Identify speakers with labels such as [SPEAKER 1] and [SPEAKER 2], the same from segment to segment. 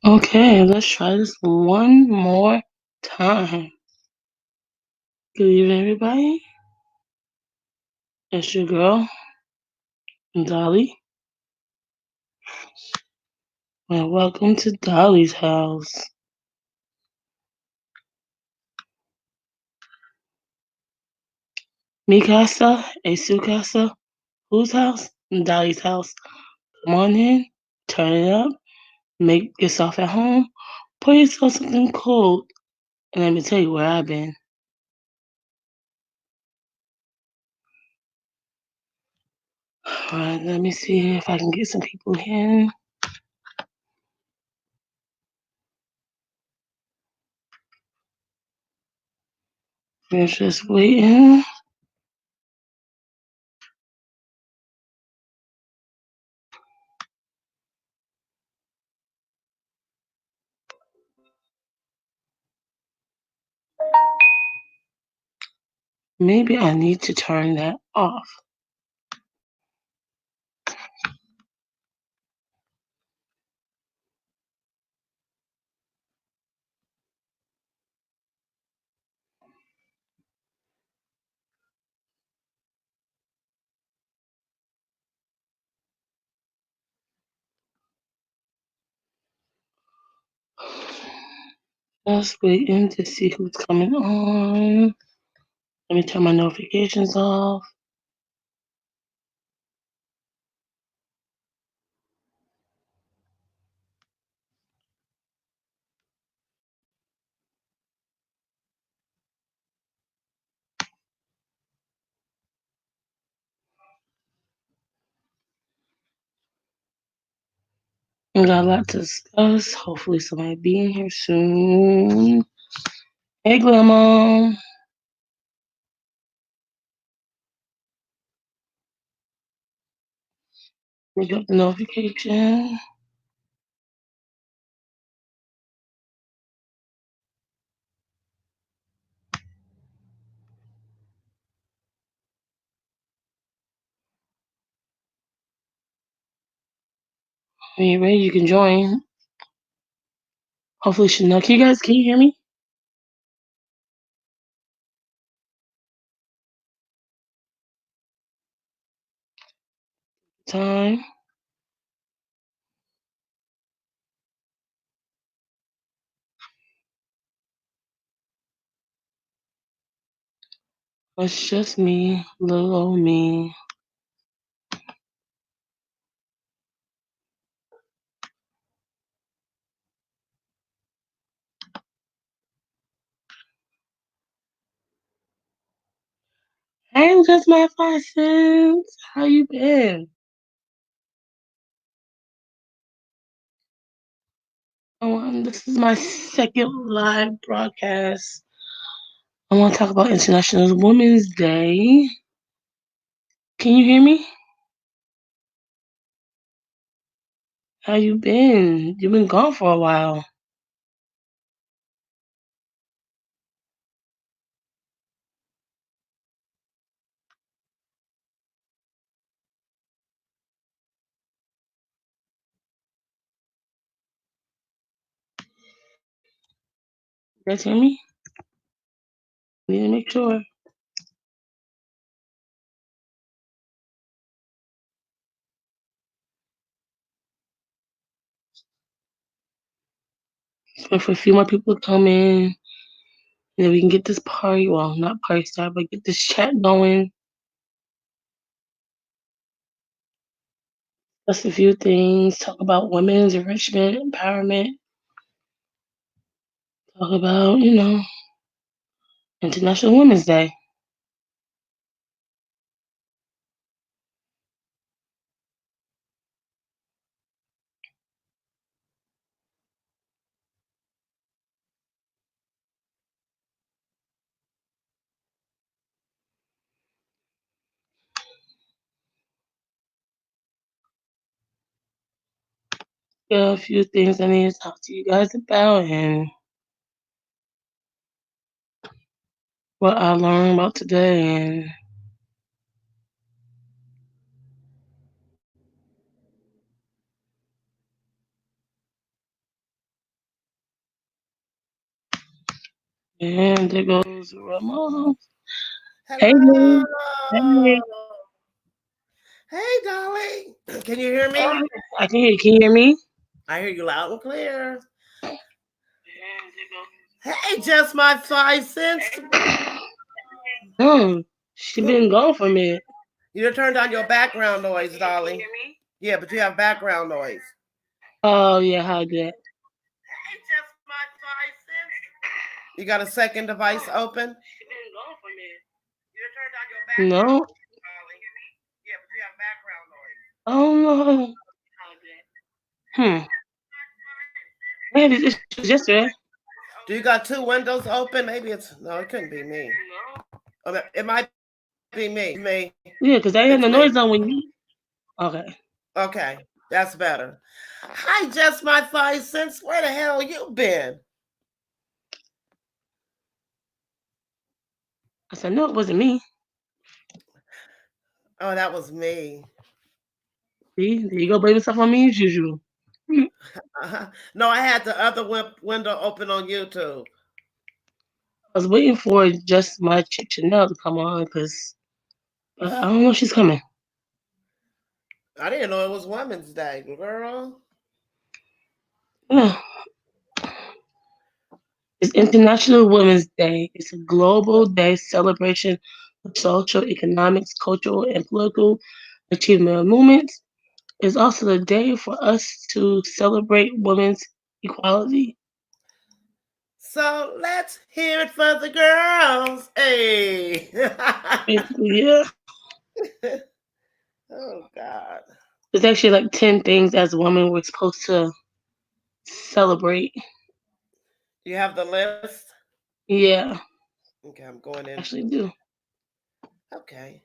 [SPEAKER 1] Okay, let's try this one more time. Good evening, everybody. It's your girl, Dolly, and welcome to Dolly's house. Mi casa, a su casa, whose house? Dolly's house. Come on in, turn it up, make yourself at home, pour yourself something cold, and let me tell you where I've been. Alright, let me see if I can get some people in. We're just waiting. Maybe I need to turn that off. Just waiting to see who's coming on. Let me turn my notifications off. We got a lot to discuss. Hopefully somebody be in here soon. Hey, Grandma. We got the notification. When you're ready, you can join. Hopefully, Chanel. Can you hear me? Time. It's just me, little old me. Hey, just my 5 cents. How you been? This is my second live broadcast. I want to talk about International Women's Day. Can you hear me? How you been? You've been gone for a while. You guys hear me? Need to make sure. Wait for a few more people to come in, and then we can get this party. Well, not party start, but get this chat going. Just a few things. Talk about women's enrichment, empowerment. Talk about International Women's Day. Yeah, a few things I need to talk to you guys about, and what I learned about today, and And there goes Ramon. Hey,
[SPEAKER 2] Hello.
[SPEAKER 1] Lou. Hey.
[SPEAKER 2] Hey, Dolly. Can you hear me?
[SPEAKER 1] I can hear you. Can you hear me?
[SPEAKER 2] I hear you loud and clear. Hey, just my 5 cents.
[SPEAKER 1] She been gone for a minute.
[SPEAKER 2] You done turned on your background noise, Dolly. Yeah, but you have background noise.
[SPEAKER 1] Oh, yeah, how do that?
[SPEAKER 2] Hey, just my 5 cents. You got a second device open? You done turned on your background
[SPEAKER 1] No.
[SPEAKER 2] noise, Dolly. Yeah, but you have background noise.
[SPEAKER 1] Oh, no. Hmm. I had these issues yesterday.
[SPEAKER 2] Do you got two windows open? Maybe it's no. It couldn't be me. Oh, it might be me. It's me.
[SPEAKER 1] Yeah,
[SPEAKER 2] It's
[SPEAKER 1] because I had the
[SPEAKER 2] me.
[SPEAKER 1] noise on when you. Okay.
[SPEAKER 2] Okay, that's better. Hi, just my 5 cents. Where the hell you been?
[SPEAKER 1] I said, no, it wasn't me.
[SPEAKER 2] Oh, that was me.
[SPEAKER 1] See, there you go, blame yourself on me as usual. Hmm.
[SPEAKER 2] No, I had the other window open on YouTube.
[SPEAKER 1] I was waiting for just my chick Chanel to come on because I don't know if she's coming.
[SPEAKER 2] I didn't know it was Women's Day, girl.
[SPEAKER 1] Yeah. It's International Women's Day. It's a global day celebration of social, economics, cultural, and political achievement of movements. It's also the day for us to celebrate women's equality.
[SPEAKER 2] So let's hear it for the girls. Hey.
[SPEAKER 1] Basically, yeah.
[SPEAKER 2] Oh God.
[SPEAKER 1] There's actually like 10 things as a woman we're supposed to celebrate.
[SPEAKER 2] You have the list?
[SPEAKER 1] Yeah,
[SPEAKER 2] Okay, I'm going
[SPEAKER 1] actually
[SPEAKER 2] into.
[SPEAKER 1] do.
[SPEAKER 2] Okay.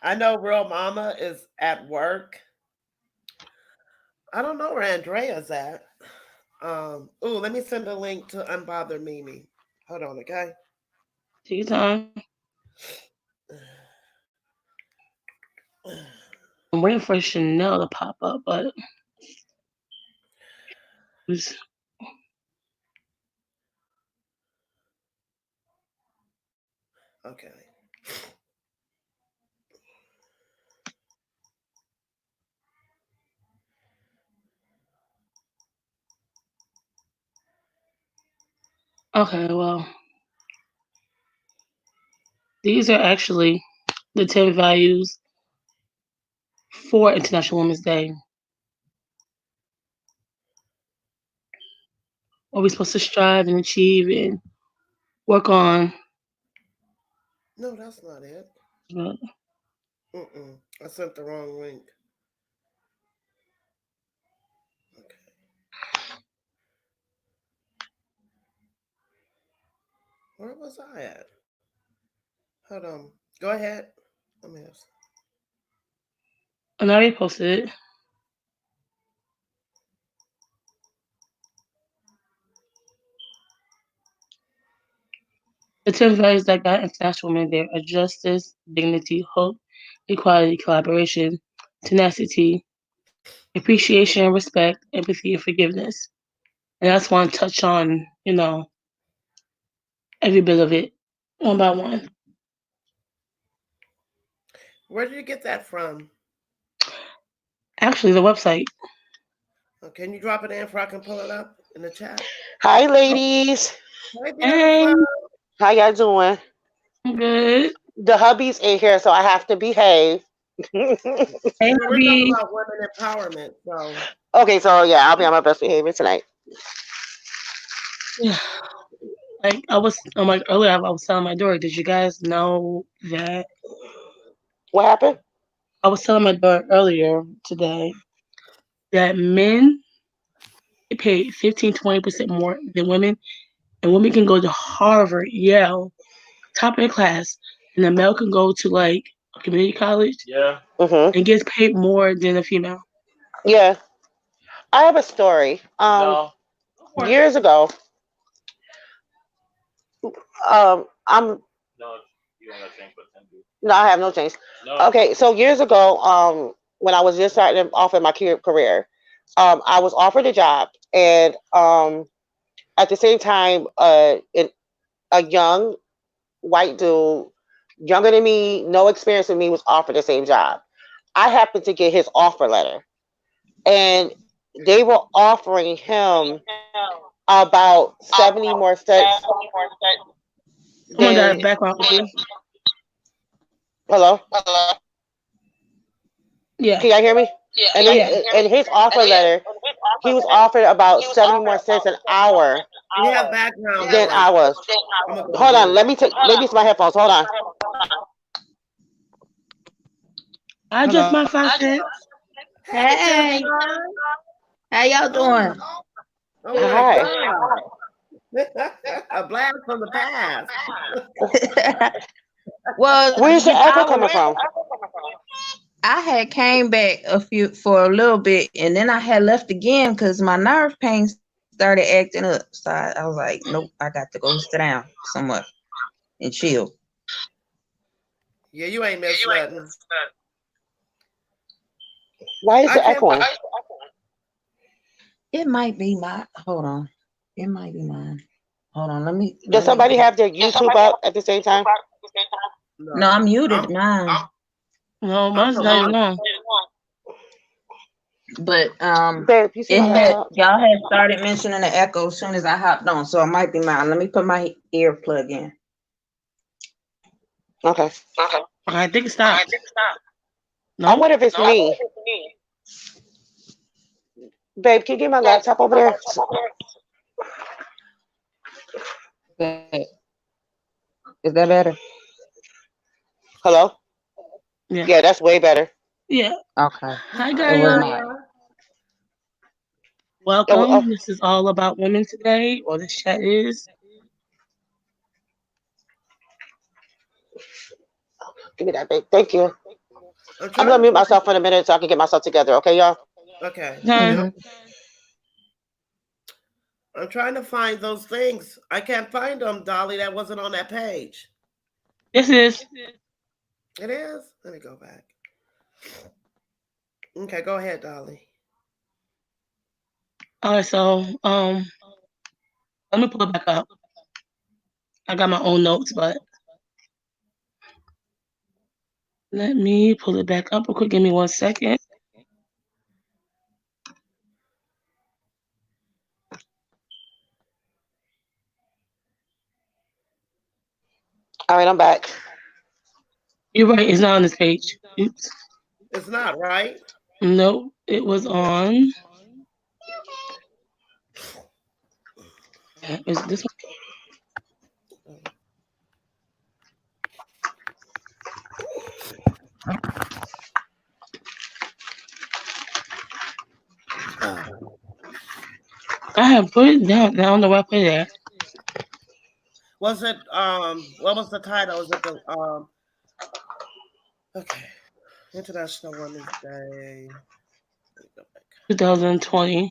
[SPEAKER 2] I know Real Mama is at work. I don't know where Andrea's at. Ooh, let me send a link to Unbother Mimi. Hold on, okay?
[SPEAKER 1] Take your time. I'm waiting for Chanel to pop up, but who's
[SPEAKER 2] Okay.
[SPEAKER 1] okay. Well, these are actually the 10 values for International Women's Day. What we're supposed to strive and achieve and work on.
[SPEAKER 2] No, that's not it.
[SPEAKER 1] But
[SPEAKER 2] Mm-mm. I sent the wrong link. Okay. Where was I at? Hold on. Go ahead. Let me have
[SPEAKER 1] I already posted it. The 10 values that guide International Women's Day are justice, dignity, hope, equality, collaboration, tenacity, appreciation, respect, empathy, and forgiveness. And I just want to touch on, every bit of it one by one.
[SPEAKER 2] Where did you get that from?
[SPEAKER 1] Actually, the website.
[SPEAKER 2] Can you drop it in so I can pull it up in the chat?
[SPEAKER 3] Hi,
[SPEAKER 1] Oh,
[SPEAKER 3] ladies.
[SPEAKER 2] Hey,
[SPEAKER 1] hey,
[SPEAKER 2] beautiful.
[SPEAKER 3] How y'all doing?
[SPEAKER 1] I'm good.
[SPEAKER 3] The hubby's in here, so I have to behave.
[SPEAKER 1] Hey,
[SPEAKER 2] Well, we're talking
[SPEAKER 1] hubby.
[SPEAKER 2] about women empowerment. So,
[SPEAKER 3] Okay, so yeah, I'll be on my best behavior tonight.
[SPEAKER 1] Yeah, like I was, like earlier, I was telling my daughter, did you guys know that?
[SPEAKER 3] What happened?
[SPEAKER 1] I was telling my daughter earlier today that men get paid 15, 20% more than women, and women can go to Harvard, Yale, top of their class, and a male can go to like a community college
[SPEAKER 3] Mm-hmm.
[SPEAKER 1] and gets paid more than a female.
[SPEAKER 3] Yeah, I have a story. Years ago, I'm no, I have no change. Okay, so years ago, when I was just starting off in my career, I was offered a job, and at the same time, a young white dude, younger than me, no experience with me, was offered the same job. I happened to get his offer letter, and they were offering him about 70 more cents
[SPEAKER 1] Someone got a
[SPEAKER 3] than.
[SPEAKER 1] background issue.
[SPEAKER 3] Hello,
[SPEAKER 1] Yeah,
[SPEAKER 3] can y'all hear me? And
[SPEAKER 1] yeah.
[SPEAKER 3] they, in his offer letter, he was offered about 70 more cents an hour
[SPEAKER 2] You have background
[SPEAKER 3] than
[SPEAKER 2] noise.
[SPEAKER 3] I was.
[SPEAKER 2] I'm gonna go
[SPEAKER 3] Hold on,
[SPEAKER 2] mute.
[SPEAKER 3] let me take. Maybe it's my headphones. Hold on.
[SPEAKER 1] I just
[SPEAKER 4] Hello.
[SPEAKER 1] my 5 cents.
[SPEAKER 2] Hey,
[SPEAKER 4] Hey,
[SPEAKER 2] Jessica.
[SPEAKER 4] how y'all
[SPEAKER 2] Oh,
[SPEAKER 4] doing?
[SPEAKER 2] oh my
[SPEAKER 3] Hi.
[SPEAKER 2] God. A blast from the past.
[SPEAKER 4] Well,
[SPEAKER 3] Where's the echo coming from?
[SPEAKER 4] I had came back for a little bit, and then I had left again because my nerve pain started acting up. So I was like, nope, I got to go sit down somewhere and chill.
[SPEAKER 2] Yeah, you ain't missed nothing.
[SPEAKER 3] Why is
[SPEAKER 2] I
[SPEAKER 3] it
[SPEAKER 2] can't.
[SPEAKER 3] echoing?
[SPEAKER 4] It might be my. Hold on, it might be mine. Hold on,
[SPEAKER 3] Does
[SPEAKER 4] let me.
[SPEAKER 3] somebody have their YouTube up at the same time?
[SPEAKER 4] No, I
[SPEAKER 2] No,
[SPEAKER 4] muted mine,
[SPEAKER 1] No,
[SPEAKER 2] I'm
[SPEAKER 1] mine's
[SPEAKER 2] so
[SPEAKER 1] not
[SPEAKER 2] much.
[SPEAKER 1] even on.
[SPEAKER 4] but
[SPEAKER 3] Babe, you see
[SPEAKER 4] it
[SPEAKER 3] my
[SPEAKER 4] had
[SPEAKER 3] laptop?
[SPEAKER 4] y'all had started mentioning the echo as soon as I hopped on, so it might be mine. Let me put my ear plug in.
[SPEAKER 3] Okay.
[SPEAKER 1] I think it stopped.
[SPEAKER 3] I
[SPEAKER 1] No?
[SPEAKER 3] wonder if it's me. Babe, can you get my laptop over there?
[SPEAKER 4] Okay. Is that better?
[SPEAKER 3] Hello?
[SPEAKER 1] Yeah.
[SPEAKER 3] Yeah, that's way better.
[SPEAKER 1] Yeah.
[SPEAKER 4] Okay.
[SPEAKER 1] Hi,
[SPEAKER 4] It was
[SPEAKER 1] Gaia.
[SPEAKER 4] my.
[SPEAKER 3] Oh,
[SPEAKER 1] Welcome. This is all about women today, or this chat is.
[SPEAKER 3] give me that, babe. Thank you.
[SPEAKER 2] I'm
[SPEAKER 3] I'm
[SPEAKER 2] trying
[SPEAKER 3] gonna
[SPEAKER 2] to
[SPEAKER 3] mute
[SPEAKER 2] find.
[SPEAKER 3] myself for a minute so I can get myself together. Okay, y'all.
[SPEAKER 2] Okay,
[SPEAKER 1] Hi.
[SPEAKER 4] Mm-hmm.
[SPEAKER 2] I'm trying to find those things. I can't find them, Dolly. That wasn't on that page.
[SPEAKER 1] This is.
[SPEAKER 2] It is. Let me go back. Okay, go ahead, Dolly.
[SPEAKER 1] All right, so let me pull it back up. I got my own notes, but let me pull it back up real quick. Give me 1 second.
[SPEAKER 3] All right, I'm back.
[SPEAKER 1] You're right, it's not on this page. Oops.
[SPEAKER 2] It's not right.
[SPEAKER 1] Nope. It was on. Is it this
[SPEAKER 2] Uh,
[SPEAKER 1] one? I have put it down. I don't know where I put it at.
[SPEAKER 2] was it what was the title? Was it the okay. International Women's Day. Let me go back.
[SPEAKER 1] 2020.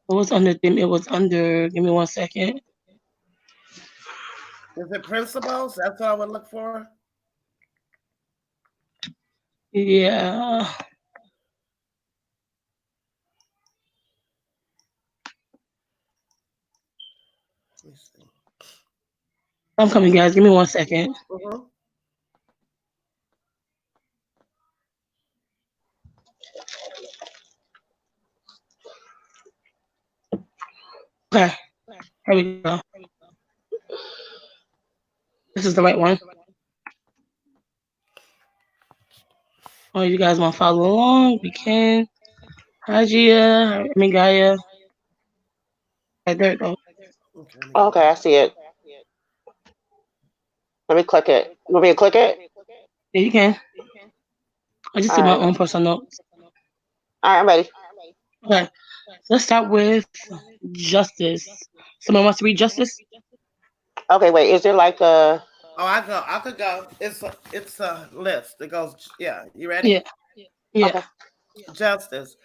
[SPEAKER 1] It was under them. It was under. Give me 1 second.
[SPEAKER 2] Is it principles? That's what I would look for.
[SPEAKER 1] Yeah.
[SPEAKER 2] Let me see.
[SPEAKER 1] I'm coming, guys. Give me 1 second.
[SPEAKER 2] Mm-hmm.
[SPEAKER 1] Okay. Here we go. This is the right one. Oh, you guys want to follow along? We can. Hi, Gia. I mean, Gaia. Right, there it goes.
[SPEAKER 2] Okay, let me go
[SPEAKER 3] Okay,
[SPEAKER 2] back.
[SPEAKER 3] I see it. Let me click it. You want me to click it?
[SPEAKER 1] Yeah, you can. I just
[SPEAKER 3] All
[SPEAKER 1] did my
[SPEAKER 3] right.
[SPEAKER 1] own personal notes.
[SPEAKER 3] All right, I'm ready.
[SPEAKER 1] Okay. Let's start with justice. Someone wants to read justice?
[SPEAKER 3] Okay, wait. Is there like a?
[SPEAKER 2] Oh, I go. I could go. It's a list. It goes. Yeah, you ready?
[SPEAKER 1] Yeah. Yeah.
[SPEAKER 3] Okay.
[SPEAKER 2] Justice.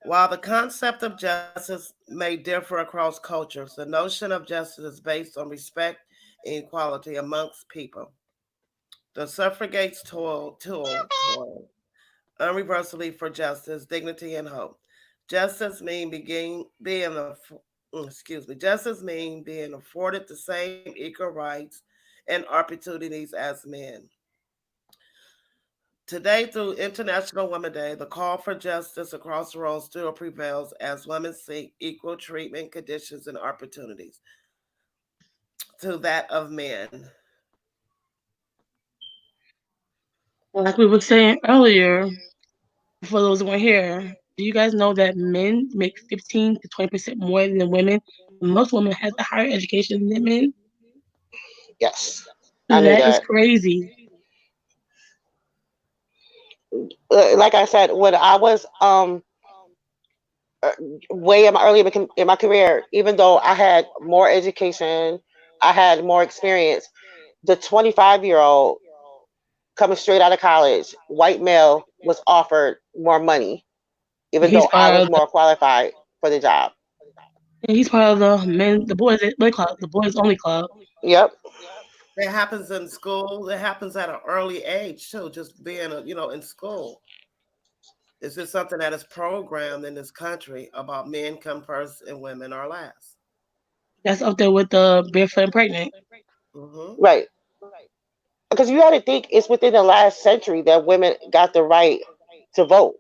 [SPEAKER 2] While the concept of justice may differ across cultures, the notion of justice is based on respect and equality amongst people. The suffragettes toil unreversibly for justice, dignity, and hope. Justice mean Justice mean being afforded the same equal rights and opportunities as men. Today, through International Women's Day, the call for justice across the world still prevails as women seek equal treatment, conditions, and opportunities to that of men.
[SPEAKER 1] Like we were saying earlier, for those who weren't here, do you guys know that men make 15 to 20% more than women? Most women have a higher education than men.
[SPEAKER 3] Yes, I knew
[SPEAKER 1] That is
[SPEAKER 3] that.
[SPEAKER 1] crazy.
[SPEAKER 3] Like I said, when I was uh, way in my early in my career, even though I had more education, I had more experience. The 25-year-old coming straight out of college, white male, was offered more money, even
[SPEAKER 1] He's
[SPEAKER 3] though I
[SPEAKER 1] part
[SPEAKER 3] was
[SPEAKER 1] of the
[SPEAKER 3] more qualified for the job.
[SPEAKER 1] he's part of the men, the boys, what they call it, the boys only club.
[SPEAKER 3] Yep,
[SPEAKER 2] It happens in school. It happens at an early age too. Just being, in school. It's just something that is programmed in this country about men come first and women are last.
[SPEAKER 1] That's up there with the barefoot and pregnant.
[SPEAKER 2] Hmm.
[SPEAKER 3] right. Because you got to think it's within the last century that women got the right to vote.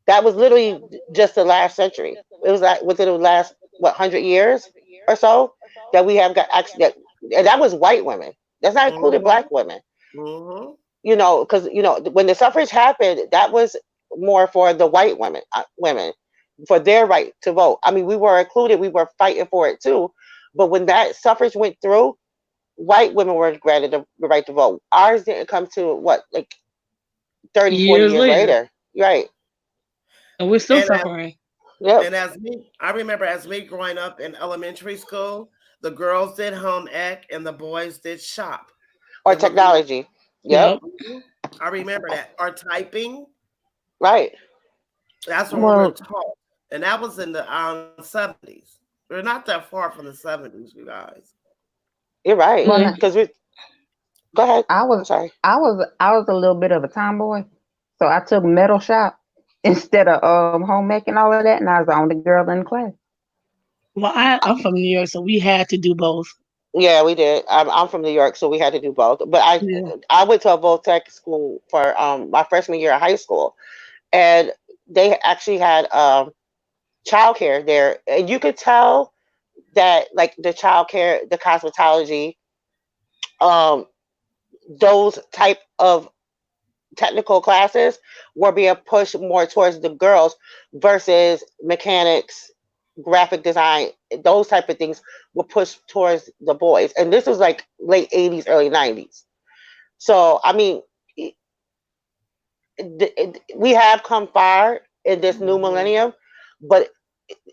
[SPEAKER 3] That was literally just the last century. It was like within the last 100 years or so that we have got actually and that was white women. That's not including
[SPEAKER 2] Hmm.
[SPEAKER 3] black women.
[SPEAKER 2] Hmm.
[SPEAKER 3] Because when the suffrage happened, that was more for the white women for their right to vote. I mean, we were included. We were fighting for it too. But when that suffrage went through, white women were granted the right to vote. Ours didn't come to what, like 30, 40
[SPEAKER 1] Years
[SPEAKER 3] years
[SPEAKER 1] later,
[SPEAKER 3] later. Right.
[SPEAKER 1] and we're still
[SPEAKER 2] And as
[SPEAKER 1] suffering.
[SPEAKER 3] Yep.
[SPEAKER 2] and as me, I remember as me growing up in elementary school, the girls did home ec and the boys did shop.
[SPEAKER 3] Or
[SPEAKER 2] They would be.
[SPEAKER 3] technology. Yep.
[SPEAKER 1] Yep.
[SPEAKER 2] Mhm. I remember that. Or typing.
[SPEAKER 3] Right.
[SPEAKER 2] That's what we were
[SPEAKER 4] Well,
[SPEAKER 2] taught. And that was in the 70s. We're not that far from the 70s, you guys.
[SPEAKER 3] You're right.
[SPEAKER 4] when
[SPEAKER 1] Mm.
[SPEAKER 3] Because we go ahead.
[SPEAKER 4] I
[SPEAKER 3] I'm
[SPEAKER 4] was
[SPEAKER 3] sorry.
[SPEAKER 4] I was a little bit of a tomboy, so I took metal shop instead of home ec and all of that, and I was the only girl in the class.
[SPEAKER 1] Well, I'm from New York, so we had to do both.
[SPEAKER 3] Yeah, we did. I'm from New York, so we had to do both. But
[SPEAKER 1] Yeah.
[SPEAKER 3] I went to a Voltech school for my freshman year of high school, and they actually had childcare there, and you could tell that like the childcare, the cosmetology, um, those type of technical classes were being pushed more towards the girls versus mechanics, graphic design, those type of things were pushed towards the boys. And this was like late 80s, early 90s. So I mean, we have come far in this new
[SPEAKER 2] Hmm.
[SPEAKER 3] millennium, but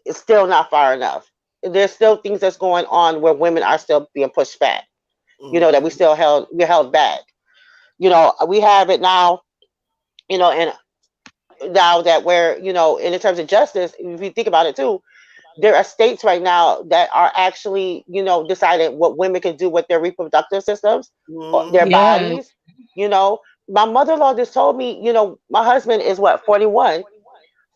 [SPEAKER 3] it's still not far enough. There's still things that's going on where women are still being pushed back. That
[SPEAKER 2] Hmm.
[SPEAKER 3] we're held back. We have it now. And now that we're in terms of justice, if you think about it too, there are states right now that are actually deciding what women can do with their reproductive systems or their
[SPEAKER 2] Hmm.
[SPEAKER 1] Yeah.
[SPEAKER 3] bodies. you know my mother-in-law just told me, my husband is what,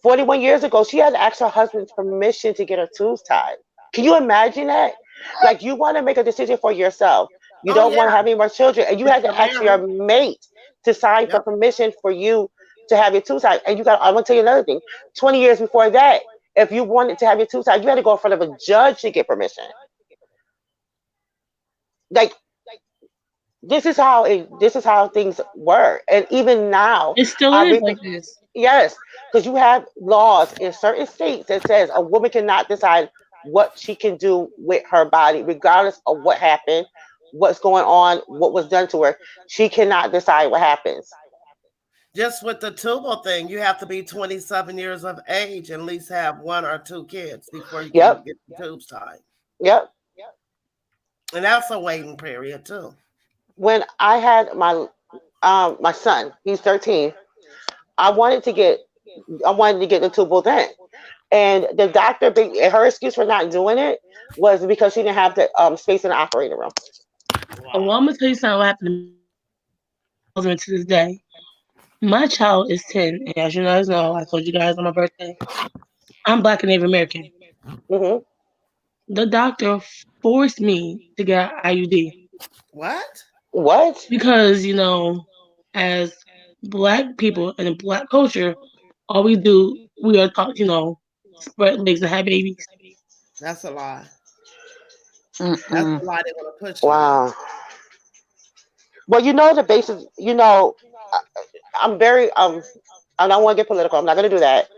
[SPEAKER 3] 41 years ago she had to ask her husband's permission to get her tubes tied. Can you imagine that? Like, you want to make a decision for yourself, you
[SPEAKER 2] Oh
[SPEAKER 3] don't want to
[SPEAKER 2] yeah,
[SPEAKER 3] have any more children, and you
[SPEAKER 2] it's
[SPEAKER 3] had
[SPEAKER 2] the
[SPEAKER 3] to ask your
[SPEAKER 2] marriage.
[SPEAKER 3] mate to sign for
[SPEAKER 2] Yep.
[SPEAKER 3] permission for you to have your tubes tied. And I'm going to tell you another thing. 20 years before that, if you wanted to have your tubes tied, you had to go in front of a judge to get permission. Like, this is how things were. And even now,
[SPEAKER 1] It still
[SPEAKER 3] our
[SPEAKER 1] is
[SPEAKER 3] rep-
[SPEAKER 1] like this.
[SPEAKER 3] yes, because you have laws in certain states that says a woman cannot decide what she can do with her body, regardless of what happened, what's going on, what was done to her. She cannot decide what happens.
[SPEAKER 2] Just with the tubal thing, you have to be 27 years of age and at least have one or two kids before you can
[SPEAKER 3] Yep,
[SPEAKER 2] get the tubes tied.
[SPEAKER 3] yep.
[SPEAKER 2] And that's a waiting period too.
[SPEAKER 3] When I had my son, he's 13. I wanted to get I wanted to get the tubal then. And the doctor, her excuse for not doing it was because she didn't have the space in the operating room.
[SPEAKER 1] Well, I'm gonna tell you something what happened to me to this day. My child is 10, and as you guys know, I told you guys on my birthday. I'm Black and Native American.
[SPEAKER 3] Hmm.
[SPEAKER 1] The doctor forced me to get an IUD
[SPEAKER 2] What?
[SPEAKER 3] What?
[SPEAKER 1] because as Black people in a Black culture, all we do we are taught spread legs and have babies.
[SPEAKER 2] That's a lie. That's
[SPEAKER 4] Mm-mm.
[SPEAKER 2] a lie they're gonna push you with.
[SPEAKER 3] Wow. Well, the basis. I- I'm very I don't want to get political. I'm not going to do that.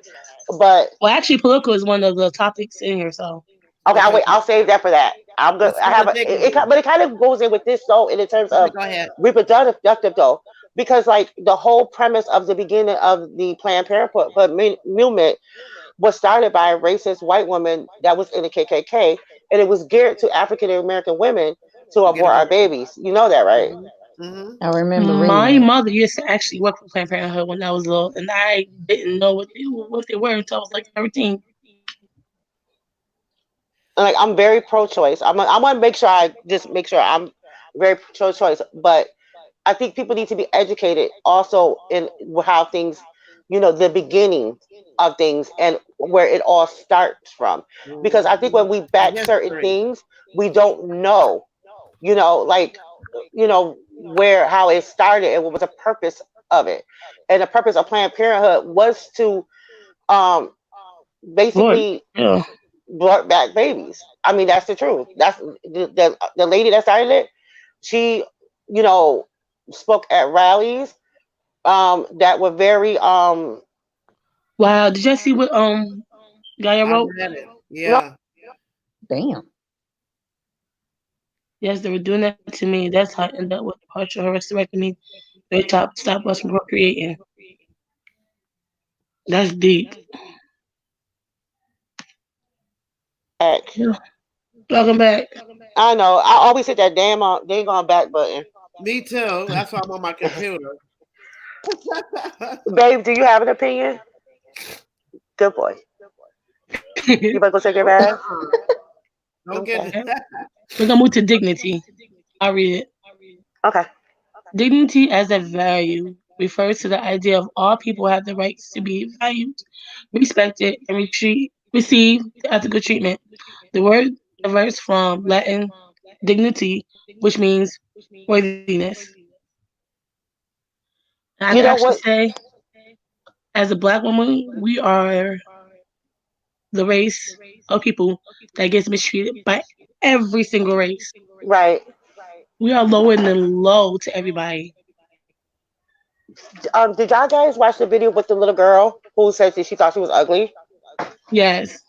[SPEAKER 3] But
[SPEAKER 1] Well, actually, political is one of the topics in here, so
[SPEAKER 3] okay, I'll
[SPEAKER 2] Okay,
[SPEAKER 3] wait. I'll save that for that. I'm good.
[SPEAKER 2] let's
[SPEAKER 3] I
[SPEAKER 2] go
[SPEAKER 3] have
[SPEAKER 2] to
[SPEAKER 3] a,
[SPEAKER 2] dignity.
[SPEAKER 3] but it kind of goes in with this though, in terms
[SPEAKER 2] Okay,
[SPEAKER 3] of
[SPEAKER 2] go ahead.
[SPEAKER 3] reproductive though, because like the whole premise of the beginning of the Planned Parenthood movement was started by a racist white woman that was in the KKK, and it was geared to African American women to
[SPEAKER 2] To get
[SPEAKER 3] abort our
[SPEAKER 2] aborted.
[SPEAKER 3] babies. You know that, right?
[SPEAKER 2] Mm-hmm.
[SPEAKER 4] I remember reading
[SPEAKER 1] my
[SPEAKER 4] that.
[SPEAKER 1] mother used to actually work for Planned Parenthood when I was little, and I didn't know what they were until I was like 13.
[SPEAKER 3] And like I'm very pro-choice. I want to make sure I just make sure I'm very pro-choice, but I think people need to be educated also in how things, the beginning of things and where it all starts from. Because I think
[SPEAKER 2] Mm-hmm.
[SPEAKER 3] when we
[SPEAKER 2] The
[SPEAKER 3] back certain
[SPEAKER 2] history.
[SPEAKER 3] things, we don't know, like, where, how it started and what was the purpose of it. And the purpose of Planned Parenthood was to um,
[SPEAKER 1] Lord,
[SPEAKER 3] basically
[SPEAKER 1] yeah.
[SPEAKER 3] brought back babies. I mean, that's the truth. That's the lady that started it. She, you know, spoke at rallies that were very
[SPEAKER 1] Wow, did you see what Gaia
[SPEAKER 2] I
[SPEAKER 1] wrote?
[SPEAKER 2] read it.
[SPEAKER 3] no,
[SPEAKER 2] Yeah.
[SPEAKER 4] Damn.
[SPEAKER 1] Yes, they were doing that to me. That's how I ended up with partial hysterectomy. They stop us from procreating. That's deep.
[SPEAKER 3] back.
[SPEAKER 1] Yeah. Welcome back.
[SPEAKER 3] I know. I always hit that damn dang on back button.
[SPEAKER 2] Me too. That's why I'm on my computer.
[SPEAKER 3] Babe, do you have an opinion? Good boy. You better go take your bath.
[SPEAKER 2] Uh-uh. Don't get
[SPEAKER 3] Okay.
[SPEAKER 1] We're gonna move to dignity. I'll read it.
[SPEAKER 3] Okay.
[SPEAKER 1] Dignity as a value refers to the idea of all people have the rights to be valued, respected, and receive ethical treatment. The word derives from Latin dignity, which means worthiness. And I can
[SPEAKER 3] You know
[SPEAKER 1] actually
[SPEAKER 3] what?
[SPEAKER 1] say, as a black woman, we are the race of people that gets mistreated by every single race.
[SPEAKER 3] Right.
[SPEAKER 1] We are lower than low to everybody.
[SPEAKER 3] Did y'all guys watch the video with the little girl who said that she thought she was ugly?
[SPEAKER 1] Yes.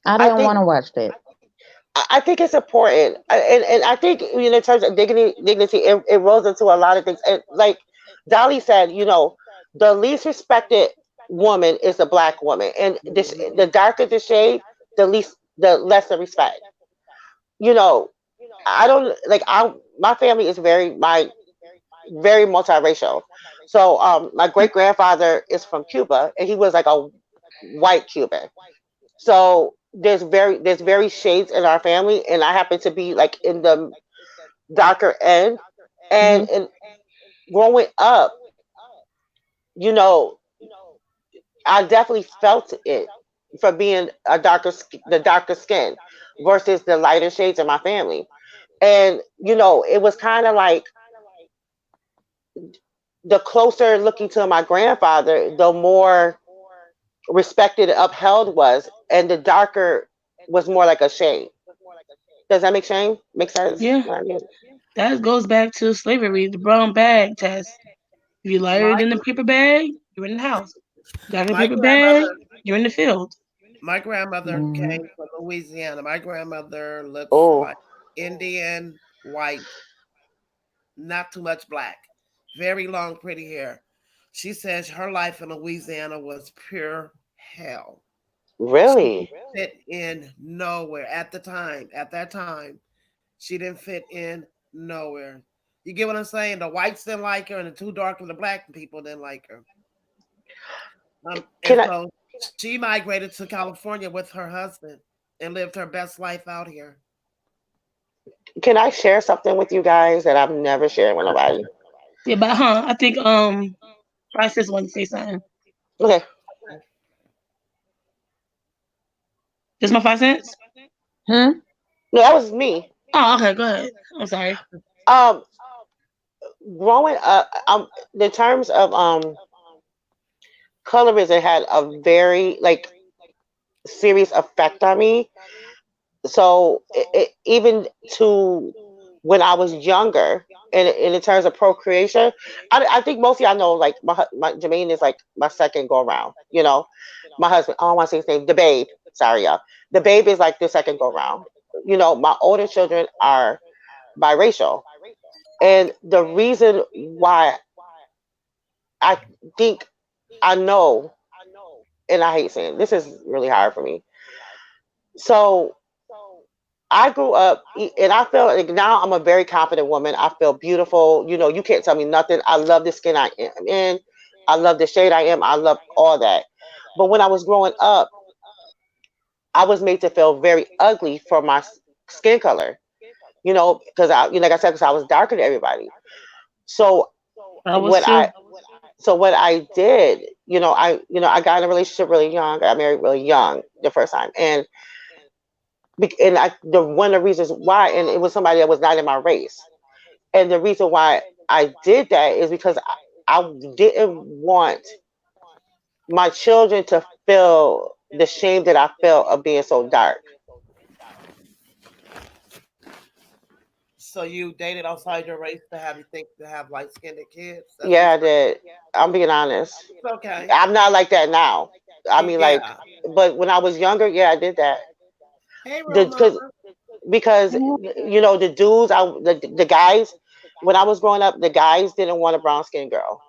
[SPEAKER 4] I
[SPEAKER 3] I
[SPEAKER 4] didn't want
[SPEAKER 3] think
[SPEAKER 4] to watch that.
[SPEAKER 3] I think it's important, and I think in terms of dignity, it rolls into a lot of things. And like Dolly said, the least respected woman is the black woman, and this the
[SPEAKER 2] Mhm.
[SPEAKER 3] darker the shade, the less the respect. You know, I don't like I my family is very multiracial. So my great grandfather is from Cuba, and he was like a white Cuban. So there's very shades in our family, and I happen to be like in the darker end.
[SPEAKER 4] Hmm.
[SPEAKER 3] And growing up, you know, I definitely felt it for being the darker skin versus the lighter shades in my family. And it was kind of like the closer looking to my grandfather, the more respected and upheld was, and the darker was more like a shade. Does that make sense?
[SPEAKER 1] Yeah. That goes back to slavery, the brown bag test. If you lighter
[SPEAKER 2] My
[SPEAKER 1] than the paper bag, you're in the house. Darker
[SPEAKER 2] my
[SPEAKER 1] paper bag,
[SPEAKER 2] grandmother
[SPEAKER 1] you're in the field.
[SPEAKER 2] my grandmother
[SPEAKER 4] Hmm.
[SPEAKER 2] came from Louisiana. My grandmother looks
[SPEAKER 3] Oh,
[SPEAKER 2] like Indian, white, not too much black. Very long, pretty hair. She says her life in Louisiana was pure hell. She
[SPEAKER 3] really?
[SPEAKER 2] didn't fit in nowhere at the time. At that time, she didn't fit in nowhere. You get what I'm saying? The whites didn't like her, and the too dark and the black people didn't like her. And
[SPEAKER 3] Can I
[SPEAKER 2] so she migrated to California with her husband and lived her best life out here.
[SPEAKER 3] can I share something with you guys that I've never shared with nobody?
[SPEAKER 1] Yeah, but I think Princess wanted to say something.
[SPEAKER 3] Okay.
[SPEAKER 1] Just my 5 cents?
[SPEAKER 4] Hmm?
[SPEAKER 3] No, that was me.
[SPEAKER 1] Oh, okay, go ahead. I'm sorry.
[SPEAKER 3] Um, growing up, the terms of colorism had a very like serious effect on me. So even to when I was younger, in the terms of procreation, I think most of y'all know like my Jermaine is like my second go around. You know, my husband. I don't want to say his name. The babe. Sorry, y'all. The babe is like the second go round. You know, my older children are biracial, and the reason why I think I know, and I hate saying this is really hard for me. So I grew up, and I feel like now I'm a very confident woman. I feel beautiful. You know, you can't tell me nothing. I love the skin I am in. I love the shade I am. I love all that. But when I was growing up, I was made to feel very ugly for my skin color. You know, because like I said, because I was darker than everybody. So
[SPEAKER 1] I was
[SPEAKER 3] what
[SPEAKER 1] too.
[SPEAKER 3] I, so what I did, I got in a relationship really young. I got married really young the first time, and the one of the reasons why, and it was somebody that was not in my race. And the reason why I did that is because I didn't want my children to feel the shame that I felt of being so dark.
[SPEAKER 2] So you dated outside your race to have you think to have light skinned kids? That's what you're
[SPEAKER 3] Yeah, I
[SPEAKER 2] saying?
[SPEAKER 3] did. I'm being honest.
[SPEAKER 2] It's okay.
[SPEAKER 3] I'm not like that now. I mean, like,
[SPEAKER 2] Yeah.
[SPEAKER 3] but when I was younger, yeah, I did that.
[SPEAKER 2] Hey, real
[SPEAKER 3] The, cause,
[SPEAKER 2] mama.
[SPEAKER 3] because the dudes, the guys, when I was growing up, the guys didn't want a brown skinned girl.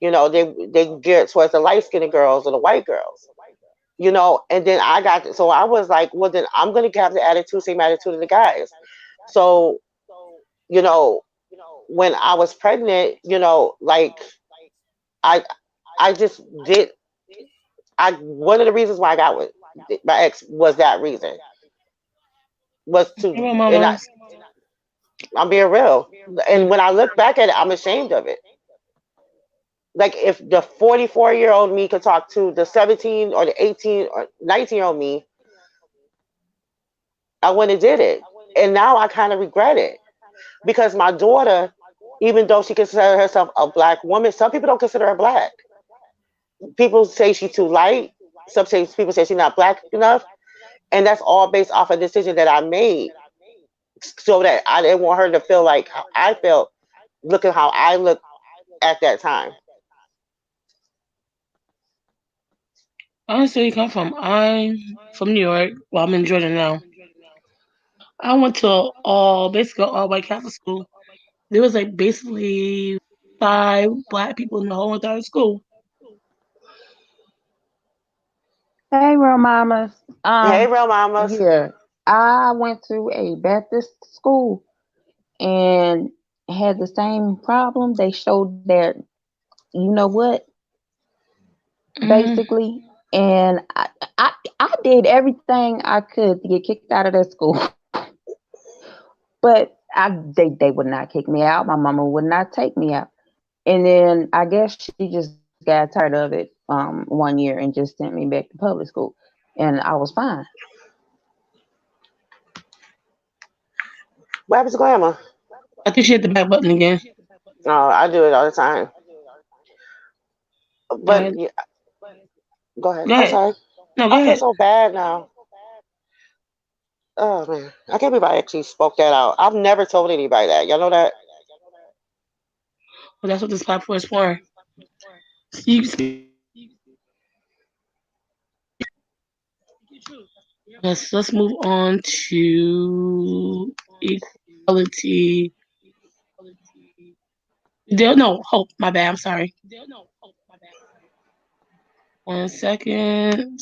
[SPEAKER 3] They geared towards the light skinned girls or the white girls. And then so I was like, well, then I'm gonna have the attitude, same attitude of the guys. So, you know, when I was pregnant, like I, I just did. One of the reasons why I got with my ex was that reason was
[SPEAKER 1] Hey,
[SPEAKER 3] to,
[SPEAKER 1] well,
[SPEAKER 3] and
[SPEAKER 1] mamas.
[SPEAKER 3] I'm being real. And when I look back at it, I'm ashamed of it. Like if the 44-year-old me could talk to the 17 or the 18 or 19-year-old me, I wouldn't have did it. And now I kind of regret it because my daughter, even though she considers herself a black woman, some people don't consider her black. People say she's too light. People say she's not black enough, and that's all based off a decision that I made, so that I didn't want her to feel like how I felt. Look at how I looked at that time.
[SPEAKER 1] Honestly, you come from? I'm from New York. Well, I'm in Georgia now. I went to basically all white Catholic school. There was like basically 5 black people in the whole entire school.
[SPEAKER 4] Hey, real mamas.
[SPEAKER 3] Hey, real mamas.
[SPEAKER 4] Yeah, I went to a Baptist school and had the same problem. They showed that, you know what,
[SPEAKER 1] Mm,
[SPEAKER 4] basically, and I, I did everything I could to get kicked out of that school, but they would not kick me out. My mama would not take me out, and then I guess she just got tired of it 1 year and just sent me back to public school, and I was fine.
[SPEAKER 3] What happens to Glamour?
[SPEAKER 1] I think she hit the back button again.
[SPEAKER 3] No, I do it all the time. But
[SPEAKER 1] Uh,
[SPEAKER 3] yeah, go ahead.
[SPEAKER 1] go
[SPEAKER 3] I'm
[SPEAKER 1] ahead.
[SPEAKER 3] sorry.
[SPEAKER 1] No, go
[SPEAKER 3] I feel
[SPEAKER 1] ahead.
[SPEAKER 3] so bad now. Oh man, I can't believe I actually spoke that out. I've never told anybody that. Y'all know that?
[SPEAKER 1] Well, that's what this platform is for. So you can speak your truth. Let's move on to equality. No, hope. My bad. I'm sorry. 1 second.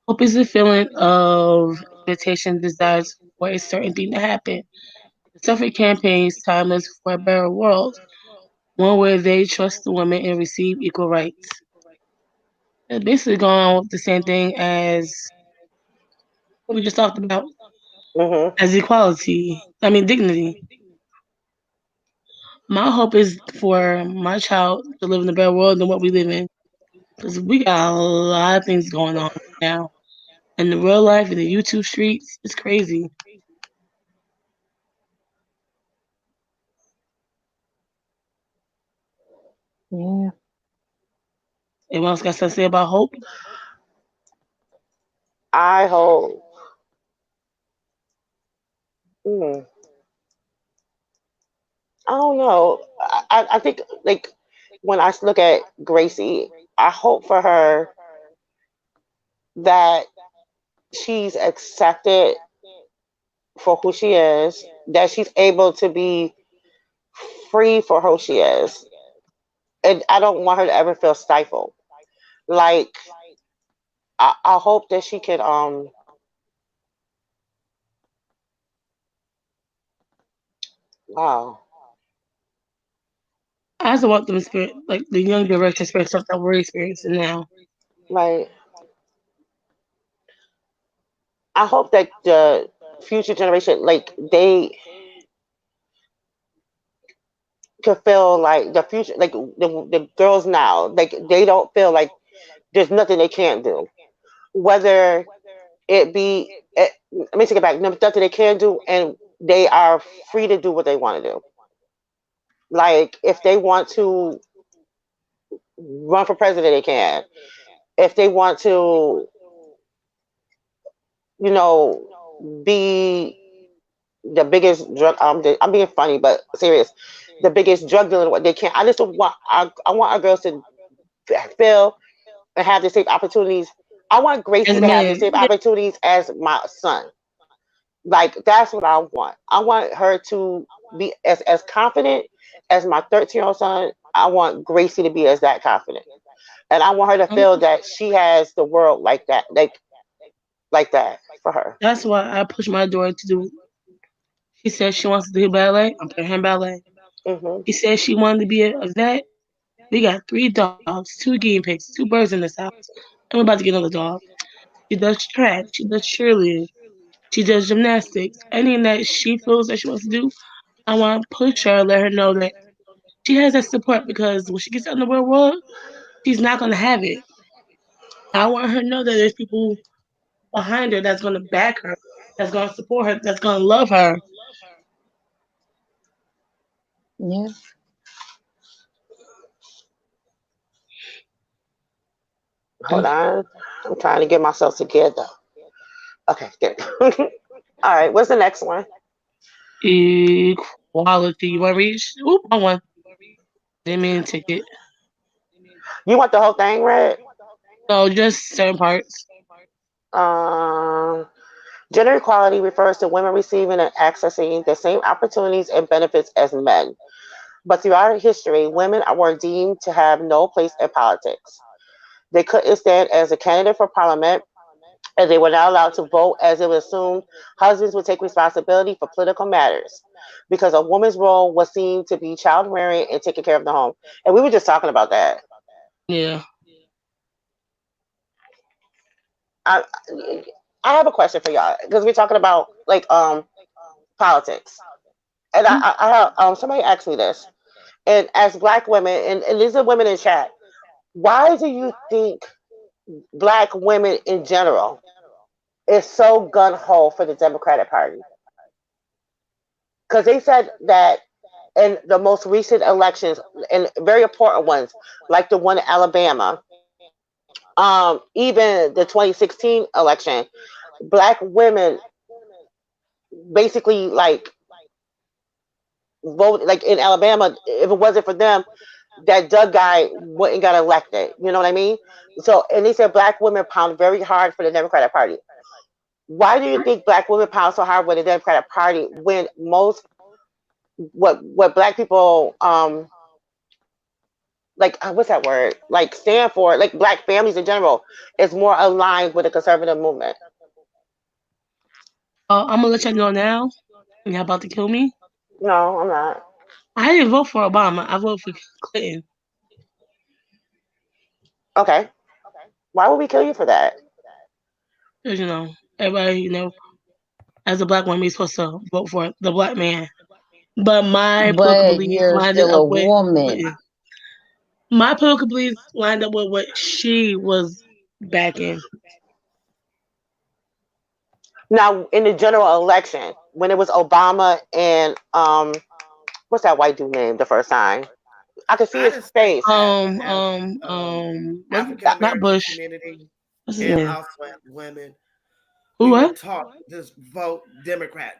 [SPEAKER 1] Hope is the feeling of expectation, desires for a certain thing to happen. The suffrage campaign's timeless for a better world, one where they trust the women and receive equal rights. It's basically going on with the same thing as what we just talked about
[SPEAKER 3] Mhm.
[SPEAKER 1] as equality. I mean dignity. My hope is for my child to live in a better world than what we live in. Because we got a lot of things going on now. And the real life in the YouTube streets, it's crazy.
[SPEAKER 4] Yeah.
[SPEAKER 1] Anyone else got something to say about hope?
[SPEAKER 3] I hope. Hmm, I don't know. I think like when I look at Gracie, I hope for her that she's accepted for who she is, that she's able to be free for who she is. And I don't want her to ever feel stifled. Like I hope that she can wow.
[SPEAKER 1] I just want them to experience, like the young generation experience stuff that we're experiencing now.
[SPEAKER 3] Like I hope that the future generation like they could feel like the future like the girls now, like they don't feel like there's nothing they can't do. Whether it be let me take it back, nothing they can do and they are free to do what they want to do. Like if they want to run for president, they can. If they want to, you know, be the biggest drug, I'm being funny but serious, the biggest drug dealer, what they can. I just want, I want our girls to feel and have the same opportunities. I want Gracie
[SPEAKER 1] As
[SPEAKER 3] to have the
[SPEAKER 1] men,
[SPEAKER 3] same
[SPEAKER 1] yeah,
[SPEAKER 3] opportunities as my son. Like that's what I want. I want her to be as confident as my 13-year-old son. I want Gracie to be as that confident. And I want her to
[SPEAKER 1] um,
[SPEAKER 3] feel that she has the world like that for her.
[SPEAKER 1] that's why I pushed my daughter to do. She said she wants to do ballet. I'm putting her in ballet.
[SPEAKER 3] Hmm.
[SPEAKER 1] She said she wanted to be a vet. We got 3 dogs, 2 guinea pigs, 2 birds in this house. And we're about to get another dog. She does track. She does cheerleading. She does gymnastics. Anything that she feels that she wants to do, I want to push her, let her know that she has that support because when she gets out in the real world, she's not going to have it. I want her to know that there's people behind her that's going to back her, that's going to support her, that's going to love her.
[SPEAKER 4] Yeah.
[SPEAKER 3] Hold on. I'm trying to get myself together. Okay, good. All right, what's the next one?
[SPEAKER 1] Equality. You want to read? Oop, I one. Didn't mean to take it.
[SPEAKER 3] You want the whole thing read?
[SPEAKER 1] No, just certain parts.
[SPEAKER 3] Um, Gender equality refers to women receiving and accessing the same opportunities and benefits as men. But throughout history, women were deemed to have no place in politics. They couldn't stand as a candidate for parliament, and they were not allowed to vote as it was assumed husbands would take responsibility for political matters because a woman's role was seen to be child rearing and taking care of the home. And we were just talking about that.
[SPEAKER 1] Yeah.
[SPEAKER 3] I, I have a question for y'all because we're talking about like politics, and I have somebody asked me this, and as Black women, and these are women in chat, why do you think Black women in general is so gun ho for the Democratic Party? Because they said that in the most recent elections and very important ones, like the one in Alabama, even the 2016 election, Black women basically like vote like in Alabama. If it wasn't for them, that Doug guy wouldn't got elected. You know what I mean? So, and they said Black women pound very hard for the Democratic Party. Why do you think Black women pound so hard with the Democratic Party when most what Black people like what's that word like stand for, like Black families in general, is more aligned with the conservative movement?
[SPEAKER 1] I'm gonna let y'all know now. Y'all about to kill me.
[SPEAKER 3] No, I'm not.
[SPEAKER 1] I didn't vote for Obama. I voted for Clinton.
[SPEAKER 3] Okay, why would we kill you for that?
[SPEAKER 1] Cause everybody, as a black woman, you're supposed to vote for the black man. But my political
[SPEAKER 4] But
[SPEAKER 1] beliefs
[SPEAKER 4] you're
[SPEAKER 1] lined
[SPEAKER 4] still a
[SPEAKER 1] up with
[SPEAKER 4] woman.
[SPEAKER 1] my political beliefs lined up with what she was backing.
[SPEAKER 3] Now, in the general election, when it was Obama and what's that white dude name the first time? I could see
[SPEAKER 2] I
[SPEAKER 3] his
[SPEAKER 2] just think
[SPEAKER 3] face.
[SPEAKER 2] that as
[SPEAKER 1] Was
[SPEAKER 2] African
[SPEAKER 1] not
[SPEAKER 2] American
[SPEAKER 1] Bush?
[SPEAKER 2] community
[SPEAKER 1] What's his
[SPEAKER 2] and
[SPEAKER 1] name?
[SPEAKER 2] also as women,
[SPEAKER 1] Who
[SPEAKER 2] we were
[SPEAKER 1] what?
[SPEAKER 2] taught just vote Democrat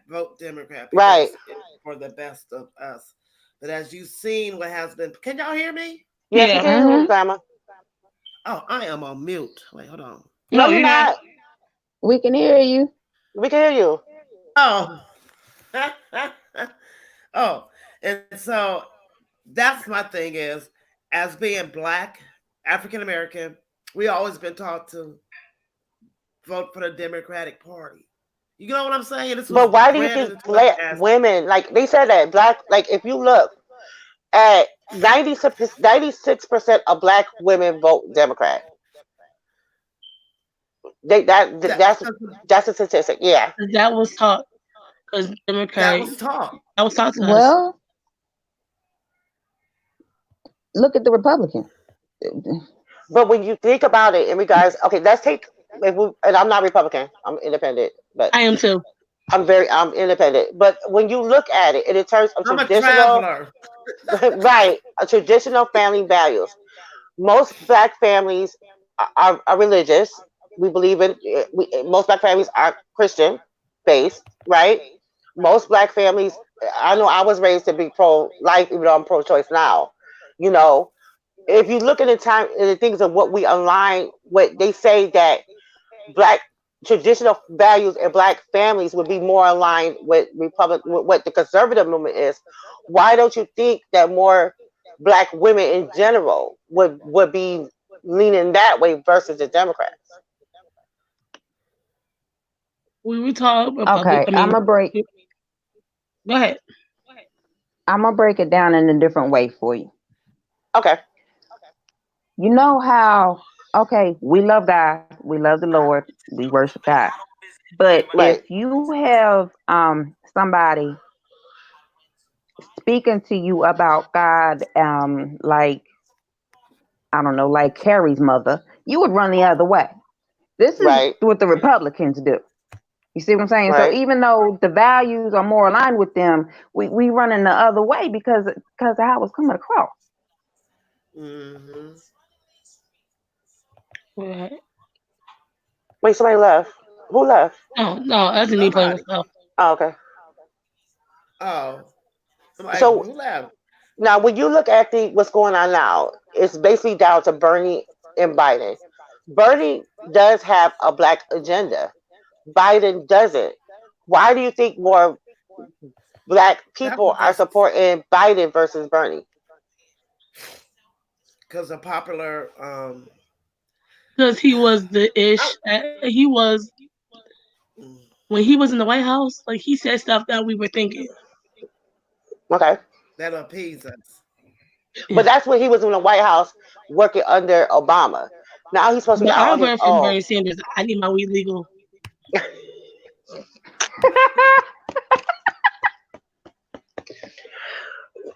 [SPEAKER 3] Right.
[SPEAKER 2] because it's for the best of us. But as you've seen, what has been, can y'all hear me?
[SPEAKER 3] Yes, we
[SPEAKER 1] Yeah.
[SPEAKER 3] can hear you,
[SPEAKER 4] Mm-hmm.
[SPEAKER 3] Grandma.
[SPEAKER 2] Oh, I am on mute. Wait, hold on.
[SPEAKER 3] No,
[SPEAKER 1] No,
[SPEAKER 3] you're
[SPEAKER 1] you're not.
[SPEAKER 3] not.
[SPEAKER 4] We can hear you.
[SPEAKER 3] We can hear you.
[SPEAKER 2] Oh, oh, and so that's my thing is, as being black, African American, we always been taught to vote for the Democratic Party. You know what I'm saying? This was
[SPEAKER 3] But why do you
[SPEAKER 2] branded
[SPEAKER 3] think
[SPEAKER 2] into us
[SPEAKER 3] black
[SPEAKER 2] as
[SPEAKER 3] women, like they said that black, like if you look at 96% of black women vote Democrat. They
[SPEAKER 2] that.
[SPEAKER 3] that's a statistic. Yeah.
[SPEAKER 1] That was taught because
[SPEAKER 2] That
[SPEAKER 1] Democrat.
[SPEAKER 2] was taught.
[SPEAKER 1] That was taught to us.
[SPEAKER 4] Well, look at the Republican.
[SPEAKER 3] But when you think about it in regards, okay, let's take if we, and I'm not Republican, I'm independent, but
[SPEAKER 1] I am too.
[SPEAKER 3] I'm independent. But when you look at it in terms of
[SPEAKER 2] I'm a
[SPEAKER 3] traditional,
[SPEAKER 2] traveler.
[SPEAKER 3] right, a traditional family values, most black families are religious. We believe in most black families are Christian based, right? Most black families. I know I was raised to be pro life, even though I'm pro choice now. You know, if you look at the time and the things of what we align with, they say that black traditional values and black families would be more aligned with republic with what the conservative movement is. Why don't you think that more black women in general would be leaning that way versus the Democrats?
[SPEAKER 1] We were taught Republic.
[SPEAKER 4] Okay,
[SPEAKER 1] I mean, go ahead.
[SPEAKER 4] I'm gonna break it down in a different way for you.
[SPEAKER 3] Okay.
[SPEAKER 4] You know how, okay, we love God, we love the Lord, we worship God. But
[SPEAKER 3] Right.
[SPEAKER 4] if you have somebody speaking to you about God, like I don't know, like Carrie's mother, you would run the other way. This is
[SPEAKER 3] Right.
[SPEAKER 4] what the Republicans do. You see what I'm saying? So
[SPEAKER 3] Right.
[SPEAKER 4] even though the values are more aligned with them, we running the other way because of how it's coming across.
[SPEAKER 2] Mm-hmm.
[SPEAKER 1] Right.
[SPEAKER 3] Wait, somebody left. Who left?
[SPEAKER 1] No, no, that's me playing
[SPEAKER 2] Somebody.
[SPEAKER 1] with stuff.
[SPEAKER 3] Oh, okay.
[SPEAKER 2] Oh, I'm like,
[SPEAKER 3] So
[SPEAKER 2] who left?
[SPEAKER 3] now when you look at the what's going on now, it's basically down to Bernie and Biden. Bernie does have a black agenda. Biden doesn't. Why do you think more black
[SPEAKER 2] That's
[SPEAKER 3] people
[SPEAKER 2] what
[SPEAKER 3] are
[SPEAKER 2] they,
[SPEAKER 3] supporting Biden versus Bernie?
[SPEAKER 2] because the popular.
[SPEAKER 1] Because he was the
[SPEAKER 2] I,
[SPEAKER 1] ish. He was
[SPEAKER 2] mm,
[SPEAKER 1] when he was in the White House. Like he said stuff that we were thinking.
[SPEAKER 3] Okay.
[SPEAKER 2] that appease us.
[SPEAKER 3] But
[SPEAKER 1] Yeah.
[SPEAKER 3] that's when he was in the White House working under Obama. Now he's supposed to be
[SPEAKER 1] But
[SPEAKER 3] out
[SPEAKER 1] I
[SPEAKER 3] on his
[SPEAKER 1] voted for
[SPEAKER 3] own.
[SPEAKER 1] Bernie Sanders. I need my weed legal.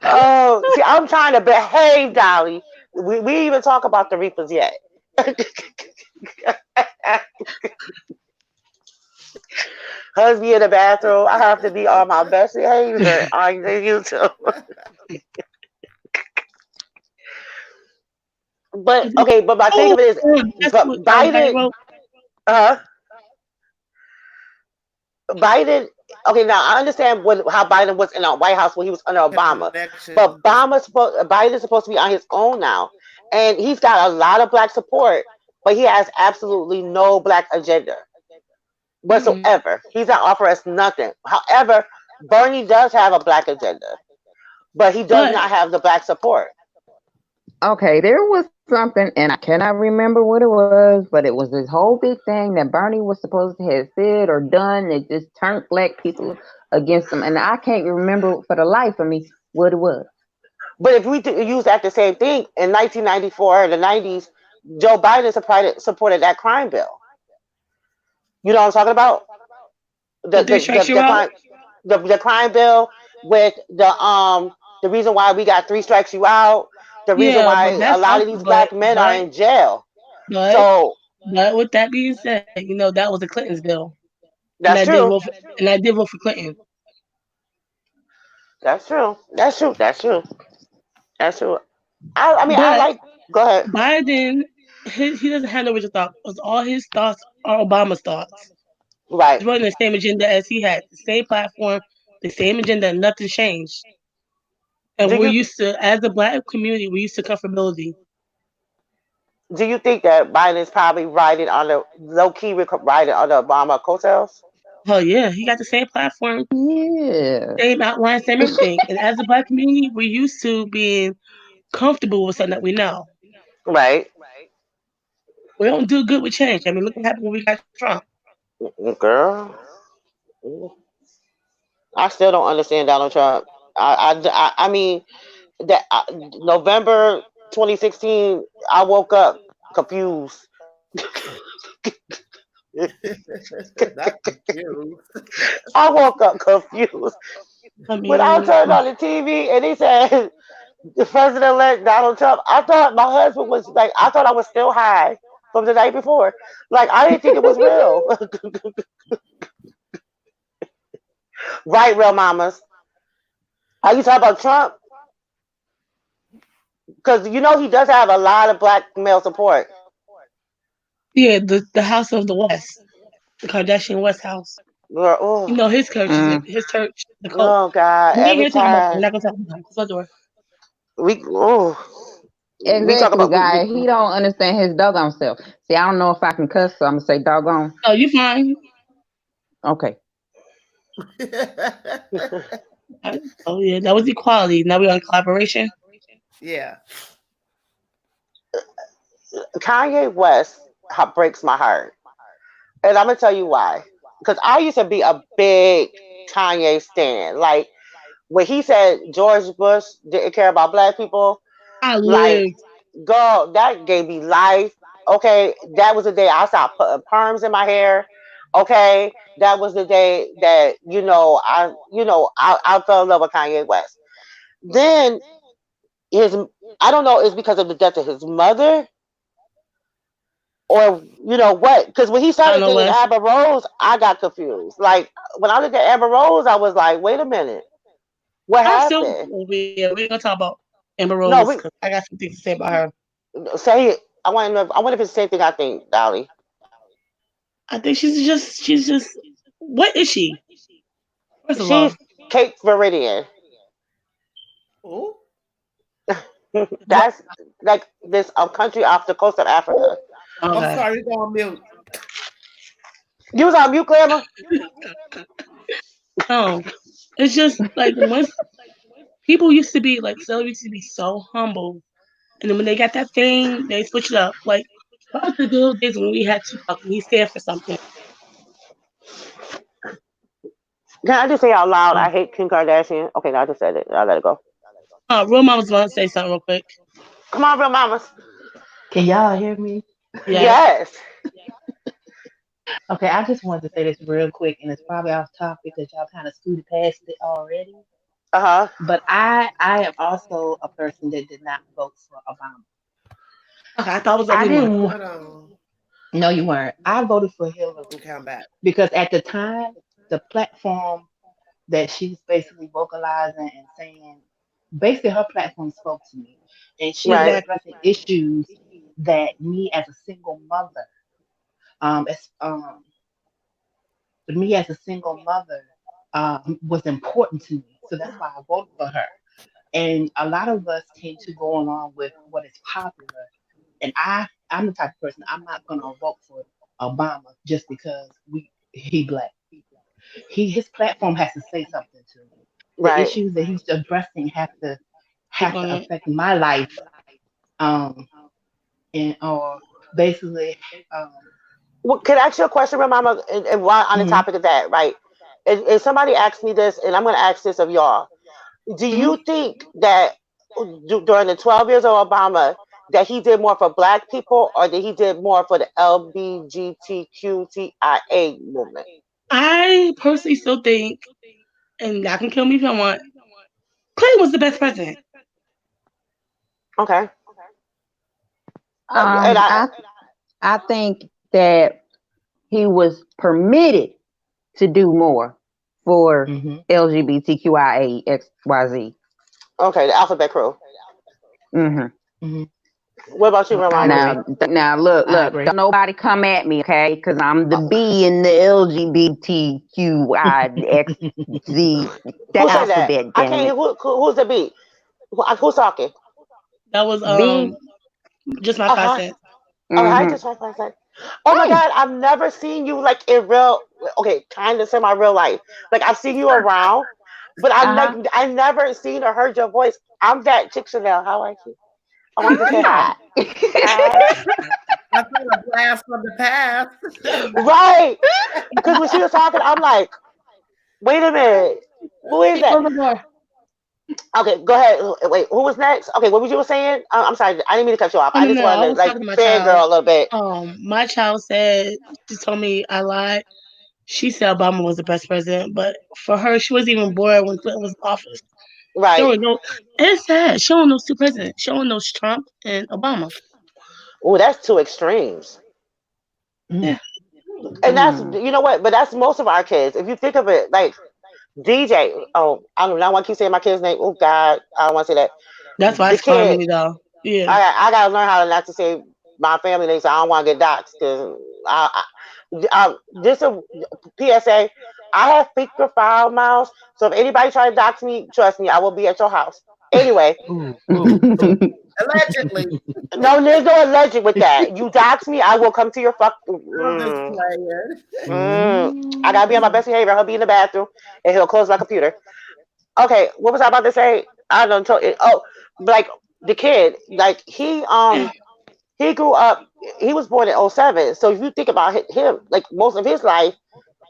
[SPEAKER 3] Oh, see, I'm trying to behave, Dolly. We even talk about the Reapers yet. Husband in the bathroom. I have to be on my best behavior on the YouTube. But okay, but my thing
[SPEAKER 1] Oh,
[SPEAKER 3] of it is,
[SPEAKER 1] that's
[SPEAKER 3] but
[SPEAKER 1] what Barry wrote.
[SPEAKER 3] Uh, Biden. Okay, now I understand how Biden was in the White House when he was under Obama,
[SPEAKER 2] Connections.
[SPEAKER 3] but Biden's supposed to be on his own now, and he's got a lot of black support, but he has absolutely no black agenda
[SPEAKER 1] Mm-mm.
[SPEAKER 3] whatsoever. He's not offering us nothing. However, Bernie does have a black agenda, but he does
[SPEAKER 1] But
[SPEAKER 3] not have the black support.
[SPEAKER 4] Okay, there was something, and I cannot remember what it was, but it was this whole big thing that Bernie was supposed to have said or done that just turned black people against him, and I can't remember for the life of me what it was.
[SPEAKER 3] But if we use that the same thing in 1994 or the 90s, Joe Biden supported that crime bill. You know what I'm talking about? The
[SPEAKER 1] the three
[SPEAKER 3] the
[SPEAKER 1] strikes
[SPEAKER 3] the,
[SPEAKER 1] you're
[SPEAKER 3] the
[SPEAKER 1] out.
[SPEAKER 3] crime the crime bill with the reason why we got three strikes you out, the reason
[SPEAKER 1] Yeah, but
[SPEAKER 3] why a
[SPEAKER 1] that's
[SPEAKER 3] lot of
[SPEAKER 1] also
[SPEAKER 3] these black men are in jail.
[SPEAKER 1] but
[SPEAKER 3] So
[SPEAKER 1] but with that being said, that was the Clintons bill, and I
[SPEAKER 3] that's
[SPEAKER 1] did
[SPEAKER 3] true.
[SPEAKER 1] vote and I did vote for Clinton.
[SPEAKER 3] That's true. That's true. That's true. That's true. I mean I
[SPEAKER 1] But
[SPEAKER 3] like. Go ahead.
[SPEAKER 1] Biden, he doesn't have no original thought. Because all his thoughts are Obama's thoughts.
[SPEAKER 3] Right.
[SPEAKER 1] He's running the same agenda as he had, the same platform, the same agenda. Nothing changed. And
[SPEAKER 3] Do
[SPEAKER 1] we're
[SPEAKER 3] you
[SPEAKER 1] used to, as a black community, we're used to comfortability.
[SPEAKER 3] do you think that Biden is probably riding on the low key riding on the Obama coattails?
[SPEAKER 1] Hell yeah, he got the same platform,
[SPEAKER 4] Yeah.
[SPEAKER 1] same outline, same everything. And as a black community, we're used to being comfortable with something that we know.
[SPEAKER 3] Right.
[SPEAKER 1] We don't do good with change. I mean, look what happened when we got Trump.
[SPEAKER 3] Girl. I still don't understand Donald Trump. I mean that November 2016, I woke up confused.
[SPEAKER 2] Not confused.
[SPEAKER 3] I woke up confused
[SPEAKER 1] I
[SPEAKER 3] when I
[SPEAKER 1] mean,
[SPEAKER 3] turned on the TV and he said the president-elect Donald Trump. I thought my husband was like, I thought I was still high from the night before. Like I didn't think it was real. Right, real mamas. Are you talking about Trump? Because he does have a lot of black male support.
[SPEAKER 1] yeah, the House of the West, the Kardashian West House.
[SPEAKER 3] Girl, oh,
[SPEAKER 1] His church is
[SPEAKER 4] Mm.
[SPEAKER 1] his church, the cult.
[SPEAKER 3] oh God!
[SPEAKER 1] We ain't
[SPEAKER 3] Every
[SPEAKER 1] here talking about that. We're
[SPEAKER 3] time
[SPEAKER 1] not gonna talk about that. Close the door.
[SPEAKER 3] we talk
[SPEAKER 4] Exactly,
[SPEAKER 3] about
[SPEAKER 4] guy. He don't understand his doggone self. See, I don't know if I can cuss, so I'm gonna say doggone.
[SPEAKER 1] Oh, you fine.
[SPEAKER 4] Okay.
[SPEAKER 1] Oh yeah, that was equality. Now we're on collaboration.
[SPEAKER 2] Yeah.
[SPEAKER 3] Kanye West breaks my heart, and I'm gonna tell you why. Because I used to be a big Kanye stan. Like when he said George Bush didn't care about black people,
[SPEAKER 1] I
[SPEAKER 3] like
[SPEAKER 1] lived.
[SPEAKER 3] girl, that gave me life. Okay, that was the day I stopped putting perms in my hair. Okay, that was the day that I fell in love with Kanye West. Then his I don't know, it's because of the death of his mother or what? Because when he
[SPEAKER 1] I don't
[SPEAKER 3] started
[SPEAKER 1] know
[SPEAKER 3] dating
[SPEAKER 1] West.
[SPEAKER 3] Amber Rose, I got confused. Like when I looked at Amber Rose, I was like, wait a minute, what
[SPEAKER 1] I'm still.
[SPEAKER 3] happened?
[SPEAKER 1] Oh, yeah, we're gonna talk about Amber
[SPEAKER 3] No,
[SPEAKER 1] Rose
[SPEAKER 3] we
[SPEAKER 1] because I got some things to say about her.
[SPEAKER 3] say it. I wonder if it's the same thing I think, Dolly.
[SPEAKER 1] I think she's just. What is she? First of all,
[SPEAKER 3] She's Kate Viridian.
[SPEAKER 2] Oh,
[SPEAKER 1] what?
[SPEAKER 3] That's like this country off the coast of Africa.
[SPEAKER 2] I'm
[SPEAKER 1] Okay.
[SPEAKER 2] sorry, go on mute.
[SPEAKER 3] You was on mute, Clamor?
[SPEAKER 1] No, it's just like once people used to be like celebrities used to be so humble, and then when they got that fame, they switch it up. Like what was the good old days when we had Tupac and he stand for something?
[SPEAKER 3] Can I just say out loud, I hate Kim Kardashian? Okay, no, I just said it. I'll let it go.
[SPEAKER 1] Real Mama's want to say something real quick.
[SPEAKER 3] Come on, real mamas.
[SPEAKER 5] Can y'all hear me?
[SPEAKER 1] Yes.
[SPEAKER 3] Yes.
[SPEAKER 5] Okay, I just wanted to say this real quick, and it's probably off topic because y'all kind of scooted past it already.
[SPEAKER 3] Uh-huh.
[SPEAKER 5] But I am also a person that did not vote for Obama.
[SPEAKER 1] Okay, I thought it was
[SPEAKER 5] I
[SPEAKER 1] only one.
[SPEAKER 5] didn't.
[SPEAKER 2] Hold on.
[SPEAKER 5] No, you weren't. I voted for Hillary
[SPEAKER 2] Okay, I'm back.
[SPEAKER 5] because at the time, the platform that she's basically vocalizing and saying, basically her platform spoke to me, and she was
[SPEAKER 3] Right.
[SPEAKER 1] Exactly.
[SPEAKER 5] addressing issues that me as a single mother, as me as a single mother, was important to me. So that's why I voted for her. And a lot of us tend to go along with what is popular. And I'm the type of person, I'm not gonna vote for Obama just because he black. His platform has to say something to me. The
[SPEAKER 3] Right.
[SPEAKER 5] issues that he's addressing
[SPEAKER 1] Speak
[SPEAKER 5] have
[SPEAKER 1] on
[SPEAKER 5] to
[SPEAKER 1] it.
[SPEAKER 5] affect my life. Um and or basically um
[SPEAKER 3] Well, can I ask you a question, real mama? And while on the
[SPEAKER 5] mhm,
[SPEAKER 3] topic of that, right? And somebody asked me this, and I'm going to ask this of y'all. Do
[SPEAKER 1] Hmm.
[SPEAKER 3] you think that during the 12 years of Obama, that he did more for black people or that he did more for the LGBTQTIA movement?
[SPEAKER 1] I personally still think, and y'all can kill me if you want. Clinton was the best president.
[SPEAKER 3] Okay. And
[SPEAKER 4] I think that he was permitted to do more for LGBTQIA XYZ.
[SPEAKER 3] okay, the alphabet crew.
[SPEAKER 4] Mm-hmm.
[SPEAKER 3] What about you, Ramona?
[SPEAKER 4] Now, look, don't nobody come at me, okay? Because I'm the B in the LGBTQIXZ, the
[SPEAKER 3] Who said that?
[SPEAKER 4] alphabet,
[SPEAKER 3] I
[SPEAKER 4] damn
[SPEAKER 3] can't
[SPEAKER 4] it.
[SPEAKER 3] hear who's the beat. Who's talking?
[SPEAKER 1] That was
[SPEAKER 4] B.
[SPEAKER 1] just my 5
[SPEAKER 3] Uh-huh.
[SPEAKER 1] cents.
[SPEAKER 3] Oh, I
[SPEAKER 4] Mm-hmm.
[SPEAKER 3] just heard what I said. Oh my God, I've never seen you like in real, okay, kind of semi real life. Like I've seen you around, but I never seen or heard your voice. I'm that chick Chanel. How are you? I wanted to say hi. Hi.
[SPEAKER 2] I feel a blast from the past.
[SPEAKER 3] Right. Because when she was talking, I'm like, wait a minute. Who is that?
[SPEAKER 1] Close the door.
[SPEAKER 3] Okay, go ahead. Wait, who was next? Okay, what was you saying? I'm sorry, I didn't mean to cut you off.
[SPEAKER 1] Oh
[SPEAKER 3] I
[SPEAKER 1] no,
[SPEAKER 3] just
[SPEAKER 1] no, I
[SPEAKER 3] wanted to
[SPEAKER 1] was
[SPEAKER 3] like
[SPEAKER 1] talking to my child.
[SPEAKER 3] fangirl a little bit.
[SPEAKER 1] My child said she told me I lied. She said Obama was the best president, but for her, she wasn't even born when Clinton was in office. She
[SPEAKER 3] Right.
[SPEAKER 1] don't know. It's sad. She don't know two presidents. She only knows Trump and Obama.
[SPEAKER 3] Oh, that's two extremes.
[SPEAKER 1] Yeah.
[SPEAKER 3] And that's you know what, but that's most of our kids. If you think of it, like DJ. Oh, I don't know. I want to keep saying my kid's name. Oh God, I don't want to say that.
[SPEAKER 1] That's why
[SPEAKER 3] The
[SPEAKER 1] it's calling
[SPEAKER 3] kid.
[SPEAKER 1] me though. Yeah.
[SPEAKER 3] I gotta learn how to not to say my family name, so I don't want to get doxxed. Because just a PSA, I have fake profile mouse. So if anybody try to dox me, trust me, I will be at your house. Anyway,
[SPEAKER 2] Allegedly.
[SPEAKER 3] no, there's no alleged with that. You dox me, I will come to your fuck.
[SPEAKER 2] I'm just playing.
[SPEAKER 3] I gotta be on my best behavior. He'll be in the bathroom and he'll close my computer. Okay, what was I about to say? I don't know. Oh, like the kid, like he grew up. He was born in '07. So if you think about him, like most of his life,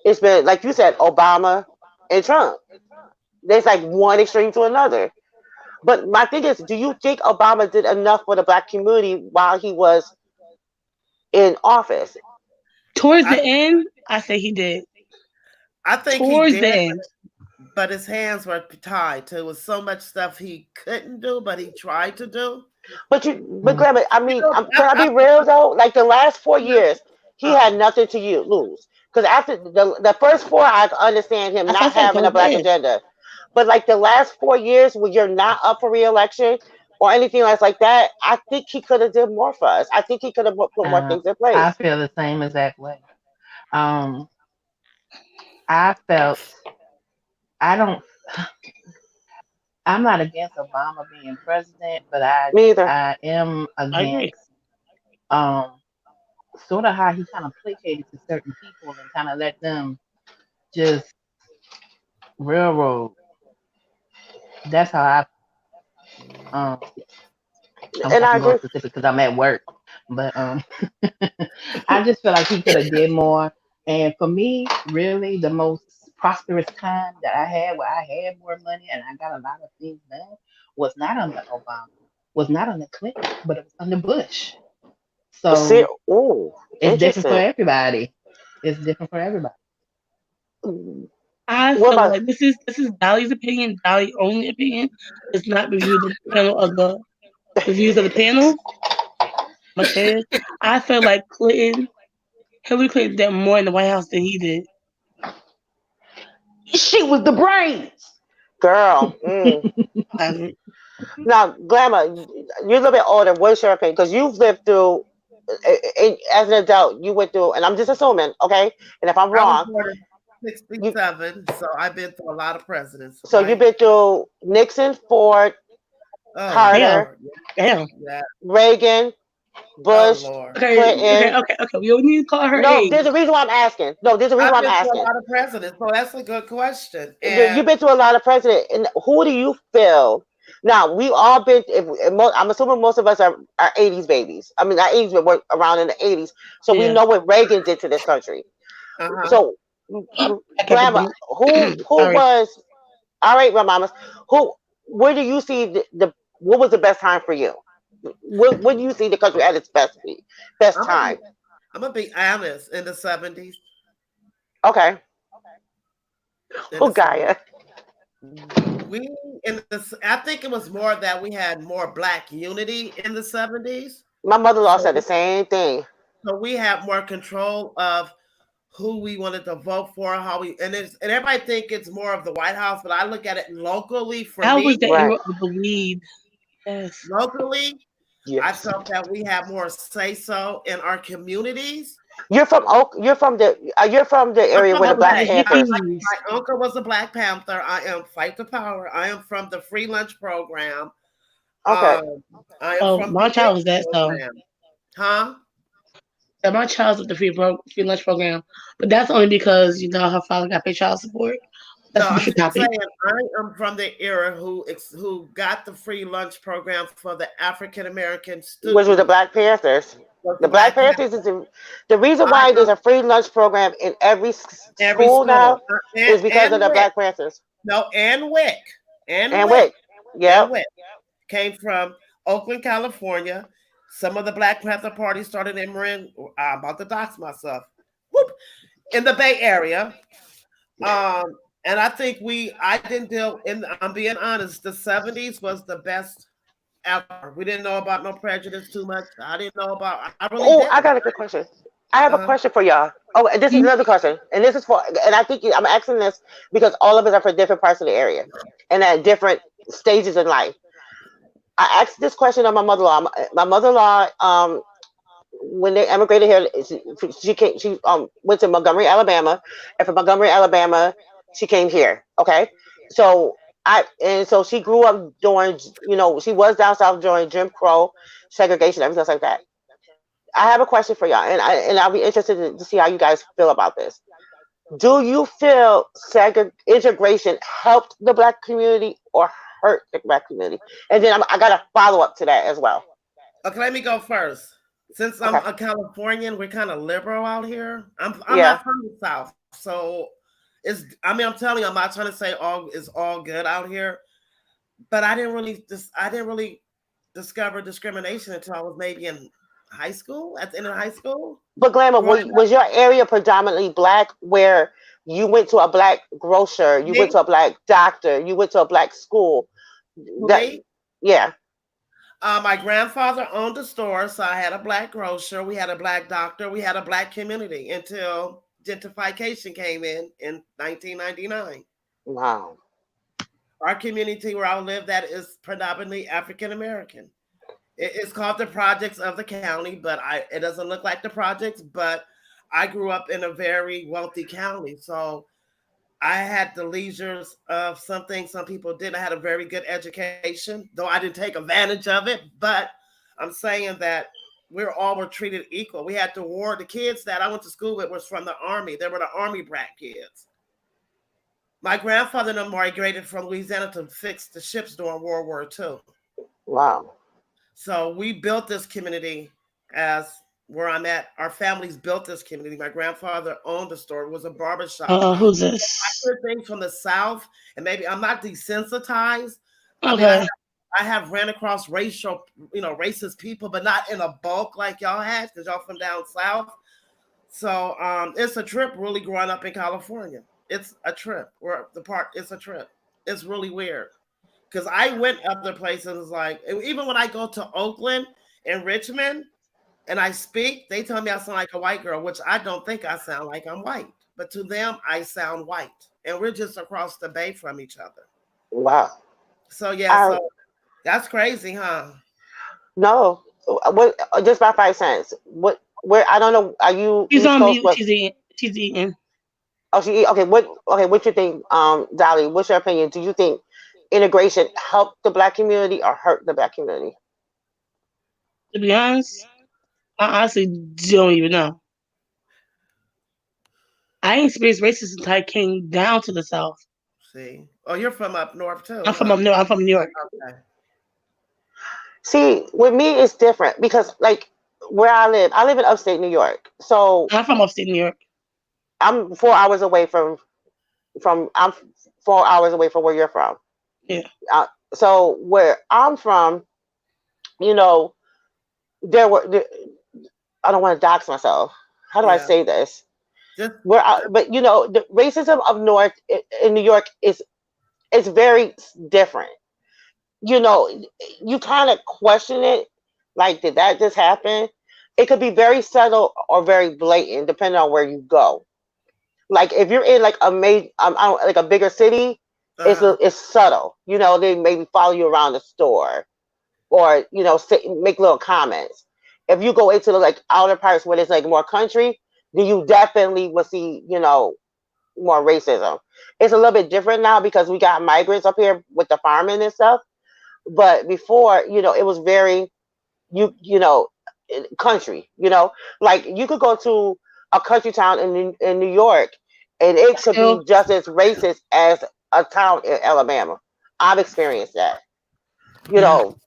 [SPEAKER 3] it's been like you said, Obama and Trump. There's like one extreme to another. But my thing is, do you think Obama did enough for the black community while he was in office?
[SPEAKER 1] Towards the
[SPEAKER 2] I,
[SPEAKER 1] end, I say he did.
[SPEAKER 2] I think he
[SPEAKER 1] Towards the
[SPEAKER 2] did,
[SPEAKER 1] end.
[SPEAKER 2] but his hands were tied. There was so much stuff he couldn't do, but he tried to do.
[SPEAKER 3] But Grandma, I mean, can I be real though? Like the last 4 years, he had nothing to lose. Because after the first four, I understand him
[SPEAKER 1] That's what I
[SPEAKER 3] not
[SPEAKER 1] said.
[SPEAKER 3] having a
[SPEAKER 1] Towards the
[SPEAKER 3] black
[SPEAKER 1] end.
[SPEAKER 3] agenda. But like the last 4 years, when you're not up for reelection or anything else like that, I think he could have did more for us. I think he could have put more things in
[SPEAKER 5] I
[SPEAKER 3] place.
[SPEAKER 5] feel the same exact way. I felt I don't. I'm not against Obama being president, but
[SPEAKER 3] Me either.
[SPEAKER 5] I am
[SPEAKER 1] I agree.
[SPEAKER 5] against um sort of how he kind of placated to certain people and kind of let them just railroad. That's how
[SPEAKER 3] And I
[SPEAKER 5] I'm going
[SPEAKER 3] agree.
[SPEAKER 5] specific because I'm at work, but I just feel like he could have did more. And for me, really, the most prosperous time that I had, where I had more money and I got a lot of things done, was not under Obama, was not under Clinton, but it was under Bush.
[SPEAKER 3] See,
[SPEAKER 5] So
[SPEAKER 3] ooh,
[SPEAKER 5] it's different for
[SPEAKER 3] interesting.
[SPEAKER 5] everybody. It's different for everybody.
[SPEAKER 1] I
[SPEAKER 3] What
[SPEAKER 1] feel
[SPEAKER 3] about
[SPEAKER 1] like this is Dolly's opinion, Dolly only opinion. It's not the view of the panel of the views of the panel. I'm gonna say it. I feel like Hillary Clinton did more in the White House than he did.
[SPEAKER 4] She was the brains.
[SPEAKER 3] girl?
[SPEAKER 1] I agree.
[SPEAKER 3] Now, Glamour, you're a little bit older. What's your opinion? Because you've lived through, as an adult, you went through, and I'm just assuming, okay? And if I'm
[SPEAKER 2] I was
[SPEAKER 3] wrong,
[SPEAKER 2] born in
[SPEAKER 3] you,
[SPEAKER 2] '67, so I've been through a lot of presidents,
[SPEAKER 3] so you've
[SPEAKER 2] right?
[SPEAKER 3] been through Nixon, Ford,
[SPEAKER 2] Oh
[SPEAKER 1] Damn.
[SPEAKER 3] Carter,
[SPEAKER 2] Lord,
[SPEAKER 1] Damn.
[SPEAKER 2] yeah.
[SPEAKER 3] Reagan,
[SPEAKER 2] Oh
[SPEAKER 3] Bush,
[SPEAKER 2] Lord.
[SPEAKER 1] Okay.
[SPEAKER 3] Clinton.
[SPEAKER 1] We don't need to call her
[SPEAKER 3] No,
[SPEAKER 1] age.
[SPEAKER 3] there's a reason why I'm asking. No, there's a reason
[SPEAKER 2] I've
[SPEAKER 3] why I'm
[SPEAKER 2] been through a
[SPEAKER 3] asking.
[SPEAKER 2] lot of presidents, so that's a good question.
[SPEAKER 3] You've
[SPEAKER 2] And
[SPEAKER 3] been through a lot of presidents, and who do you feel? Now we've all been. I'm assuming most of us are '80s babies. I mean, our '80s were around in the '80s, so we
[SPEAKER 1] Yeah.
[SPEAKER 3] know what Reagan did to this country.
[SPEAKER 2] uh-huh.
[SPEAKER 3] So, Grandma,
[SPEAKER 1] Academic.
[SPEAKER 3] who
[SPEAKER 1] Sorry.
[SPEAKER 3] was all right, Grandmamas? Who? Where do you see the what was the best time for you? When do you see the country at its best
[SPEAKER 2] I'm gonna be
[SPEAKER 3] time?
[SPEAKER 2] I'm gonna be honest. In the '70s,
[SPEAKER 3] Okay,
[SPEAKER 2] in
[SPEAKER 3] who
[SPEAKER 2] the '70s,
[SPEAKER 3] Gaia?
[SPEAKER 2] We in the I think it was more that we had more black unity in the 70s.
[SPEAKER 3] My mother-in-law
[SPEAKER 2] So
[SPEAKER 3] said the same thing.
[SPEAKER 2] so we have more control of who we wanted to vote for, how we and everybody think it's more of the White House, but I look at it locally for
[SPEAKER 1] That was
[SPEAKER 2] me.
[SPEAKER 1] the
[SPEAKER 3] Right.
[SPEAKER 1] era of the weed. Yes.
[SPEAKER 2] Locally, I
[SPEAKER 3] Yes.
[SPEAKER 2] felt that we have more say so in our communities.
[SPEAKER 3] You're from Oak. You're from the
[SPEAKER 2] I'm
[SPEAKER 3] area
[SPEAKER 2] from
[SPEAKER 3] where
[SPEAKER 2] the
[SPEAKER 3] the
[SPEAKER 1] That was
[SPEAKER 3] Black
[SPEAKER 1] the
[SPEAKER 2] Bay.
[SPEAKER 3] Panthers.
[SPEAKER 1] hippies.
[SPEAKER 2] My uncle was a Black Panther. I am Fight the Power. I am from the Free Lunch Program.
[SPEAKER 3] Okay.
[SPEAKER 2] Um, I am
[SPEAKER 1] Oh,
[SPEAKER 2] from the
[SPEAKER 1] my
[SPEAKER 2] WIC
[SPEAKER 1] child was that so.
[SPEAKER 2] program. Huh?
[SPEAKER 1] Yeah, my child's with the free lunch program, but that's only because her father got paid child support.
[SPEAKER 2] No,
[SPEAKER 1] That's a
[SPEAKER 2] I'm
[SPEAKER 1] different
[SPEAKER 2] just saying
[SPEAKER 1] topic.
[SPEAKER 2] I am from the era who got the free lunch program for the African American
[SPEAKER 3] Which was the
[SPEAKER 2] students
[SPEAKER 3] Black Panthers.
[SPEAKER 2] was the
[SPEAKER 3] The Black
[SPEAKER 2] Black
[SPEAKER 3] Panthers
[SPEAKER 2] Panther.
[SPEAKER 3] is the reason
[SPEAKER 2] I
[SPEAKER 3] why there's
[SPEAKER 2] am
[SPEAKER 3] a free lunch program in every
[SPEAKER 2] every
[SPEAKER 3] school now
[SPEAKER 2] school
[SPEAKER 3] is because of
[SPEAKER 2] and
[SPEAKER 3] the
[SPEAKER 2] WIC.
[SPEAKER 3] Black Panthers
[SPEAKER 2] No, and WIC and
[SPEAKER 3] and
[SPEAKER 2] WIC
[SPEAKER 3] Wick.
[SPEAKER 2] and
[SPEAKER 3] Yep.
[SPEAKER 2] WIC came from Oakland, California. Some of the Black Panther Party started in Marin. I'm about to dox myself. Whoop, in the Bay Area. And I think I didn't deal in. I'm being honest. The 70s was the best ever. We didn't know about no prejudice too much. I didn't know about. I really
[SPEAKER 3] Oh, I
[SPEAKER 2] didn't.
[SPEAKER 3] got a good question. I have a
[SPEAKER 2] Uh,
[SPEAKER 3] question for y'all. Oh, and this is
[SPEAKER 1] Mhm.
[SPEAKER 3] another question, and this is for, and I think I'm asking this because all of us are for different parts of the area and at different stages in life. I asked this question of my mother-in-law. My mother-in-law, when they emigrated here, she came. She went to Montgomery, Alabama, and from Montgomery, Alabama, she came here. Okay, so so she grew up during, she was down south during Jim Crow segregation, everything else like that. I have a question for y'all, and I'll be interested to see how you guys feel about this. Do you feel integration helped the black community or hurt the black community? And then I got a follow up to that as well.
[SPEAKER 2] okay, let me go first. Since I'm
[SPEAKER 3] Okay.
[SPEAKER 2] a Californian, we're kind of liberal out here. I'm
[SPEAKER 3] Yeah.
[SPEAKER 2] not from the South, so it's. I mean, I'm telling you, I'm not trying to say all is all good out here, but I didn't really discover discrimination until I was maybe in high school, at the end of high school.
[SPEAKER 3] But Glamour,
[SPEAKER 2] Growing
[SPEAKER 3] was your area predominantly black where you went to a black grocer, you went
[SPEAKER 2] me,
[SPEAKER 3] to a black doctor, you went to a black school?
[SPEAKER 2] who
[SPEAKER 3] That
[SPEAKER 2] me?
[SPEAKER 3] yeah.
[SPEAKER 2] My grandfather owned a store, so I had a black grocer, we had a black doctor, we had a black community until gentrification came in 1999.
[SPEAKER 3] Wow.
[SPEAKER 2] Our community where I live that is predominantly African American. It's called the projects of the county, but it doesn't look like the projects. But I grew up in a very wealthy county, so I had the leisures of something some people didn't. I had a very good education, though I didn't take advantage of it. But I'm saying that were treated equal. We had the war. The kids that I went to school with was from the army. They were the army brat kids. My grandfather and them migrated from Louisiana to fix the ships during World War II.
[SPEAKER 3] Wow.
[SPEAKER 2] So we built this community as where I'm at. Our families built this community. My grandfather owned a store. It was a barber shop.
[SPEAKER 1] Who's
[SPEAKER 2] I
[SPEAKER 1] this?
[SPEAKER 2] hear things from the South, and maybe I'm not desensitized. I mean,
[SPEAKER 1] Okay.
[SPEAKER 2] I have ran across racist people, but not in a bulk like y'all had, because y'all from down south. So it's a trip really growing up in California. It's a trip. It's a trip. It's really weird. Because I went other places like even when I go to Oakland and Richmond and I speak, they tell me I sound like a white girl, which I don't think I sound like I'm white. But to them, I sound white. And we're just across the bay from each other.
[SPEAKER 3] Wow.
[SPEAKER 2] So yeah,
[SPEAKER 3] I
[SPEAKER 2] so that's crazy, huh?
[SPEAKER 3] no. What, just by 5 cents. What, where, I don't know. Are you
[SPEAKER 1] She's
[SPEAKER 3] East
[SPEAKER 1] on
[SPEAKER 3] Coast?
[SPEAKER 1] mute.
[SPEAKER 3] What?
[SPEAKER 1] She's eating.
[SPEAKER 3] Oh, okay. What you think, Dolly? What's your opinion? Do you think integration helped the black community or hurt the black community?
[SPEAKER 1] To be honest, I honestly don't even know. I ain't experienced racism until I came down to the South.
[SPEAKER 2] See. Oh, you're from up north too,
[SPEAKER 1] I'm from up
[SPEAKER 2] huh?
[SPEAKER 1] north. I'm from New York.
[SPEAKER 2] Okay.
[SPEAKER 3] See, with me, it's different because, like, where I live in upstate New York. So
[SPEAKER 1] I'm from upstate New York.
[SPEAKER 3] I'm 4 hours away I'm 4 hours away from where you're from.
[SPEAKER 1] Yeah.
[SPEAKER 3] So where I'm from, you know, there were. I don't want to dox myself. How do I
[SPEAKER 2] Yeah.
[SPEAKER 3] say this?
[SPEAKER 2] Just
[SPEAKER 3] But the racism of North in New York is it's very different. You know, you kind of question it, like, did that just happen? It could be very subtle or very blatant, depending on where you go. Like if you're in like a major, I don't, like a bigger city,
[SPEAKER 2] Uh-huh.
[SPEAKER 3] it's subtle. You know, they maybe follow you around the store, or you know, make little comments. If you go into the like outer parts where there's like more country, then you definitely will see, you know, more racism. It's a little bit different now because we got migrants up here with the farming and stuff. But before, you know, it was very you know, country. You know, like you could go to a country town in New York, and it could be
[SPEAKER 1] Still,
[SPEAKER 3] just as racist as a town in Alabama. I've experienced that. You
[SPEAKER 1] yeah,
[SPEAKER 3] know,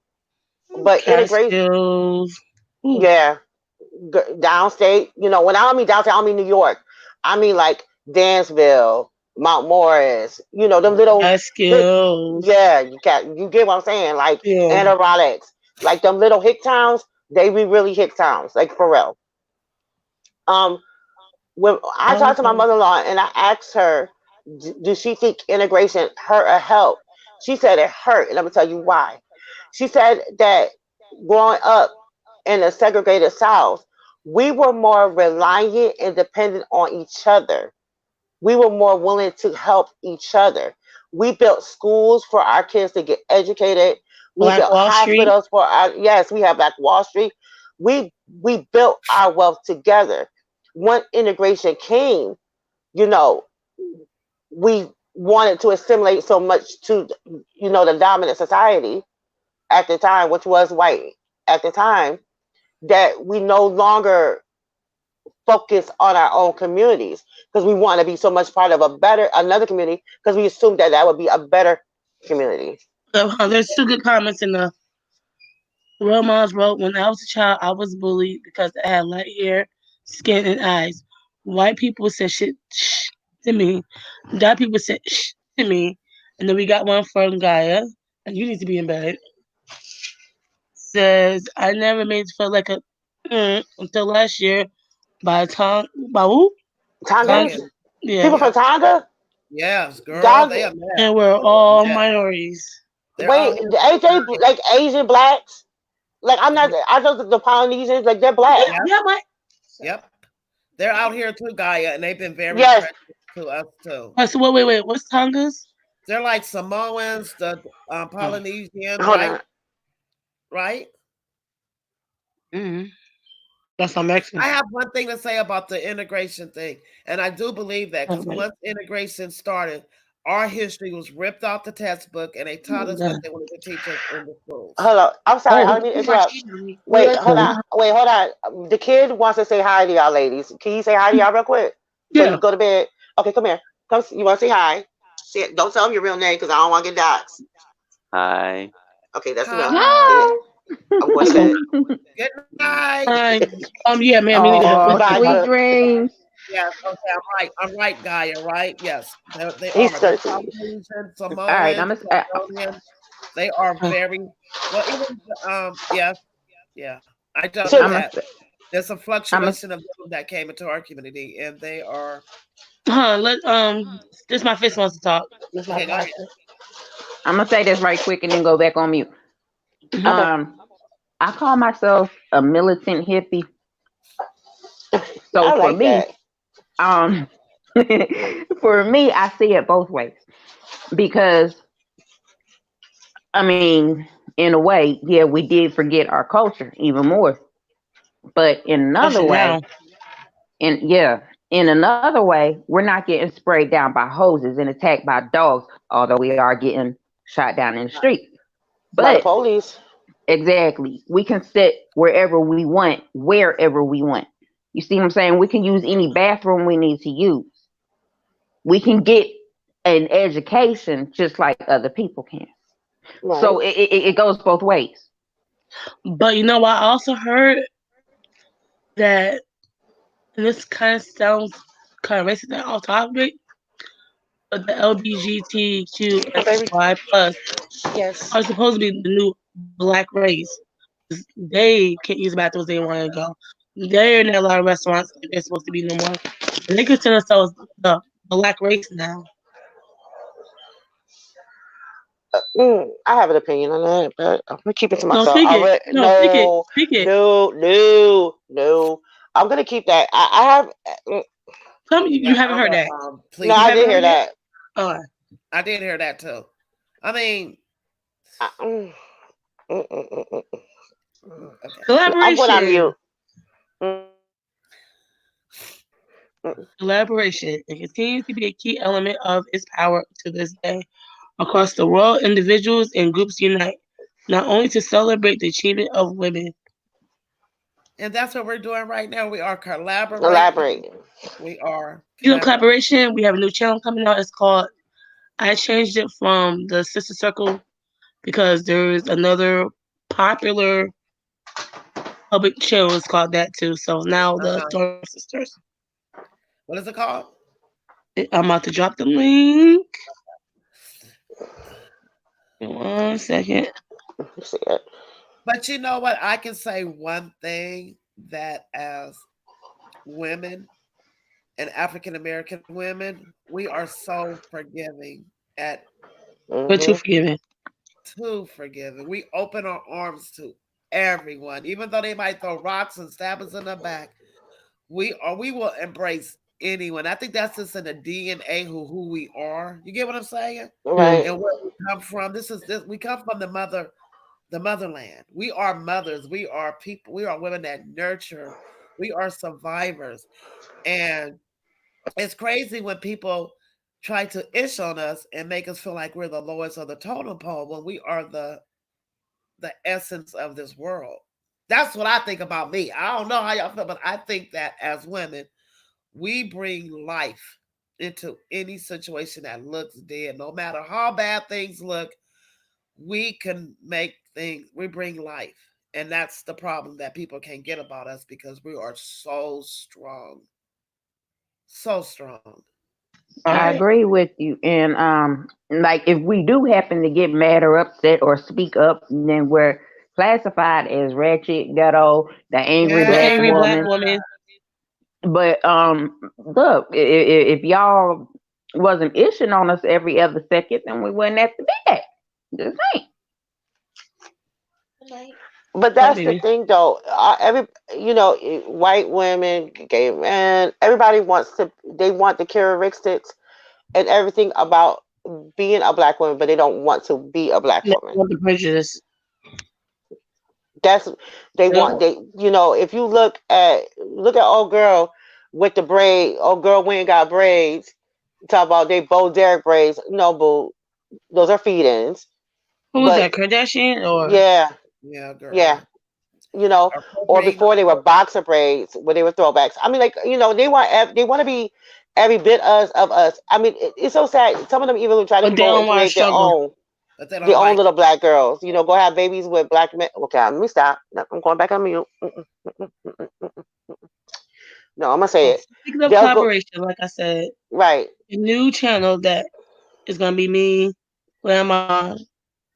[SPEAKER 3] but integration,
[SPEAKER 1] Catskills. Ooh,
[SPEAKER 3] yeah, downstate. You know, when I don't mean downstate, I don't mean New York. I mean like Dansville, Mount Morris. You know, them little, the,
[SPEAKER 1] Catskills.
[SPEAKER 3] yeah, you get what I'm saying? Like
[SPEAKER 1] Yeah.
[SPEAKER 3] Adirondack, like them little hick towns. They be really hick towns, like for real. Um, when I talked to my
[SPEAKER 1] Okay.
[SPEAKER 3] mother-in-law and I asked her, do she think integration hurt or help? She said it hurt, and I'm gonna tell you why. She said that growing up in a segregated South, we were more reliant and dependent on each other. We were more willing to help each other. We built schools for our kids to get educated. We
[SPEAKER 1] Black
[SPEAKER 3] built
[SPEAKER 1] Wall Street.
[SPEAKER 3] hospitals for our, yes, we have Black Wall Street. We built our wealth together. When integration came, you know, we wanted to assimilate so much to, you know, the dominant society at the time, which was white at the time, that we no longer focus on our own communities because we want to be so much part of a better another community because we assumed that that would be a better community.
[SPEAKER 1] There's two good comments in the Real Moms wrote, when I was a child, I was bullied because I had light hair, skin, and eyes. White people said shit to me. Black people said to me. And then we got one from Gaia, and you need to be in bed. Says, I never made it feel like a until last year by Tom, by who? Tom,
[SPEAKER 3] Tonga,
[SPEAKER 2] Tongan.
[SPEAKER 1] yeah.
[SPEAKER 3] people from
[SPEAKER 2] Yep.
[SPEAKER 3] Tonga,
[SPEAKER 2] Yes, girl.
[SPEAKER 3] dog.
[SPEAKER 2] They are mad.
[SPEAKER 1] And we're all
[SPEAKER 2] Yeah.
[SPEAKER 1] minorities.
[SPEAKER 2] They're out
[SPEAKER 3] Wait,
[SPEAKER 2] here.
[SPEAKER 3] ain't they like Asian blacks? Like I'm not. I know the Polynesians, like they're
[SPEAKER 1] Yeah,
[SPEAKER 3] black.
[SPEAKER 2] Yep.
[SPEAKER 1] yeah, but
[SPEAKER 2] Yep. They're out here too, Gaia, and they've been very
[SPEAKER 3] Yes.
[SPEAKER 2] precious to us too.
[SPEAKER 1] so wait, what's Tonga's?
[SPEAKER 2] They're like Samoans, the
[SPEAKER 1] Oh,
[SPEAKER 2] Polynesian,
[SPEAKER 3] Hold
[SPEAKER 2] right?
[SPEAKER 3] on.
[SPEAKER 2] Right.
[SPEAKER 1] mm-hmm. That's not Mexican.
[SPEAKER 2] I have one thing to say about the integration thing, and I do believe that
[SPEAKER 1] Oh,
[SPEAKER 2] because
[SPEAKER 1] wait.
[SPEAKER 2] once integration started, our history was ripped off the textbook, and they taught us what
[SPEAKER 1] Yeah.
[SPEAKER 2] they wanted to teach us in the schools.
[SPEAKER 3] Hold on. I'm sorry. I
[SPEAKER 1] Oh,
[SPEAKER 3] don't mean to
[SPEAKER 4] You watch
[SPEAKER 3] interrupt.
[SPEAKER 4] history.
[SPEAKER 3] Wait, hold
[SPEAKER 1] yeah.
[SPEAKER 3] on. Wait, hold on. The kid wants to say hi to y'all, ladies. Can you say hi to y'all real quick before you
[SPEAKER 1] Yeah.
[SPEAKER 3] go to bed? Okay, come here. Come. You want to say hi? Say, don't tell him your real name because I don't want to get doxxed.
[SPEAKER 6] Hi.
[SPEAKER 3] Okay, that's enough.
[SPEAKER 2] Hi,
[SPEAKER 3] Okay,
[SPEAKER 4] Hi.
[SPEAKER 3] I'm going to
[SPEAKER 1] Let's go.
[SPEAKER 3] bed.
[SPEAKER 2] good night.
[SPEAKER 1] Hi. Yeah, man, we need to go.
[SPEAKER 4] Oh,
[SPEAKER 3] Bye,
[SPEAKER 4] sweet
[SPEAKER 3] Joe.
[SPEAKER 4] dreams.
[SPEAKER 2] Yes, okay, I'm right. I'm right, Gaia. Right? Yes, they
[SPEAKER 3] He's
[SPEAKER 2] are. They're
[SPEAKER 3] 13.
[SPEAKER 2] Polynesian,
[SPEAKER 4] All right,
[SPEAKER 2] Samoans,
[SPEAKER 4] I'm
[SPEAKER 2] Cambodian. They are very well. Even yes, yeah. I don't know
[SPEAKER 3] So,
[SPEAKER 4] I'm
[SPEAKER 2] that. There's a
[SPEAKER 4] I'm
[SPEAKER 2] fluctuation of them that came into our community, and they are
[SPEAKER 1] Let this my fist wants to talk. This my
[SPEAKER 2] okay. Go ahead.
[SPEAKER 1] pastor.
[SPEAKER 4] gonna say this right quick and then go back on mute.
[SPEAKER 1] Mhm.
[SPEAKER 3] okay.
[SPEAKER 4] Um, I call myself a militant hippie. So
[SPEAKER 3] I
[SPEAKER 4] for
[SPEAKER 3] like
[SPEAKER 4] me,
[SPEAKER 3] that.
[SPEAKER 4] um, for me, I see it both ways because I mean, in a way, yeah, we did forget our culture even more. But in another
[SPEAKER 1] Especially
[SPEAKER 4] way,
[SPEAKER 1] now.
[SPEAKER 4] and yeah, in another way, we're not getting sprayed down by hoses and attacked by dogs, although we are getting shot down in the street.
[SPEAKER 3] By the
[SPEAKER 4] But
[SPEAKER 3] police.
[SPEAKER 4] exactly, we can sit wherever we want, wherever we want. You see what I'm saying? We can use any bathroom we need to use. We can get an education just like other people can. So
[SPEAKER 3] Right.
[SPEAKER 4] it goes both ways.
[SPEAKER 1] But you know what? I also heard that, and this kind of sounds kind of racist and off topic, but the
[SPEAKER 3] Oh, baby.
[SPEAKER 1] LGBTQSY plus
[SPEAKER 3] Yes.
[SPEAKER 1] are supposed to be the new black race. They can't use the bathrooms they want to go. They're in a lot of restaurants like they're supposed to be no more. And they consider themselves the black race now.
[SPEAKER 3] I have an opinion on that, but I'm gonna keep it to
[SPEAKER 1] No,
[SPEAKER 3] myself.
[SPEAKER 1] speak it. No, speak it.
[SPEAKER 3] No,
[SPEAKER 1] Speak it.
[SPEAKER 3] no, no, no. I'm gonna keep that. I have.
[SPEAKER 1] Tell me
[SPEAKER 2] Yeah,
[SPEAKER 1] you haven't heard that.
[SPEAKER 3] No,
[SPEAKER 2] please.
[SPEAKER 1] You
[SPEAKER 3] I
[SPEAKER 1] haven't
[SPEAKER 3] did hear
[SPEAKER 1] heard that?
[SPEAKER 3] that.
[SPEAKER 1] Oh,
[SPEAKER 2] I did hear that too. I mean,
[SPEAKER 3] I, mm, mm, mm, mm, mm,
[SPEAKER 2] okay.
[SPEAKER 3] I'm going on
[SPEAKER 1] collaboration.
[SPEAKER 3] mute. Mm, mm,
[SPEAKER 1] Collaboration. It continues to be a key element of its power to this day. Across the world, individuals and groups unite, not only to celebrate the achievement of women.
[SPEAKER 2] And that's what we're doing right now. We are collaborating.
[SPEAKER 3] elaborate.
[SPEAKER 2] We are
[SPEAKER 1] Collaboration, we have a new channel coming out. It's called, I changed it from the Sister Circle because there is another popular public channel. It's called that too. So now the
[SPEAKER 2] uh-huh.
[SPEAKER 1] Storm Sisters.
[SPEAKER 2] What is it called?
[SPEAKER 1] I'm about to drop the link. 1 second.
[SPEAKER 3] See it.
[SPEAKER 2] But you know what? I can say one thing that as women and African American women, we are so forgiving at
[SPEAKER 1] But too
[SPEAKER 3] Mm-hmm.
[SPEAKER 1] forgiving.
[SPEAKER 2] too forgiving. We open our arms to everyone, even though they might throw rocks and stab us in the back. We will embrace anyone. I think that's just in the DNA who we are. You get what I'm saying?
[SPEAKER 1] Mm.
[SPEAKER 3] Right.
[SPEAKER 2] And where we come from. This we come from the motherland. We are mothers. We are people. We are women that nurture. We are survivors. And it's crazy when people try to ish on us and make us feel like we're the lowest of the totem pole when we are the essence of this world. That's what I think about me. I don't know how y'all feel, but I think that as women, we bring life into any situation that looks dead. No matter how bad things look, we can make things, we bring life. And that's the problem that people can't get about us because we are so strong. So strong.
[SPEAKER 1] All
[SPEAKER 6] I
[SPEAKER 1] right.
[SPEAKER 6] agree with you. And like if we do happen to get mad or upset or speak up, then we're classified as ratchet, ghetto, the angry
[SPEAKER 1] The
[SPEAKER 6] black
[SPEAKER 2] Yeah.
[SPEAKER 1] angry black
[SPEAKER 6] woman.
[SPEAKER 1] woman.
[SPEAKER 6] But look, if y'all wasn't ishing on us every other second, then we wouldn't have to be that. Just saying.
[SPEAKER 3] But
[SPEAKER 1] Hi,
[SPEAKER 3] that's the
[SPEAKER 1] baby.
[SPEAKER 3] thing, though. White women, gay men, everybody wants to. They want the characteristics and everything about being a black woman, but they don't want to be a black
[SPEAKER 1] Never
[SPEAKER 3] woman.
[SPEAKER 1] want the prejudice.
[SPEAKER 3] That's they
[SPEAKER 1] Yep.
[SPEAKER 3] want. If you look at old girl with the braid, old girl we ain't got braids. Talk about they Bo Derek braids. No, boo, those are feed-ins.
[SPEAKER 1] Who was
[SPEAKER 3] But
[SPEAKER 1] that? Kardashian or
[SPEAKER 3] yeah,
[SPEAKER 2] Yeah, girl.
[SPEAKER 3] yeah, you know,
[SPEAKER 2] Or
[SPEAKER 3] or
[SPEAKER 2] propane
[SPEAKER 3] before they were
[SPEAKER 2] or
[SPEAKER 3] boxer braids, where they were throwbacks. I mean, like they want to be every bit of us. I mean, it's so sad. Some of them even try to
[SPEAKER 1] but they
[SPEAKER 3] go
[SPEAKER 1] don't
[SPEAKER 3] and
[SPEAKER 1] want to
[SPEAKER 3] create their
[SPEAKER 1] struggle.
[SPEAKER 3] own,
[SPEAKER 2] but they
[SPEAKER 3] their
[SPEAKER 2] don't
[SPEAKER 3] own
[SPEAKER 2] like
[SPEAKER 3] little black girls. Go have babies with black men. Okay, let me stop. No, I'm going back on mute. No, I'm gonna say
[SPEAKER 1] So
[SPEAKER 3] it.
[SPEAKER 1] speaking of
[SPEAKER 3] They'll go
[SPEAKER 1] collaboration, like I said,
[SPEAKER 3] right.
[SPEAKER 1] a new channel that is gonna be me, Grandma,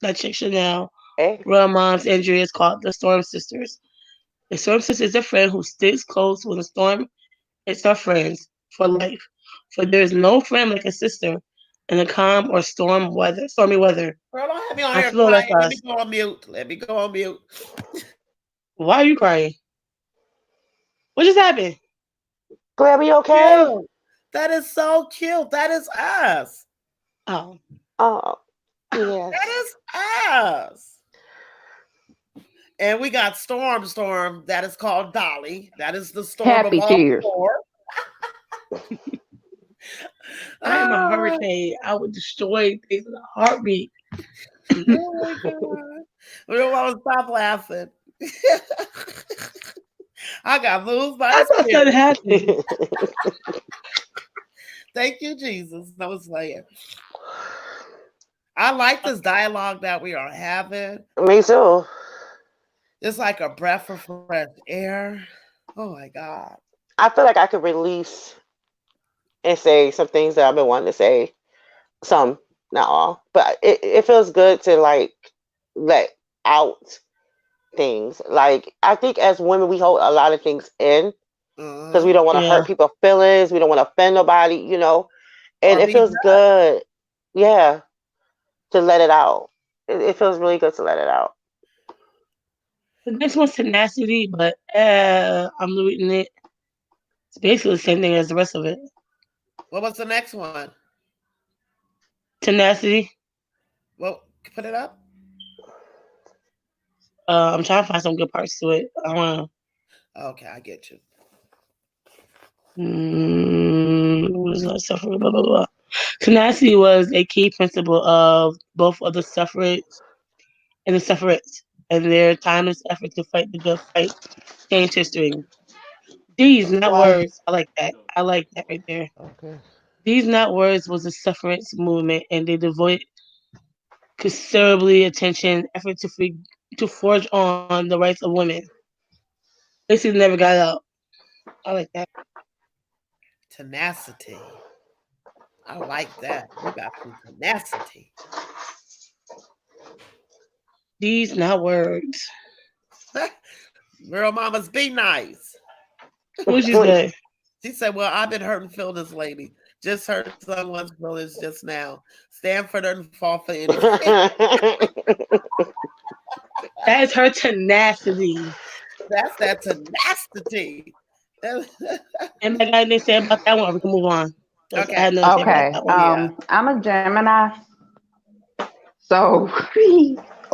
[SPEAKER 1] that chick Chanel,
[SPEAKER 3] Eh?
[SPEAKER 1] Real Moms, Andrea. Is called the Storm Sisters. The Storm Sisters is a friend who sticks close when the storm hits her friends for life. For there is no friend like a sister in a calm or stormy weather.
[SPEAKER 2] girl, don't have me on
[SPEAKER 1] I
[SPEAKER 2] here
[SPEAKER 1] feel that's
[SPEAKER 2] crying. Let me
[SPEAKER 1] us.
[SPEAKER 2] go on mute. Let me go on mute.
[SPEAKER 1] Why are you crying? What just happened?
[SPEAKER 3] Graham, you okay?
[SPEAKER 2] Cute. That is so cute. That is us.
[SPEAKER 1] Oh,
[SPEAKER 3] Oh,
[SPEAKER 2] That
[SPEAKER 3] yes.
[SPEAKER 2] is us. And we got Storm that is called Dolly. That is the storm of
[SPEAKER 6] Happy
[SPEAKER 2] all
[SPEAKER 6] tears.
[SPEAKER 2] four.
[SPEAKER 1] I am a
[SPEAKER 2] Oh,
[SPEAKER 1] hurricane. I would destroy things in a heartbeat.
[SPEAKER 2] oh my god. We don't want to stop laughing. I got moved by
[SPEAKER 1] I
[SPEAKER 2] the
[SPEAKER 1] thought
[SPEAKER 2] spirit.
[SPEAKER 1] that happened.
[SPEAKER 2] Thank you, Jesus. No was like I like this dialogue that we are having.
[SPEAKER 3] Me too.
[SPEAKER 2] It's like a breath of fresh air. Oh my God.
[SPEAKER 3] I feel like I could release and say some things that I've been wanting to say. Some, not all, but it feels good to like let out things. Like I think as women, we hold a lot of things in because we
[SPEAKER 2] Uh-huh.
[SPEAKER 3] don't want to
[SPEAKER 1] Yeah.
[SPEAKER 3] hurt people's feelings. We don't want to offend nobody, and
[SPEAKER 2] Or
[SPEAKER 3] it
[SPEAKER 2] be
[SPEAKER 3] feels good. Yeah, to let it out. It feels really good to let it out.
[SPEAKER 1] The next one's tenacity, but I'm reading it. It's basically the same thing as the rest of it.
[SPEAKER 2] What was the next one?
[SPEAKER 1] Tenacity.
[SPEAKER 2] Well, put it up.
[SPEAKER 1] I'm trying to find some good parts to it. I want
[SPEAKER 2] Okay, I get you.
[SPEAKER 1] what is that? Suffrage, blah, blah, blah. Tenacity was a key principle of both of the suffragettes and the suffragettes and their timeless effort to fight the good fight, change history. These, not
[SPEAKER 3] Why?
[SPEAKER 1] words. I like that. I like that right there.
[SPEAKER 3] Okay.
[SPEAKER 1] These, not words, was the suffrage movement, and they devoted considerably attention, effort to forge on the rights of women. Basically, never got out. I like that.
[SPEAKER 2] Tenacity. I like that. You got some tenacity.
[SPEAKER 1] These, not words.
[SPEAKER 2] Girl, mamas, be nice.
[SPEAKER 1] What she say?
[SPEAKER 2] She said, well, I've been hurting feelings lately. Just hurt someone's feelings just now. Stanford doesn't fall for anything.
[SPEAKER 1] That is her tenacity.
[SPEAKER 2] That's that tenacity.
[SPEAKER 1] And I got anything to say about that one? Or we can move on.
[SPEAKER 2] Okay.
[SPEAKER 1] I had nothing to say about
[SPEAKER 6] Okay.
[SPEAKER 1] that one.
[SPEAKER 2] Yeah.
[SPEAKER 6] I'm a Gemini, so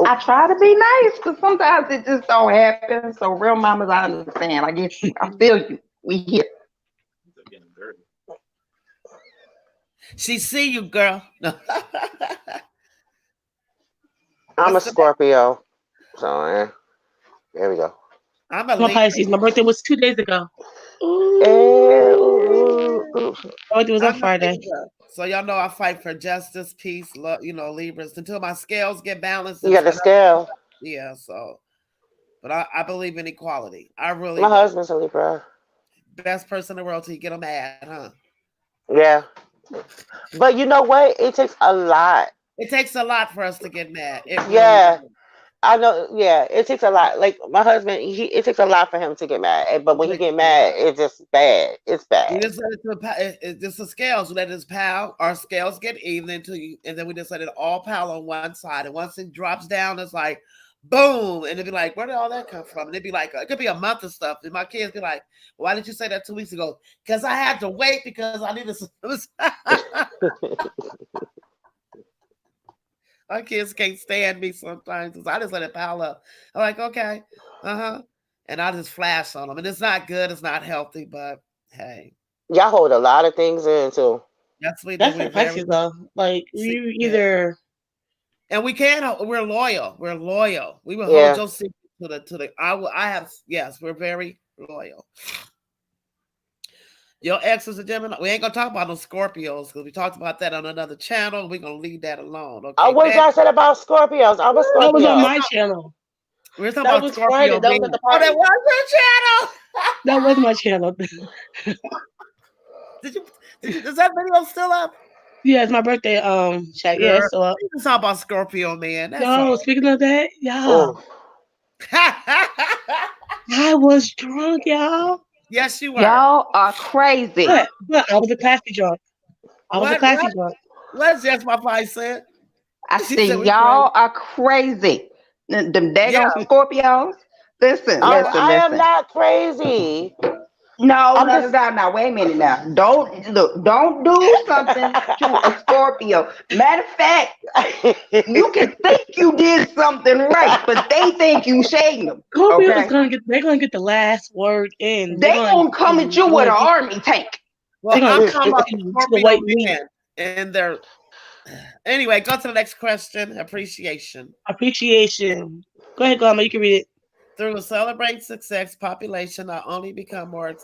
[SPEAKER 6] I try to be nice, but sometimes it just don't happen. So real mamas, I understand. I guess I feel you. We here.
[SPEAKER 2] She see you, girl.
[SPEAKER 3] I'm a
[SPEAKER 2] What's the-
[SPEAKER 3] Scorpio. So there we go.
[SPEAKER 2] I'm a
[SPEAKER 1] I'm a
[SPEAKER 2] Libra.
[SPEAKER 1] Pisces. My birthday was 2 days ago.
[SPEAKER 3] Ooh.
[SPEAKER 1] My birthday was on
[SPEAKER 2] I'm a
[SPEAKER 1] Friday.
[SPEAKER 2] Libra. So y'all know I fight for justice, peace, love, Libras until my scales get balanced.
[SPEAKER 3] You got the
[SPEAKER 2] it's-
[SPEAKER 3] scale.
[SPEAKER 2] Yeah, so but I believe in equality. I really
[SPEAKER 3] My
[SPEAKER 2] do.
[SPEAKER 3] husband's a Libra.
[SPEAKER 2] Best person in the world till you get them mad, huh?
[SPEAKER 3] Yeah. But you know what? It takes a lot.
[SPEAKER 2] It takes a lot for us to get mad. It really
[SPEAKER 3] Yeah.
[SPEAKER 2] does.
[SPEAKER 3] I know. Yeah. It takes a lot. Like my husband, it takes a lot for him to get mad. But when he get mad, it's just bad. It's
[SPEAKER 2] We
[SPEAKER 3] bad.
[SPEAKER 2] just let it's just the scales. We let it pile. Our scales get even until you, and then we just let it all pile on one side. And once it drops down, it's like boom, and it'd be like, where did all that come from? And it'd be like, it could be a month of stuff. And my kids be like, why did you say that 2 weeks ago? Because I had to wait because I needed some. My kids can't stand me sometimes because I just let it pile up. I'm like, okay, and I just flash on them, and it's not good. It's not healthy, but hey,
[SPEAKER 3] Y'all hold a lot of things in too.
[SPEAKER 2] that's we do.
[SPEAKER 1] That's
[SPEAKER 2] We
[SPEAKER 1] like Pisces though. Like you either.
[SPEAKER 2] And we can. We're loyal. We're loyal. We will
[SPEAKER 3] Yeah.
[SPEAKER 2] hold your secret to the. I have. Yes, we're very loyal. Your ex is a Gemini. We ain't gonna talk about those Scorpios because we talked about that on another channel. We're gonna leave that alone. Okay.
[SPEAKER 3] What y'all said about Scorpios? I'm a Scorpio.
[SPEAKER 1] That was on my channel.
[SPEAKER 2] We're talking
[SPEAKER 1] That
[SPEAKER 2] about
[SPEAKER 1] was
[SPEAKER 2] Scorpio.
[SPEAKER 1] Friday. That was at the
[SPEAKER 2] Oh,
[SPEAKER 1] party.
[SPEAKER 2] that was your channel.
[SPEAKER 1] That was my channel.
[SPEAKER 2] Is that video still up?
[SPEAKER 1] Yeah, it's my birthday. Chat. Yeah, it's still up.
[SPEAKER 2] We can talk about Scorpio, man. That's
[SPEAKER 1] Yo,
[SPEAKER 2] all.
[SPEAKER 1] speaking of that, y'all,
[SPEAKER 3] Oh.
[SPEAKER 1] I was drunk, y'all.
[SPEAKER 2] Yes, you were.
[SPEAKER 6] Y'all are crazy.
[SPEAKER 1] But I was a classy drunk. I was a classy drunk.
[SPEAKER 2] What's just my vice said?
[SPEAKER 6] I said, y'all are crazy. Them daggone Scorpios. Listen.
[SPEAKER 3] I am not crazy.
[SPEAKER 6] No, wait a minute now. Don't do something to a Scorpio. Matter of fact, you can think you did something right, but they think you shading them.
[SPEAKER 1] Scorpio's they're gonna get the last word in.
[SPEAKER 6] They're gonna come at you with an army tank.
[SPEAKER 2] Well, I'm talking about Scorpio men, and they're anyway. Go to the next question. Appreciation.
[SPEAKER 1] Go ahead, Grandma. You can read it.
[SPEAKER 2] Through celebrating success, population not only become more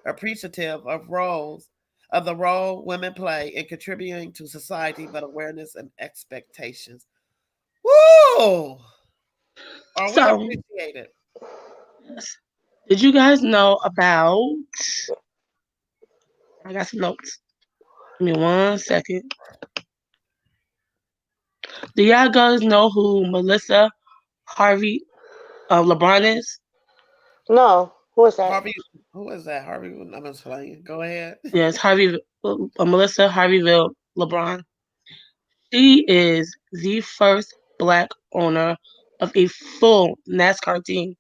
[SPEAKER 2] appreciative of the role women play in contributing to society, but awareness and expectations. Woo! Are we appreciated?
[SPEAKER 1] Did you guys know about? I got some notes. Give me 1 second. Do y'all guys know who Melissa Harvey LeBron is?
[SPEAKER 3] No. Who is that?
[SPEAKER 2] Harvey. Who is that? Harvey. I'm just playing. Go ahead.
[SPEAKER 1] Yes, Melissa Harveyville LeBron. She is the first black owner of a full NASCAR team.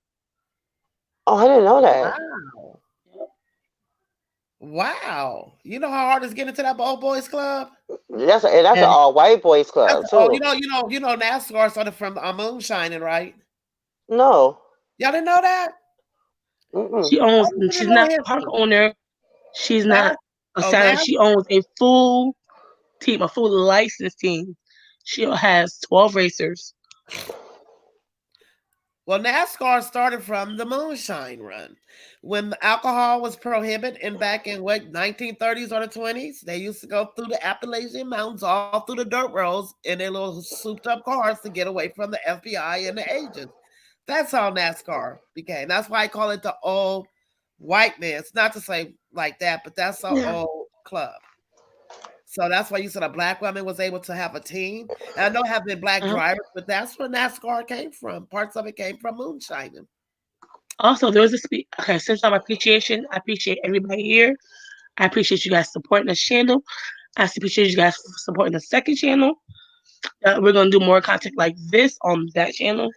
[SPEAKER 3] Oh, I didn't know that.
[SPEAKER 2] Wow. Wow. You know how hard it's getting into that old boys club?
[SPEAKER 3] That's an
[SPEAKER 1] And
[SPEAKER 3] all white boys
[SPEAKER 2] That's
[SPEAKER 3] club
[SPEAKER 2] oh,
[SPEAKER 3] too.
[SPEAKER 2] NASCAR started from moonshining, right?
[SPEAKER 3] No.
[SPEAKER 2] Y'all didn't know that?
[SPEAKER 3] Mm-mm.
[SPEAKER 1] she owns,
[SPEAKER 2] Oh, you didn't
[SPEAKER 1] she's
[SPEAKER 2] know
[SPEAKER 1] not a park
[SPEAKER 2] history.
[SPEAKER 1] owner. She's
[SPEAKER 2] Nas-
[SPEAKER 1] not a
[SPEAKER 2] oh,
[SPEAKER 1] silent.
[SPEAKER 2] NAS
[SPEAKER 1] She owns a full team, a full licensed team. She has 12 racers.
[SPEAKER 2] well, NASCAR started from the moonshine run. When the alcohol was prohibited in back in what 1930s or the 20s, they used to go through the Appalachian Mountains, all through the dirt roads in their little souped up cars to get away from the FBI and the agents. That's how NASCAR became. That's why I call it the old white man. It's not to say like that, but that's an old club. So that's why you said a black woman was able to have a team. And I know have been black
[SPEAKER 1] Uh-huh.
[SPEAKER 2] drivers, but that's where NASCAR came from. Parts of it came from moonshining.
[SPEAKER 1] Also, there was a speak. Okay, since I'm appreciation, I appreciate everybody here. I appreciate you guys supporting this channel. I appreciate you guys supporting the second channel. We're gonna do more content like this on that channel.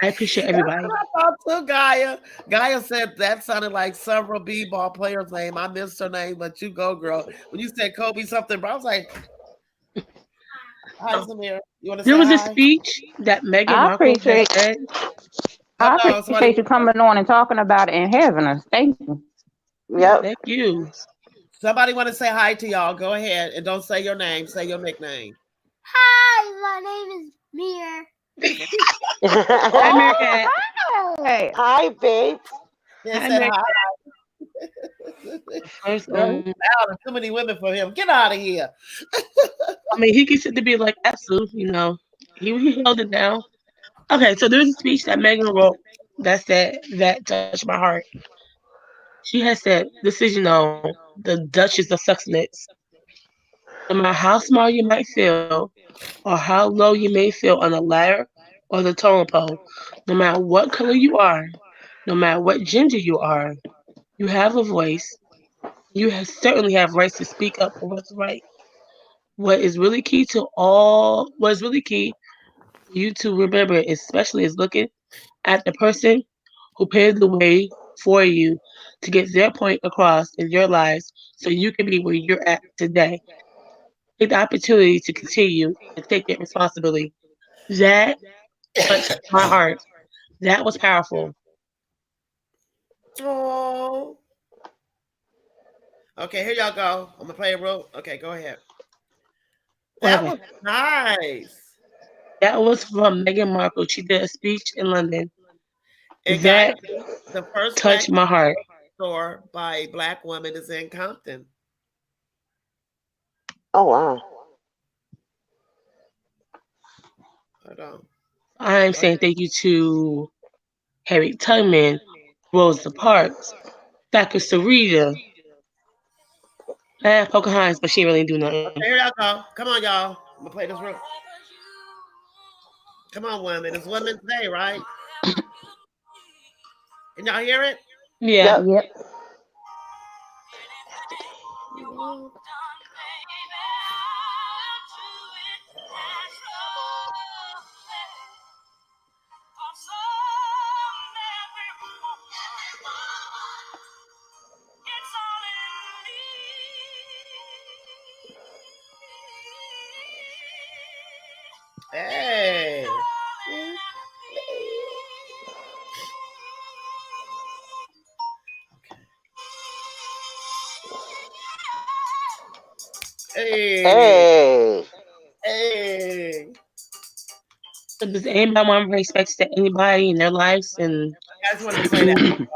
[SPEAKER 1] I appreciate
[SPEAKER 2] That's
[SPEAKER 1] everybody.
[SPEAKER 2] what I thought too, Gaia. Gaia said that sounded like several b-ball players' name. I missed her name, but you go, girl. When you said Kobe something, bro, I was like, hi,
[SPEAKER 1] So,
[SPEAKER 2] Samir. You want to
[SPEAKER 1] there
[SPEAKER 2] say
[SPEAKER 1] was a
[SPEAKER 2] hi?
[SPEAKER 1] speech that Meghan
[SPEAKER 6] I
[SPEAKER 1] Markle has
[SPEAKER 6] appreciate
[SPEAKER 1] said.
[SPEAKER 2] Oh
[SPEAKER 6] I
[SPEAKER 2] no, somebody.
[SPEAKER 6] appreciate you coming on and talking about it and having us. Thank you.
[SPEAKER 3] Yep.
[SPEAKER 1] Thank you.
[SPEAKER 2] Somebody want to say hi to y'all. Go ahead and don't say your name. Say your nickname.
[SPEAKER 7] Hi, my name is Mir.
[SPEAKER 1] Hi,
[SPEAKER 6] Oh,
[SPEAKER 1] Meerkat.
[SPEAKER 6] hi.
[SPEAKER 3] Hi, babes.
[SPEAKER 2] Then
[SPEAKER 1] Hi,
[SPEAKER 2] said
[SPEAKER 1] Meerkat.
[SPEAKER 2] hi.
[SPEAKER 1] First,
[SPEAKER 2] Girl, he's out. There's too many women for him. Get out of here.
[SPEAKER 1] I mean, he gets it to be like absolute. He held it down. Okay, so there's a speech that Megan wrote that touched my heart. She has said, "This is the Duchess of Sussex. No matter how small you might feel, or how low you may feel on the ladder or the totem pole, no matter what color you are, no matter what gender you are, you have a voice. Certainly have rights to speak up for what's right. What is really key for you to remember, especially, is looking at the person who paved the way for you to get their point across in your lives so you can be where you're at today. Take the opportunity to continue and take that responsibility." That touched my heart. That was powerful.
[SPEAKER 2] Oh. Okay, here y'all go. I'm gonna play a role. Okay, go ahead.
[SPEAKER 1] What
[SPEAKER 2] That
[SPEAKER 1] happened?
[SPEAKER 2] was nice.
[SPEAKER 1] That was from Meghan Markle. She did a speech in London.
[SPEAKER 2] And guys,
[SPEAKER 1] That
[SPEAKER 2] the first black
[SPEAKER 1] touched my heart.
[SPEAKER 2] store by a black woman is in Compton.
[SPEAKER 3] Oh wow.
[SPEAKER 2] Hold on.
[SPEAKER 1] I'm
[SPEAKER 2] Go ahead.
[SPEAKER 1] saying thank you to Harriet Tubman, Rosa Parks, Dr. Sarita, and Pocahontas, but she ain't really do nothing.
[SPEAKER 2] Okay, here y'all go. Come on, y'all. I'm gonna play this real. Come on, women. It's Women's Day, right? Can y'all hear it?
[SPEAKER 1] Yeah.
[SPEAKER 3] Yep.
[SPEAKER 6] Yep.
[SPEAKER 2] Hey. Hey.
[SPEAKER 3] Hey.
[SPEAKER 2] Hey.
[SPEAKER 1] So does anybody want to respect to anybody in their lives and
[SPEAKER 2] I just wanted to say that.
[SPEAKER 1] do?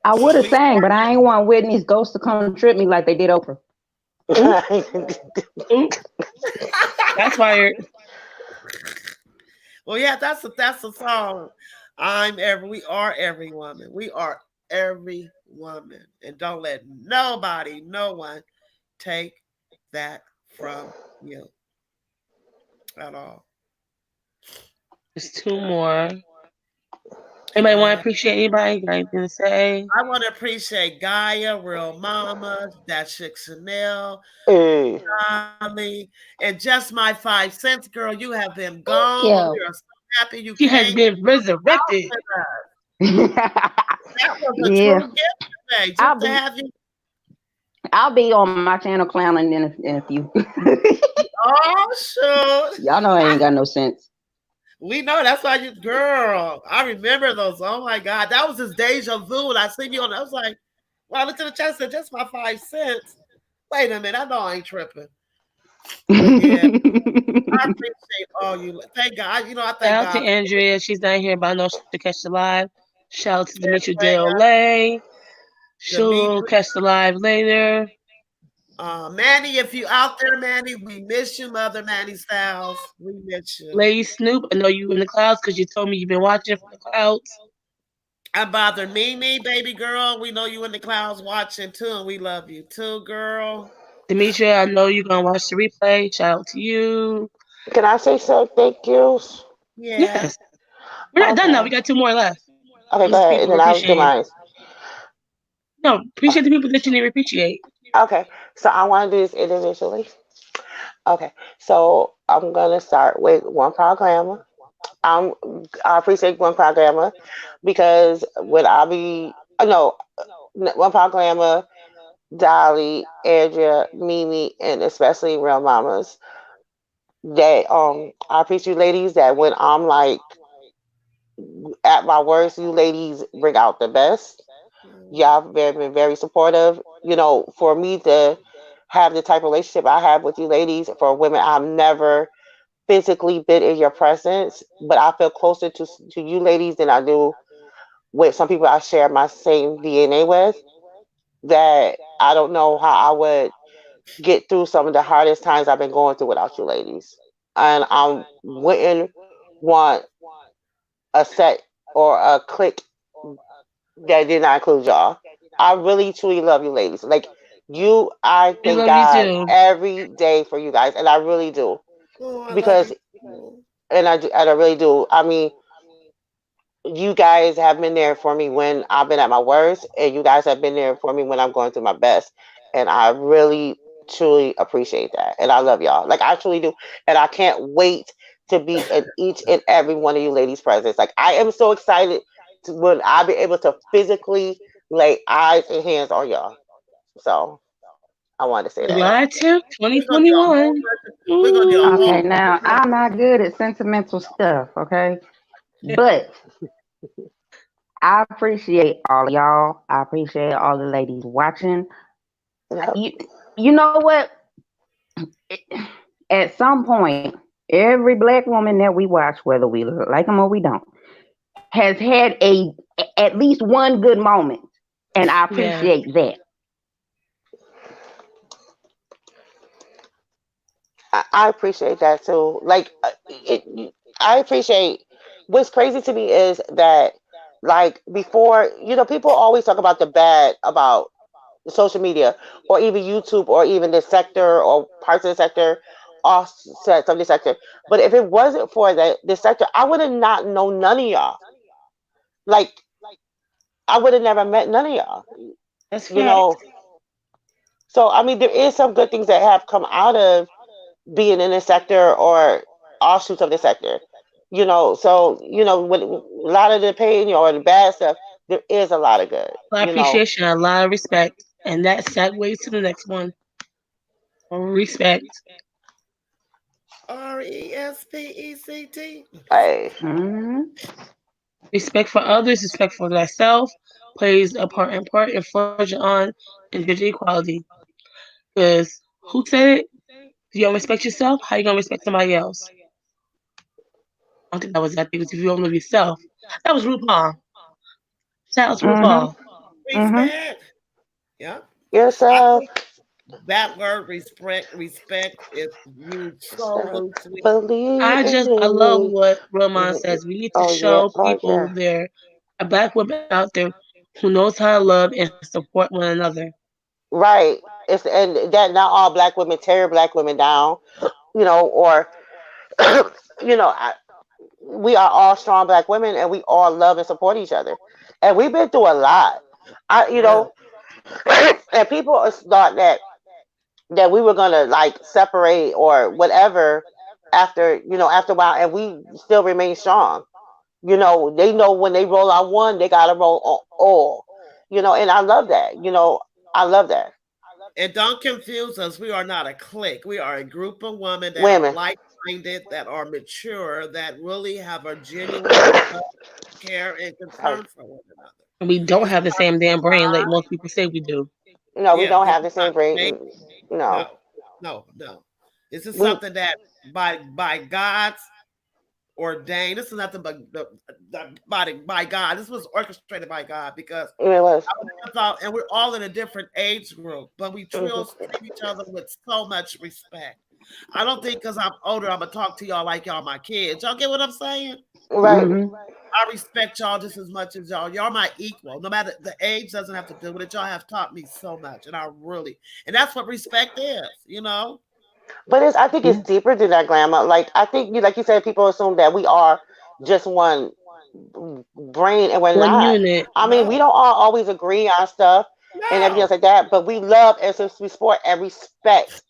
[SPEAKER 6] I would have
[SPEAKER 2] We
[SPEAKER 6] sang,
[SPEAKER 2] are
[SPEAKER 6] but I ain't want Whitney's ghost to come trip me like they did Oprah.
[SPEAKER 1] Oop, oop, that's fired.
[SPEAKER 2] well, yeah, that's the song. We are every woman. We are every woman. And don't let nobody, no one take that from you at all.
[SPEAKER 1] There's two more. Anybody want to
[SPEAKER 2] Uh,
[SPEAKER 1] appreciate anybody? Got anything to say?
[SPEAKER 2] I want to appreciate Gaia, Real Mama, That Chick Chanel,
[SPEAKER 3] Hey.
[SPEAKER 2] Dolly, and just my 5 cents, girl. You have been
[SPEAKER 6] Thank
[SPEAKER 2] gone.
[SPEAKER 6] you.
[SPEAKER 2] We are so happy you
[SPEAKER 1] She has
[SPEAKER 2] came
[SPEAKER 1] been
[SPEAKER 2] out
[SPEAKER 1] resurrected.
[SPEAKER 2] with us. That was a
[SPEAKER 6] Yeah,
[SPEAKER 2] true gift today,
[SPEAKER 6] I'll
[SPEAKER 2] just to
[SPEAKER 6] be
[SPEAKER 2] have you.
[SPEAKER 6] I'll be on my channel clowning in a few.
[SPEAKER 2] Oh, shoot.
[SPEAKER 6] Y'all know I ain't got no sense.
[SPEAKER 2] We know that's why you, girl. I remember those. Oh my God, that was just deja vu. And I seen you on. I was like, well, I looked at the chat and said, just my 5 cents. Wait a minute, I know I ain't tripping. But yeah, I appreciate all you. Thank God. You know, I thank
[SPEAKER 1] Shout out to
[SPEAKER 2] God for
[SPEAKER 1] Andrea. She's not here, but I know she'll catch the live. Shout out to Demetri
[SPEAKER 2] Andrea,
[SPEAKER 1] Deolay. She'll
[SPEAKER 2] Demetri,
[SPEAKER 1] catch the live later.
[SPEAKER 2] Manny. If you out there, Manny, we miss you, Mother Manny Styles. We miss you.
[SPEAKER 1] Lady Snoop, I know you in the clouds because you told me you've been watching from the clouds.
[SPEAKER 2] I bother Mimi, baby girl. We know you in the clouds watching too, and we love you too, girl.
[SPEAKER 1] Demetria, I know you're going to watch the replay. Shout out to you.
[SPEAKER 3] Can I say some thank yous?
[SPEAKER 2] Yeah.
[SPEAKER 1] Yes. We're not done now.
[SPEAKER 3] Okay.
[SPEAKER 1] We got two more left.
[SPEAKER 3] Okay,
[SPEAKER 1] Those
[SPEAKER 3] go
[SPEAKER 1] are
[SPEAKER 3] ahead,
[SPEAKER 1] people
[SPEAKER 3] and
[SPEAKER 1] we
[SPEAKER 3] then I'll do
[SPEAKER 1] appreciate.
[SPEAKER 3] mine.
[SPEAKER 1] No, appreciate the people that you need to appreciate.
[SPEAKER 3] Okay, so I want to do this individually. Okay, so I'm gonna start with one programmer. Um, I appreciate one programmer because when I be, no, one programmer, Dolly, Andrea, Mimi, and especially Real Mamas. That I appreciate you ladies that when I'm like at my worst, you ladies bring out the best. Y'all have been very supportive. You know, for me to have the type of relationship I have with you ladies, for women, I've never physically been in your presence, but I feel closer to you ladies than I do with some people I share my same DNA with. That I don't know how I would get through some of the hardest times I've been going through without you ladies. And I wouldn't want a set or a clique that did not include y'all. I really truly love you ladies. Like you, I
[SPEAKER 1] We
[SPEAKER 3] thank
[SPEAKER 1] love you
[SPEAKER 3] God
[SPEAKER 1] too.
[SPEAKER 3] every day for you guys, and I really do
[SPEAKER 2] Oh, I love
[SPEAKER 3] because,
[SPEAKER 2] you too.
[SPEAKER 3] and I really do. I mean, you guys have been there for me when I've been at my worst, and you guys have been there for me when I'm going through my best. And I really, truly appreciate that. And I love y'all. Like, I truly do. And I can't wait to be in each and every one of you ladies' presence. Like, I am so excited to, when I be able to physically lay eyes and hands on y'all. So, I wanted to say that.
[SPEAKER 1] July 10th,
[SPEAKER 2] We're gonna do a whole
[SPEAKER 1] 2021.
[SPEAKER 2] bunch of, we're gonna do a whole
[SPEAKER 6] Okay,
[SPEAKER 1] Ooh.
[SPEAKER 6] now
[SPEAKER 2] bunch of,
[SPEAKER 6] I'm not good at sentimental stuff, okay? But I appreciate all of y'all. I appreciate all the ladies watching.
[SPEAKER 3] Yep.
[SPEAKER 6] You you know what? At some point, every black woman that we watch, whether we like them or we don't, has had at least one good moment, and I
[SPEAKER 1] Yeah.
[SPEAKER 6] appreciate that.
[SPEAKER 3] I appreciate that too. Like, I appreciate what's crazy to me is that, like, before, people always talk about the bad about social media or even YouTube or even the sector or parts of the sector, offsets of the sector. But if it wasn't for the sector, I would have not known none of y'all. Like, I would have never met none of y'all.
[SPEAKER 1] That's
[SPEAKER 3] You
[SPEAKER 1] facts.
[SPEAKER 3] know. So I mean, there is some good things that have come out of being in the sector or offshoots of the sector. So with a lot of the pain or the bad stuff, there is a lot of good.
[SPEAKER 1] A lot of appreciation, a lot of respect. And that segues to the next one. Respect.
[SPEAKER 2] RESPECT.
[SPEAKER 3] Hey,
[SPEAKER 6] Hmm.
[SPEAKER 1] Respect for others, respect for thyself plays a part in forging on individual equality. Because who said it? If you don't respect yourself, how you gonna respect somebody else? I don't think that was that. Because if you don't love yourself, that was RuPaul. Shout out to
[SPEAKER 6] Hmm.
[SPEAKER 1] RuPaul.
[SPEAKER 6] Hmm.
[SPEAKER 2] Respect. Yeah. I
[SPEAKER 3] yourself,
[SPEAKER 2] think that word respect is used so
[SPEAKER 3] yourself,
[SPEAKER 2] loosely.
[SPEAKER 3] believe
[SPEAKER 1] I
[SPEAKER 3] in
[SPEAKER 1] love
[SPEAKER 3] me.
[SPEAKER 1] what Roman says. We need to
[SPEAKER 3] Oh yeah,
[SPEAKER 1] show
[SPEAKER 3] oh
[SPEAKER 1] people
[SPEAKER 3] yeah.
[SPEAKER 1] there are black women out there who knows how to love and support one another.
[SPEAKER 3] Right. And that not all black women tear black women down, or you know, I, we are all strong Black women, and we all love and support each other, and we've been through a lot. You
[SPEAKER 2] Really.
[SPEAKER 3] know, and people thought that we were gonna like separate or whatever after after a while, and we still remain strong. They know when they roll out one, they gotta roll on all. And I love that. I love that.
[SPEAKER 2] And don't confuse us. We are not a clique. We are a group of women that are
[SPEAKER 3] Women.
[SPEAKER 2] like-minded, that are mature, that really have a genuine love, care, and
[SPEAKER 3] Oh,
[SPEAKER 2] concern for one another.
[SPEAKER 1] And we don't
[SPEAKER 2] This is
[SPEAKER 1] have the
[SPEAKER 2] not
[SPEAKER 1] same damn brain like
[SPEAKER 2] pride.
[SPEAKER 1] most people say we do.
[SPEAKER 3] no, we
[SPEAKER 2] Yeah,
[SPEAKER 3] don't
[SPEAKER 2] this
[SPEAKER 3] have
[SPEAKER 2] is
[SPEAKER 3] the
[SPEAKER 2] not
[SPEAKER 3] same brain.
[SPEAKER 2] fake.
[SPEAKER 3] No,
[SPEAKER 2] No, no. This is
[SPEAKER 3] we
[SPEAKER 2] something that by God's ordained. This is nothing but by God. This was orchestrated by God because
[SPEAKER 3] it was.
[SPEAKER 2] I was about, and we're all in a different age group, but we
[SPEAKER 3] Hmm.
[SPEAKER 2] treat each other with so much respect. I don't think because I'm older, I'm gonna talk to y'all like y'all my kids. Y'all get what I'm saying?
[SPEAKER 3] Right.
[SPEAKER 6] Mm-hmm.
[SPEAKER 2] I respect y'all just as much as y'all. Y'all my equal. No matter the age doesn't have to do with it. Y'all have taught me so much, and I really, and that's what respect is. You know?
[SPEAKER 3] But I think it's
[SPEAKER 6] Yeah.
[SPEAKER 3] deeper than that, Grandma. Like I think like you said, people assume that we are just one brain, and we're
[SPEAKER 1] One
[SPEAKER 3] not.
[SPEAKER 1] unit.
[SPEAKER 3] I mean, we
[SPEAKER 2] No,
[SPEAKER 3] don't all always agree on stuff and everything else
[SPEAKER 2] no.
[SPEAKER 3] like that, but we love and we support and respect.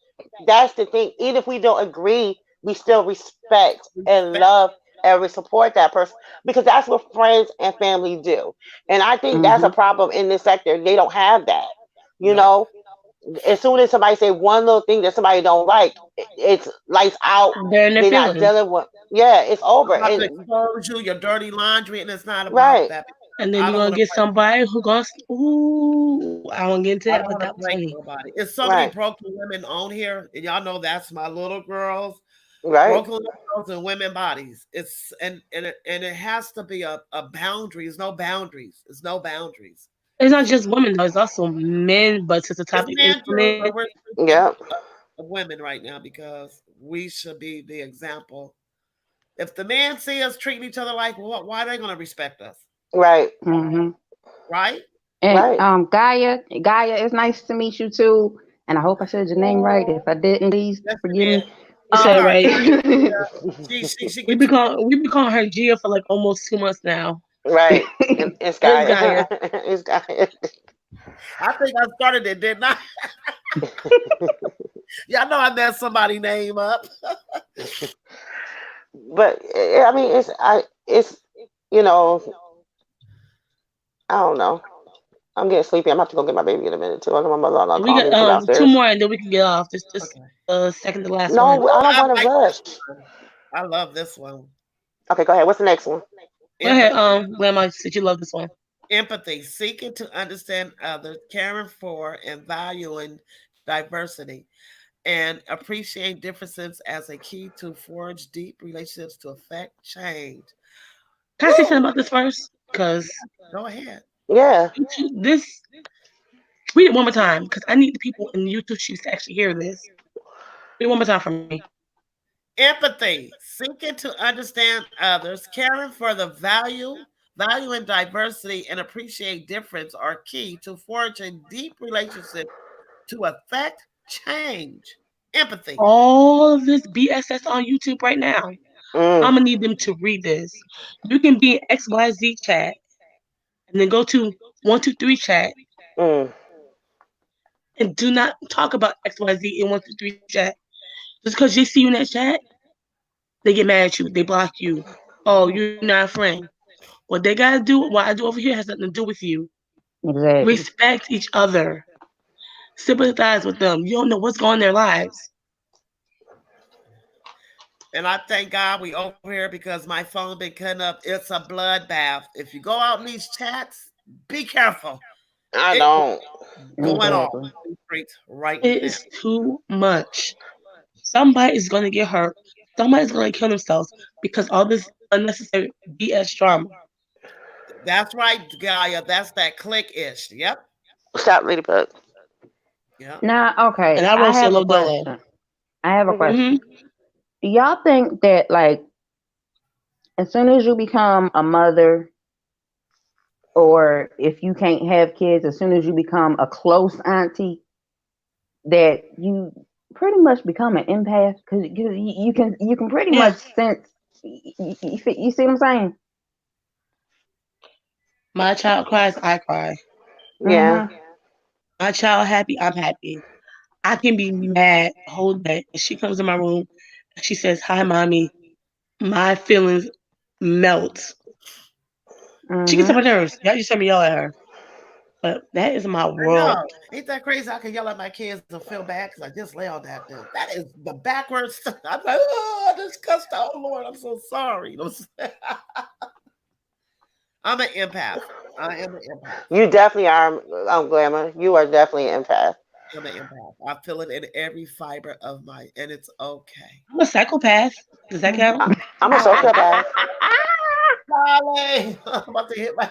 [SPEAKER 3] That's the thing. Even if we don't agree, we still respect and
[SPEAKER 2] Respect.
[SPEAKER 3] love and we support that person because that's what friends and family do. And I think that's a
[SPEAKER 6] Mm-hmm.
[SPEAKER 3] problem in this sector. They don't have that. You
[SPEAKER 2] Nope.
[SPEAKER 3] know, as soon as somebody say one little thing that somebody don't like, it's lights out.
[SPEAKER 1] They're in their
[SPEAKER 3] They're not
[SPEAKER 1] feelings.
[SPEAKER 3] dealing with. Yeah, it's over.
[SPEAKER 2] I'm about to
[SPEAKER 3] And
[SPEAKER 2] expose you, your dirty laundry, and it's not about
[SPEAKER 3] right,
[SPEAKER 2] that.
[SPEAKER 1] And then
[SPEAKER 2] I
[SPEAKER 1] you're
[SPEAKER 2] don't
[SPEAKER 1] gonna
[SPEAKER 2] want to
[SPEAKER 1] get
[SPEAKER 2] break.
[SPEAKER 1] somebody who goes, ooh, I won't get into
[SPEAKER 2] I
[SPEAKER 1] that,
[SPEAKER 2] don't
[SPEAKER 1] but
[SPEAKER 2] want to
[SPEAKER 1] that was
[SPEAKER 2] break
[SPEAKER 1] funny.
[SPEAKER 2] nobody. It's so many
[SPEAKER 3] right,
[SPEAKER 2] broken women on here, and y'all know that's my little girls.
[SPEAKER 3] right,
[SPEAKER 2] Broken girls and women bodies. It's and it has to be a boundary. There's no boundaries. There's no boundaries.
[SPEAKER 1] It's not just women though; it's also men. But since the
[SPEAKER 2] It's
[SPEAKER 1] topic is
[SPEAKER 2] men too,
[SPEAKER 1] women,
[SPEAKER 2] but we're speaking
[SPEAKER 3] yeah,
[SPEAKER 2] of women right now because we should be the example. If the men see us treating each other like, well, why are they going to respect us?
[SPEAKER 3] right,
[SPEAKER 6] Mm-hmm.
[SPEAKER 2] Right?
[SPEAKER 6] And
[SPEAKER 3] right.
[SPEAKER 6] Gaia, it's nice to meet you too. And I hope I said your name right. If
[SPEAKER 2] Oh,
[SPEAKER 6] I didn't, please
[SPEAKER 2] yes,
[SPEAKER 6] forgive
[SPEAKER 2] it is.
[SPEAKER 6] me.
[SPEAKER 1] you
[SPEAKER 2] You
[SPEAKER 1] said it
[SPEAKER 2] call her
[SPEAKER 1] right.
[SPEAKER 2] She
[SPEAKER 1] We
[SPEAKER 2] gets
[SPEAKER 1] been
[SPEAKER 2] you.
[SPEAKER 1] calling her Gia for like almost 2 months now.
[SPEAKER 3] Right. It's
[SPEAKER 1] But it's
[SPEAKER 3] Gaia.
[SPEAKER 1] Gaia.
[SPEAKER 3] It's Gaia.
[SPEAKER 2] I think I started it, didn't I? Y'all know I messed somebody's name up.
[SPEAKER 3] But I mean, it's you know, I don't know. I'm getting sleepy. I'm gonna have to go get my baby in a minute too. I know my mother gonna
[SPEAKER 1] We
[SPEAKER 3] call
[SPEAKER 1] got
[SPEAKER 3] me to come
[SPEAKER 1] two
[SPEAKER 3] downstairs.
[SPEAKER 1] more, and then we can get off. This
[SPEAKER 2] Okay.
[SPEAKER 1] second to last one.
[SPEAKER 3] No, I
[SPEAKER 2] Oh,
[SPEAKER 3] don't
[SPEAKER 2] I
[SPEAKER 3] want to
[SPEAKER 2] like this
[SPEAKER 3] rush.
[SPEAKER 2] one. I love this one.
[SPEAKER 3] Okay, go ahead. What's the next one?
[SPEAKER 1] Go ahead,
[SPEAKER 2] Empathy.
[SPEAKER 1] Grandma. Since you love this one.
[SPEAKER 2] Empathy, seeking to understand others, caring for and valuing diversity, and appreciating differences as a key to forge deep relationships to affect change.
[SPEAKER 1] Can I say something
[SPEAKER 2] Woo!
[SPEAKER 1] about this first? Because
[SPEAKER 2] Go ahead.
[SPEAKER 3] Yeah.
[SPEAKER 1] this read it one more time because I need the people in the YouTube sheets to actually hear this. Read it one more time for me.
[SPEAKER 2] Empathy, seeking to understand others, caring for the valuing diversity, and appreciate difference are key to forging deep relationships to affect change. Empathy.
[SPEAKER 1] All of this BS that's on YouTube right now.
[SPEAKER 3] Mm,
[SPEAKER 1] I'm gonna need them to read this. You can be in XYZ chat and then go to 123 chat
[SPEAKER 3] mm.
[SPEAKER 1] and do not talk about XYZ in 123 chat. Just because they see you in that chat, they get mad at you. They block you. Oh, you're not a friend. What they gotta do, what I do over here, has nothing to do with you.
[SPEAKER 6] Exactly.
[SPEAKER 1] Respect each other. Sympathize with them. You don't know what's going on in their lives.
[SPEAKER 2] And I thank God we over here because my phone been cutting up. It's a bloodbath. If you go out in these chats, be careful.
[SPEAKER 3] I
[SPEAKER 2] It
[SPEAKER 3] don't.
[SPEAKER 2] going off
[SPEAKER 6] Exactly.
[SPEAKER 2] straight right
[SPEAKER 1] It
[SPEAKER 2] now.
[SPEAKER 1] is too much. Somebody is gonna get hurt. Somebody's gonna kill themselves because all this unnecessary BS drama.
[SPEAKER 2] That's right, Gaia. That's that click ish. Yep.
[SPEAKER 3] Stop, Ladybug.
[SPEAKER 2] Yep.
[SPEAKER 6] Now,
[SPEAKER 1] And
[SPEAKER 6] okay,
[SPEAKER 1] I
[SPEAKER 6] I
[SPEAKER 1] roast
[SPEAKER 6] have a
[SPEAKER 1] Yellow Dolo.
[SPEAKER 6] question. I have a
[SPEAKER 3] Hmm.
[SPEAKER 1] Hmm.
[SPEAKER 6] question. Do y'all think that like as soon as you become a mother or if you can't have kids, as soon as you become a close auntie, that you pretty much become an empath because you can pretty
[SPEAKER 1] Yeah.
[SPEAKER 6] much sense You see what I'm saying?
[SPEAKER 1] My child cries, I cry.
[SPEAKER 3] Yeah.
[SPEAKER 6] Mm-hmm.
[SPEAKER 1] My child happy, I'm happy. I can be mad the whole day. And she comes in my room and she says, "Hi, mommy." My feelings melt. She gets on
[SPEAKER 6] Mm-hmm.
[SPEAKER 1] my nerves. Y'all just tell me yell at her. But that is my
[SPEAKER 2] I know.
[SPEAKER 1] world.
[SPEAKER 2] Ain't that crazy? I can yell at my kids and feel bad because I just lay on that dude. That is the backwards stuff. I'm like, oh, I just cussed out. Oh, Lord, I'm so sorry. I'm an empath. I am an empath.
[SPEAKER 3] You definitely are, Glamour. You are definitely an empath.
[SPEAKER 2] I'm an empath. I feel it in every fiber of my, and it's okay.
[SPEAKER 1] I'm a psychopath. Does that count?
[SPEAKER 3] I'm a sociopath.
[SPEAKER 2] Darling, I'm about to hit my.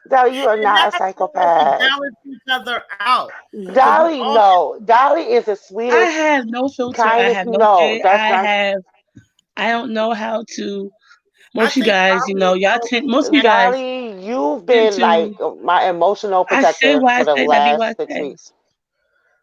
[SPEAKER 3] Dolly, you are
[SPEAKER 2] And
[SPEAKER 3] not a
[SPEAKER 2] that's where we
[SPEAKER 3] psychopath.
[SPEAKER 2] balance each other out because we
[SPEAKER 3] Dolly,
[SPEAKER 2] all.
[SPEAKER 3] no. Dolly is the
[SPEAKER 1] I
[SPEAKER 3] sweetest,
[SPEAKER 1] have no filter. I
[SPEAKER 3] kindest.
[SPEAKER 1] have no
[SPEAKER 3] No,
[SPEAKER 1] shade.
[SPEAKER 3] that's not.
[SPEAKER 1] I don't know how to,
[SPEAKER 2] I
[SPEAKER 1] most you
[SPEAKER 2] think
[SPEAKER 1] guys,
[SPEAKER 2] Dolly is
[SPEAKER 1] most of you
[SPEAKER 2] so.
[SPEAKER 1] guys
[SPEAKER 3] Dolly, you've
[SPEAKER 1] tend
[SPEAKER 3] been like
[SPEAKER 1] to,
[SPEAKER 3] my emotional
[SPEAKER 1] I say
[SPEAKER 3] protector
[SPEAKER 1] what I
[SPEAKER 3] for the
[SPEAKER 1] say, that be what
[SPEAKER 3] last
[SPEAKER 1] I
[SPEAKER 3] six
[SPEAKER 1] say.
[SPEAKER 3] weeks.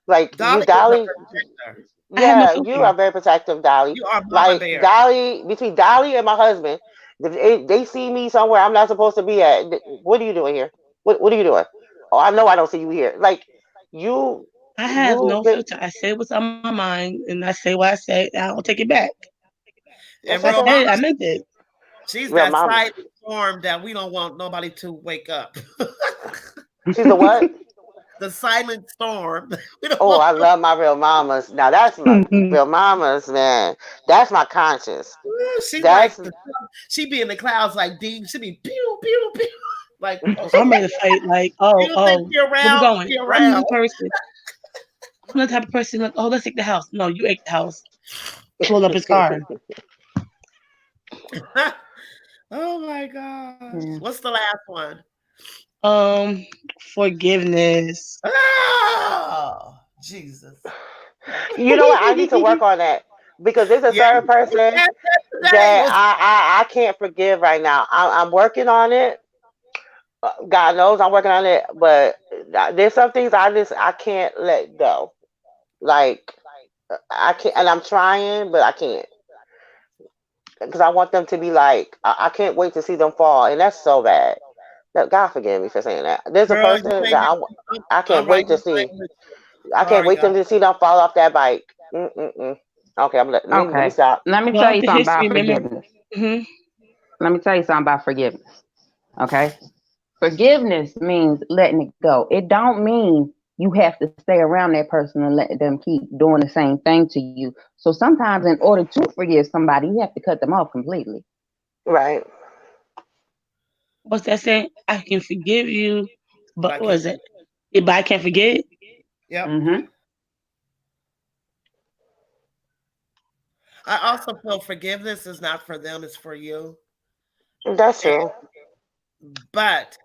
[SPEAKER 3] Like you,
[SPEAKER 2] Dolly is a
[SPEAKER 3] Dolly.
[SPEAKER 2] protector.
[SPEAKER 1] I have no
[SPEAKER 3] Yeah, you
[SPEAKER 1] filter.
[SPEAKER 3] are very protective, Dolly.
[SPEAKER 2] You are Mama
[SPEAKER 3] Like
[SPEAKER 2] Bear.
[SPEAKER 3] Dolly, between Dolly and my husband, if they see me somewhere I'm not supposed to be at. What are you doing here? What are you doing? Oh, I know I don't see you here. Like you,
[SPEAKER 1] I have
[SPEAKER 3] you
[SPEAKER 1] no
[SPEAKER 3] been.
[SPEAKER 1] filter. I say what's on my mind and I say what I say and I don't take it back.
[SPEAKER 3] That's
[SPEAKER 2] And
[SPEAKER 1] I
[SPEAKER 2] real
[SPEAKER 3] okay.
[SPEAKER 1] said it,
[SPEAKER 2] Mama,
[SPEAKER 1] I meant it.
[SPEAKER 2] she's
[SPEAKER 3] Real
[SPEAKER 2] that
[SPEAKER 3] mama.
[SPEAKER 2] silent storm that we don't want nobody to wake up.
[SPEAKER 3] She's a what?
[SPEAKER 2] The silent storm. We don't
[SPEAKER 3] Oh,
[SPEAKER 2] want.
[SPEAKER 3] I love my real mamas. Now that's my real mamas, man. That's my conscience.
[SPEAKER 2] She
[SPEAKER 3] That's
[SPEAKER 2] like she be in the clouds like Dean. She be pew pew pew. Like oh,
[SPEAKER 1] I'm ready to fight. Like,
[SPEAKER 2] you don't think she
[SPEAKER 1] where we
[SPEAKER 2] around?
[SPEAKER 1] going?
[SPEAKER 2] She
[SPEAKER 1] I'm
[SPEAKER 2] around.
[SPEAKER 1] the person. I'm the type of person like, oh, let's take the house. No, you ate the house. Blow up his car.
[SPEAKER 2] Oh my gosh.
[SPEAKER 6] Yeah.
[SPEAKER 2] What's the last one?
[SPEAKER 1] Um, Forgiveness.
[SPEAKER 2] Oh, Jesus.
[SPEAKER 3] you know what? I need to work on that because there's a
[SPEAKER 2] Yeah,
[SPEAKER 3] certain
[SPEAKER 2] we
[SPEAKER 3] person
[SPEAKER 2] had that today.
[SPEAKER 3] that I can't forgive right now. I'm working on it. God knows I'm working on it, but there's some things I can't let go. Like I can't, and I'm trying, but I can't because I want them to be like I can't wait to see them fall, and that's so bad. God forgive me for saying that. There's a
[SPEAKER 2] Girl, you
[SPEAKER 3] person
[SPEAKER 2] say
[SPEAKER 3] that
[SPEAKER 2] you,
[SPEAKER 3] I
[SPEAKER 2] I'm
[SPEAKER 3] can't
[SPEAKER 2] right
[SPEAKER 3] wait to
[SPEAKER 2] in
[SPEAKER 3] see.
[SPEAKER 2] line with you.
[SPEAKER 3] I can't
[SPEAKER 2] Sorry,
[SPEAKER 3] wait
[SPEAKER 2] God.
[SPEAKER 3] them to see them fall off that bike. Mm-mm-mm. Okay, let me
[SPEAKER 6] Okay.
[SPEAKER 3] stop.
[SPEAKER 6] Let me tell
[SPEAKER 1] Well,
[SPEAKER 6] you
[SPEAKER 1] the
[SPEAKER 6] something
[SPEAKER 1] history,
[SPEAKER 6] about
[SPEAKER 1] remember?
[SPEAKER 6] forgiveness.
[SPEAKER 1] Hmm.
[SPEAKER 6] Let me tell you something about forgiveness. Okay. Forgiveness means letting it go. It don't mean you have to stay around that person and let them keep doing the same thing to you. So sometimes in order to forgive somebody, you have to cut them off completely.
[SPEAKER 3] Right.
[SPEAKER 1] What's that saying? I can forgive you,
[SPEAKER 2] But
[SPEAKER 1] but
[SPEAKER 2] I
[SPEAKER 1] what
[SPEAKER 2] can't
[SPEAKER 1] is it?
[SPEAKER 2] forget.
[SPEAKER 1] Yeah, but I can't forget.
[SPEAKER 2] Yep.
[SPEAKER 6] Mm-hmm.
[SPEAKER 2] I also feel forgiveness is not for them, it's for you.
[SPEAKER 3] That's
[SPEAKER 2] And,
[SPEAKER 3] true.
[SPEAKER 2] but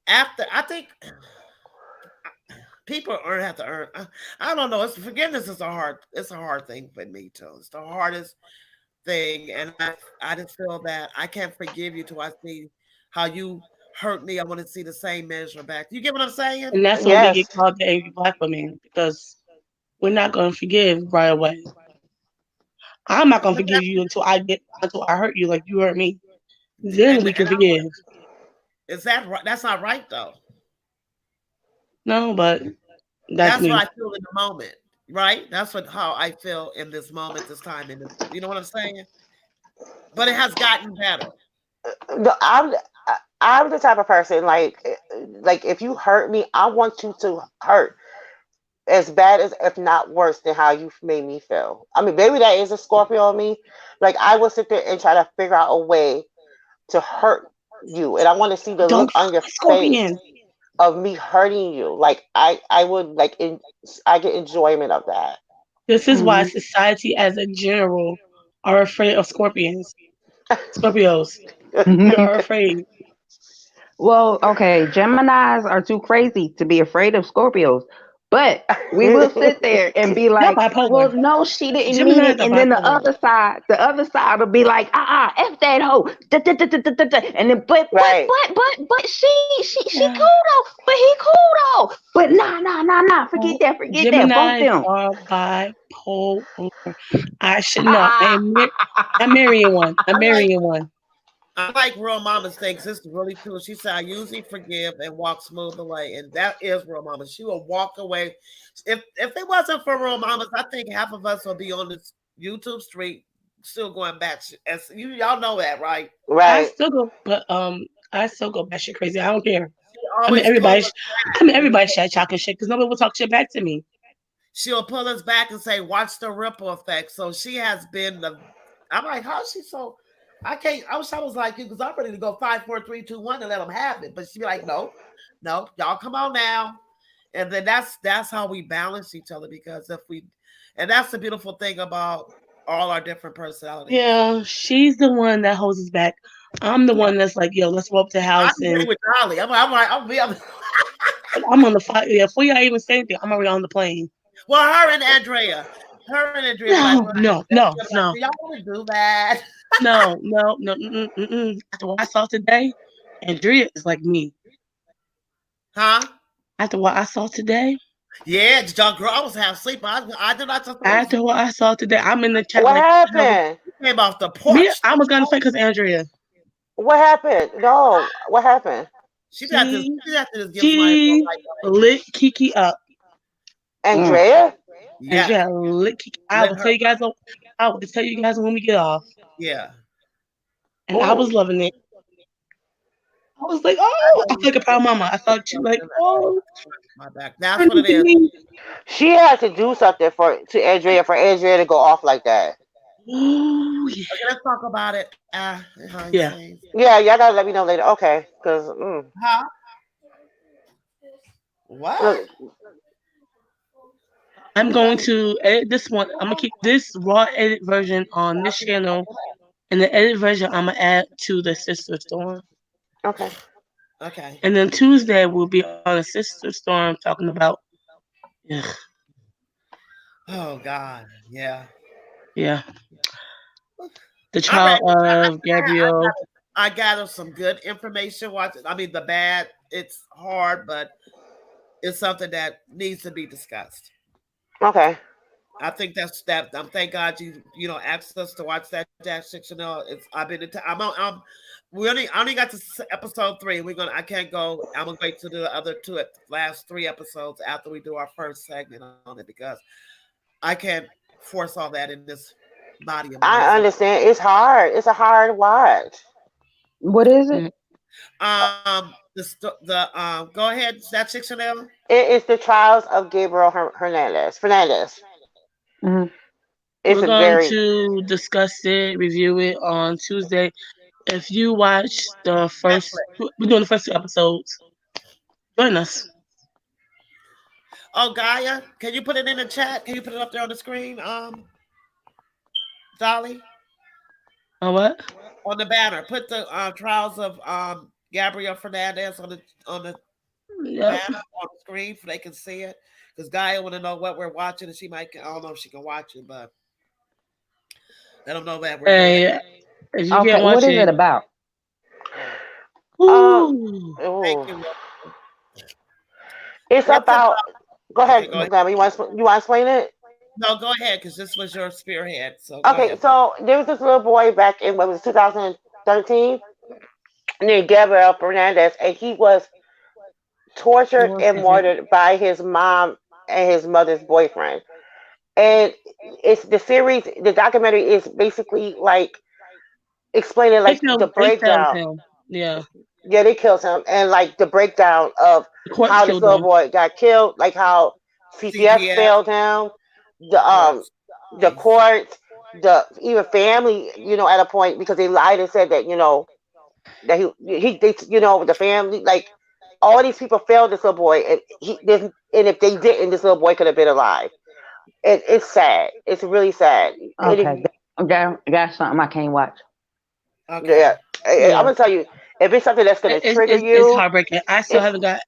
[SPEAKER 2] after, I think people earn have to earn. I don't know. It's forgiveness is it's a hard thing for me too. It's the hardest thing, and I just feel that I can't forgive you till I see how you hurt me. I want to see the same measure back. You get what I'm saying?
[SPEAKER 1] And that's when we
[SPEAKER 3] Yes.
[SPEAKER 1] get called the angry black women because we're not going to forgive right away. I'm not going to
[SPEAKER 2] But
[SPEAKER 1] forgive you until I hurt you like you hurt me. Then we can
[SPEAKER 2] and
[SPEAKER 1] forgive.
[SPEAKER 2] is that right? That's not right though.
[SPEAKER 1] No, but that's
[SPEAKER 2] That's what
[SPEAKER 1] me.
[SPEAKER 2] I feel in the moment, right? That's what how I feel in this moment, this time, in this. You know what I'm saying? But it has gotten better.
[SPEAKER 3] No, I'm the type of person like if you hurt me, I want you to hurt as bad as if not worse than how you made me feel. I mean, maybe that is a Scorpio on me. Like I will sit there and try to figure out a way to hurt you, and I want to see the
[SPEAKER 1] Don't
[SPEAKER 3] look
[SPEAKER 1] fuck
[SPEAKER 3] on your
[SPEAKER 1] with
[SPEAKER 3] face
[SPEAKER 1] Scorpions.
[SPEAKER 3] of me hurting you. Like I would I get enjoyment of that.
[SPEAKER 1] This is why
[SPEAKER 6] Mm-hmm.
[SPEAKER 1] society as a general are afraid of scorpions. Scorpios. We are afraid.
[SPEAKER 6] Well, okay, Geminis are too crazy to be afraid of Scorpios. But we will sit there and be
[SPEAKER 1] Y'all
[SPEAKER 6] like, well,
[SPEAKER 1] bipolar.
[SPEAKER 6] no, she didn't mean
[SPEAKER 1] Gemini's
[SPEAKER 6] it.
[SPEAKER 1] are
[SPEAKER 6] And then the
[SPEAKER 1] bipolar.
[SPEAKER 6] other side will be like, F that hoe. Da, da, da, da, da, da, da. And then,
[SPEAKER 3] Right.
[SPEAKER 6] but she
[SPEAKER 1] Yeah.
[SPEAKER 6] cool though. But he cool though. But nah. Forget
[SPEAKER 1] Well,
[SPEAKER 6] that. Both
[SPEAKER 1] Geminis
[SPEAKER 6] them.
[SPEAKER 1] are bipolar. I should know. I'm marrying one. I'm
[SPEAKER 2] I like
[SPEAKER 1] marrying one.
[SPEAKER 2] I like Real Mama's things. This is really true. She said, I usually forgive and walk smooth away. And that is Real Mama. She will walk away. If it wasn't for Real Mamas, I think half of us would be on this YouTube street still going back. As y'all know that, right?
[SPEAKER 1] I
[SPEAKER 3] Right.
[SPEAKER 1] still go, but I still go batshit crazy. I don't care.
[SPEAKER 2] She always pull us
[SPEAKER 1] Everybody shit talking shit because nobody will talk shit back to me.
[SPEAKER 2] She'll pull us back and say, watch the ripple effect. So she has been I'm like, how's she so I can't. I wish I was like you because I'm ready to go 5, 4, 3, 2, 1 and let them have it. But she'd be like, no, y'all come on now. And then that's how we balance each other because and that's the beautiful thing about all our different personalities.
[SPEAKER 1] Yeah, she's the one that holds us back. I'm the one that's like, yo, let's go up to the
[SPEAKER 2] I
[SPEAKER 1] house
[SPEAKER 2] agree
[SPEAKER 1] and
[SPEAKER 2] with Dolly. I'm
[SPEAKER 1] I'm on the flight. Yeah, before y'all even say anything, I'm already on the plane.
[SPEAKER 2] well, her and Andrea like, well,
[SPEAKER 1] No.
[SPEAKER 2] do y'all want to do that?
[SPEAKER 1] No. After what I saw today, Andrea is like me.
[SPEAKER 2] Huh?
[SPEAKER 1] After what I saw today.
[SPEAKER 2] Yeah, John Girl, I was half asleep. I did not talk
[SPEAKER 1] After what I saw today, I'm in the chat
[SPEAKER 3] What
[SPEAKER 1] like,
[SPEAKER 3] happened?
[SPEAKER 2] Came off the porch.
[SPEAKER 1] I was gonna fight because Andrea.
[SPEAKER 3] What happened? No. What happened?
[SPEAKER 2] She got to just give
[SPEAKER 1] She lit Kiki up.
[SPEAKER 3] Andrea?
[SPEAKER 2] Yeah.
[SPEAKER 1] Andrea lit Kiki. I will tell you guys when we get off.
[SPEAKER 2] Yeah.
[SPEAKER 1] And I was loving it. I was like, oh, I feel like a proud mama. I felt you like, oh,
[SPEAKER 2] my back. That's what it is.
[SPEAKER 3] She had to do something for Andrea to go off like that.
[SPEAKER 1] Ooh, yeah.
[SPEAKER 2] Okay, let's talk about it.
[SPEAKER 1] Yeah.
[SPEAKER 3] Yeah, y'all gotta let me know later. Okay, because
[SPEAKER 2] Huh? What?
[SPEAKER 1] I'm going to edit this one. I'm gonna keep this raw edit version on this channel, and the edit version I'm gonna add to the Sister Storm.
[SPEAKER 3] Okay.
[SPEAKER 2] Okay.
[SPEAKER 1] And then Tuesday we'll be on a Sister Storm talking about. Ugh.
[SPEAKER 2] Oh God, yeah.
[SPEAKER 1] Yeah. The trial of Gabrielle.
[SPEAKER 2] I gathered some good information. The bad. It's hard, but it's something that needs to be discussed.
[SPEAKER 3] Okay.
[SPEAKER 2] I think that's that. Thank God you asked us to watch that Jack Chanel. I only got to episode 3. I can't go. I'm gonna wait to do the other last 3 episodes after we do our first segment on it because I can't force all that in this body of mine.
[SPEAKER 3] I understand. It's hard. It's a hard watch.
[SPEAKER 6] What is it?
[SPEAKER 2] Go ahead, that Chanel.
[SPEAKER 3] It's the trials of Gabriel Fernandez.
[SPEAKER 6] Mm-hmm.
[SPEAKER 1] We're going to discuss it, review it on Tuesday. If you watch the first, we're doing the first 2 episodes. Join us.
[SPEAKER 2] Oh, Gaia, can you put it in the chat? Can you put it up there on the screen? Dolly.
[SPEAKER 1] On what?
[SPEAKER 2] On the banner. Put the trials of Gabriel Fernandez on the banner on the screen so they can see it. Because Gaia want to know what we're watching, and I don't know if she can watch it, but I don't know that we're
[SPEAKER 1] there. If you can't watch
[SPEAKER 6] what is it about?
[SPEAKER 2] Thank you.
[SPEAKER 3] It's about. Go ahead, Gabby. You want to explain it?
[SPEAKER 2] No, go ahead, because this was your spearhead. So
[SPEAKER 3] okay, so there was this little boy back in 2013 named Gabriel Fernandez, and he was tortured and murdered by his mom and his mother's boyfriend. And it's the documentary is basically like explaining like the breakdown.
[SPEAKER 1] Yeah,
[SPEAKER 3] they killed him, and like the breakdown of how this little boy got killed, like how CPS failed him, the courts, even family, at a point because they lied and said that that the family, like all these people failed this little boy, and if they didn't, this little boy could have been alive. It's sad. It's really sad.
[SPEAKER 6] Okay, I got something I can't watch.
[SPEAKER 2] Okay.
[SPEAKER 3] Yeah. I'm gonna tell you, if it's something that's gonna trigger you,
[SPEAKER 1] it's heartbreaking. I still haven't got.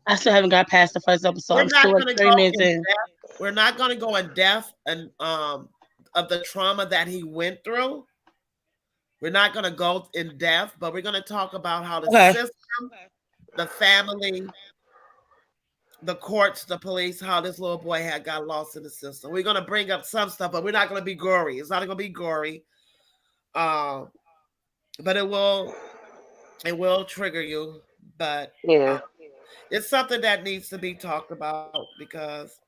[SPEAKER 1] I still haven't got past the first episode.
[SPEAKER 2] We're
[SPEAKER 1] I'm still
[SPEAKER 2] not
[SPEAKER 1] like
[SPEAKER 2] going to
[SPEAKER 1] 30
[SPEAKER 2] go
[SPEAKER 1] minutes
[SPEAKER 2] in
[SPEAKER 1] in.
[SPEAKER 2] depth. We're not going to go in depth and of the trauma that he went through. We're not going to go in depth, but we're going to talk about how the
[SPEAKER 1] Okay.
[SPEAKER 2] system, the family, the courts, the police, how this little boy had got lost in the system. We're going to bring up some stuff, but we're not going to be gory. It's not going to be gory. But it will trigger you. But
[SPEAKER 3] Yeah.
[SPEAKER 2] it's something that needs to be talked about because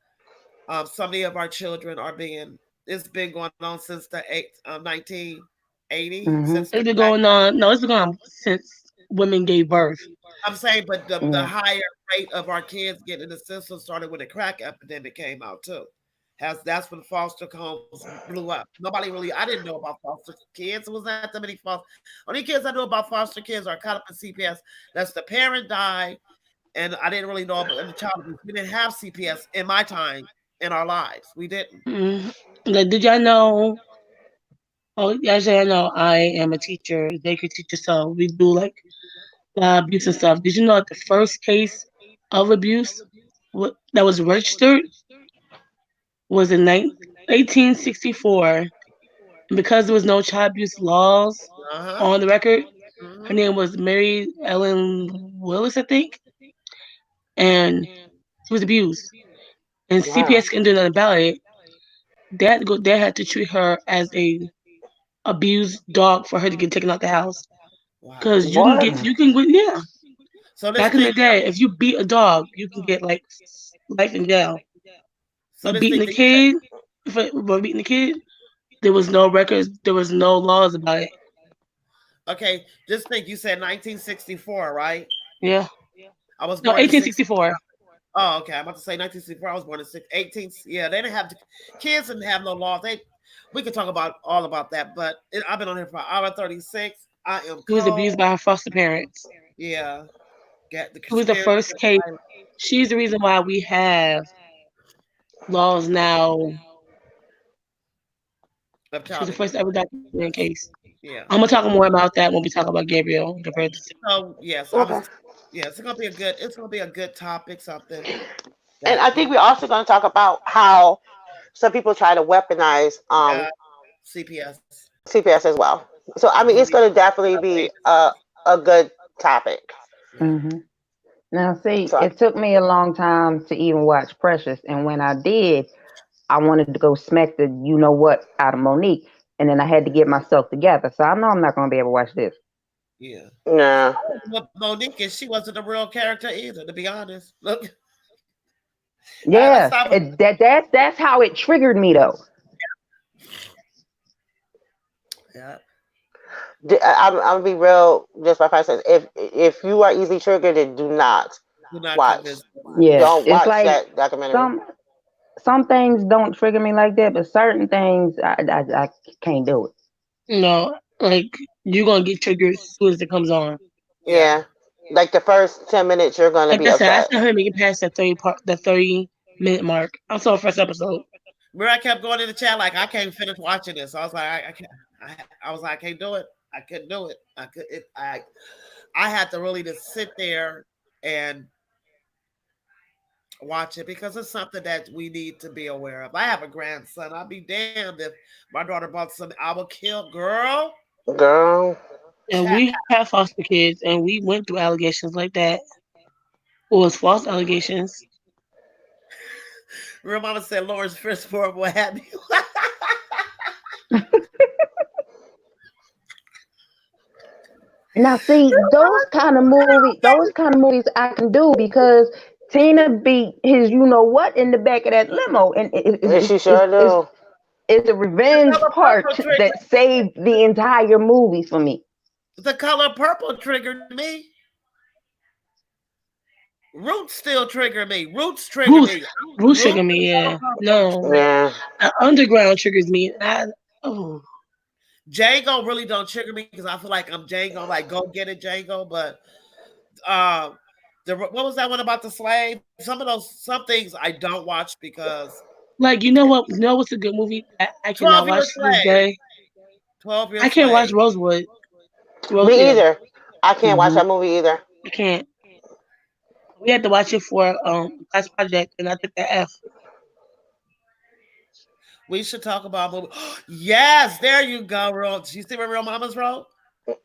[SPEAKER 2] so many of our children are being. It's been going on since the 1980.
[SPEAKER 6] Mhm.
[SPEAKER 1] It's been going on. No, it's been going on since women gave birth.
[SPEAKER 2] I'm saying, but the
[SPEAKER 6] Yeah.
[SPEAKER 2] higher rate of our kids getting in the system started when the crack epidemic came out too. That's when foster homes blew up. Nobody really, I didn't know about foster kids. It was not that many foster. Only kids I knew about foster kids are caught up in CPS. That's the parent died, and I didn't really know about the child abuse. We didn't have CPS in my time in our lives. We didn't.
[SPEAKER 1] Like, did y'all know? Oh, actually, I know I am a teacher, daycare teacher, so we do like abuse and stuff. Did you know that the first case of abuse that was registered was in 1864? Because there was no child abuse laws on the record, her name was Mary Ellen Willis, I think, and she was abused. And
[SPEAKER 3] Wow.
[SPEAKER 1] CPS couldn't do nothing about it. They had to treat her as a abused dog for her to get taken out the house. Because
[SPEAKER 6] What?
[SPEAKER 1] you can yeah.
[SPEAKER 2] So
[SPEAKER 1] Back in the day, if you beat a dog, you can get like life in jail.
[SPEAKER 2] So
[SPEAKER 1] But beating the kid, beating the kid, there was no records, there was no laws about it.
[SPEAKER 2] Okay, just think. You said 1964, right?
[SPEAKER 1] Yeah.
[SPEAKER 2] I was
[SPEAKER 1] No,
[SPEAKER 2] born
[SPEAKER 1] 1864.
[SPEAKER 2] Oh, okay. I'm about to say 1964. I was born in 18. Yeah, they didn't have kids didn't have no laws. We could talk about all about that, but I've been on here for an hour 36. I am.
[SPEAKER 1] She was abused by her foster parents.
[SPEAKER 2] Yeah, get the.
[SPEAKER 1] She was the first case. She's the reason why we have laws now. She was the first ever documented case.
[SPEAKER 2] Yeah,
[SPEAKER 1] I'm gonna talk more about that when we talk about Gabriel.
[SPEAKER 2] So yes,
[SPEAKER 3] Okay.
[SPEAKER 2] It's gonna be a good topic. Something.
[SPEAKER 3] And I think we're also going to talk about how some people try to weaponize
[SPEAKER 2] CPS.
[SPEAKER 3] CPS as well. So I mean, it's going to definitely be a good topic.
[SPEAKER 6] Mm-hmm. Now, see, it took me a long time to even watch Precious, and when I did, I wanted to go smack the you know what out of Monique, and then I had to get myself together. So I know I'm not going to be able to watch this.
[SPEAKER 2] Yeah.
[SPEAKER 3] No.
[SPEAKER 2] Monique, she wasn't a real character either, to be honest. Look.
[SPEAKER 6] Yeah, that's how it triggered me though.
[SPEAKER 2] Yeah.
[SPEAKER 3] I'm gonna be real. Just by 5 cents. If you are easily triggered, then do not watch.
[SPEAKER 6] Yeah,
[SPEAKER 3] Don't
[SPEAKER 6] it's
[SPEAKER 3] watch
[SPEAKER 6] like
[SPEAKER 3] that documentary.
[SPEAKER 6] some things don't trigger me like that, but certain things I can't do it.
[SPEAKER 1] No, like you're gonna get triggered as soon as it comes on.
[SPEAKER 3] Yeah. Like the first 10 minutes, you're gonna be
[SPEAKER 1] I said, I
[SPEAKER 3] upset.
[SPEAKER 1] still haven't making past the 30-minute mark. I saw the first episode.
[SPEAKER 2] Where I kept going in the chat like I can't finish watching this. I was like, I can't. I was like, I can't do it. I couldn't do it. I had to really just sit there and watch it because it's something that we need to be aware of. I have a grandson. I'll be damned if my daughter bought something. I will kill girl.
[SPEAKER 1] And we have foster kids, and we went through allegations like that. It was false allegations.
[SPEAKER 2] Real mama said Lawrence Fishburne will have you.
[SPEAKER 6] Now, see, those kind of movies I can do because Tina beat his you know what in the back of that limo, and
[SPEAKER 3] she sure do.
[SPEAKER 6] It's a revenge part that saved the entire movie for me.
[SPEAKER 2] The color purple triggered me. Roots still trigger me. Roots trigger me.
[SPEAKER 1] Roots trigger me, yeah. No.
[SPEAKER 3] Yeah.
[SPEAKER 1] Underground triggers me.
[SPEAKER 2] Django really don't trigger me because I feel like I'm Django, like go get it, Django. But what was that one about the slave? Some things I don't watch because
[SPEAKER 1] like you know what? You know what's a good movie I cannot watch to this day?
[SPEAKER 2] 12 Years
[SPEAKER 1] I can't watch Rosewood.
[SPEAKER 3] Me either. I can't watch that movie either.
[SPEAKER 1] I can't. We had to watch it for class project, and I took that F.
[SPEAKER 2] We should talk about movies. Yes, there you go, Real. You see what Real Mamas wrote?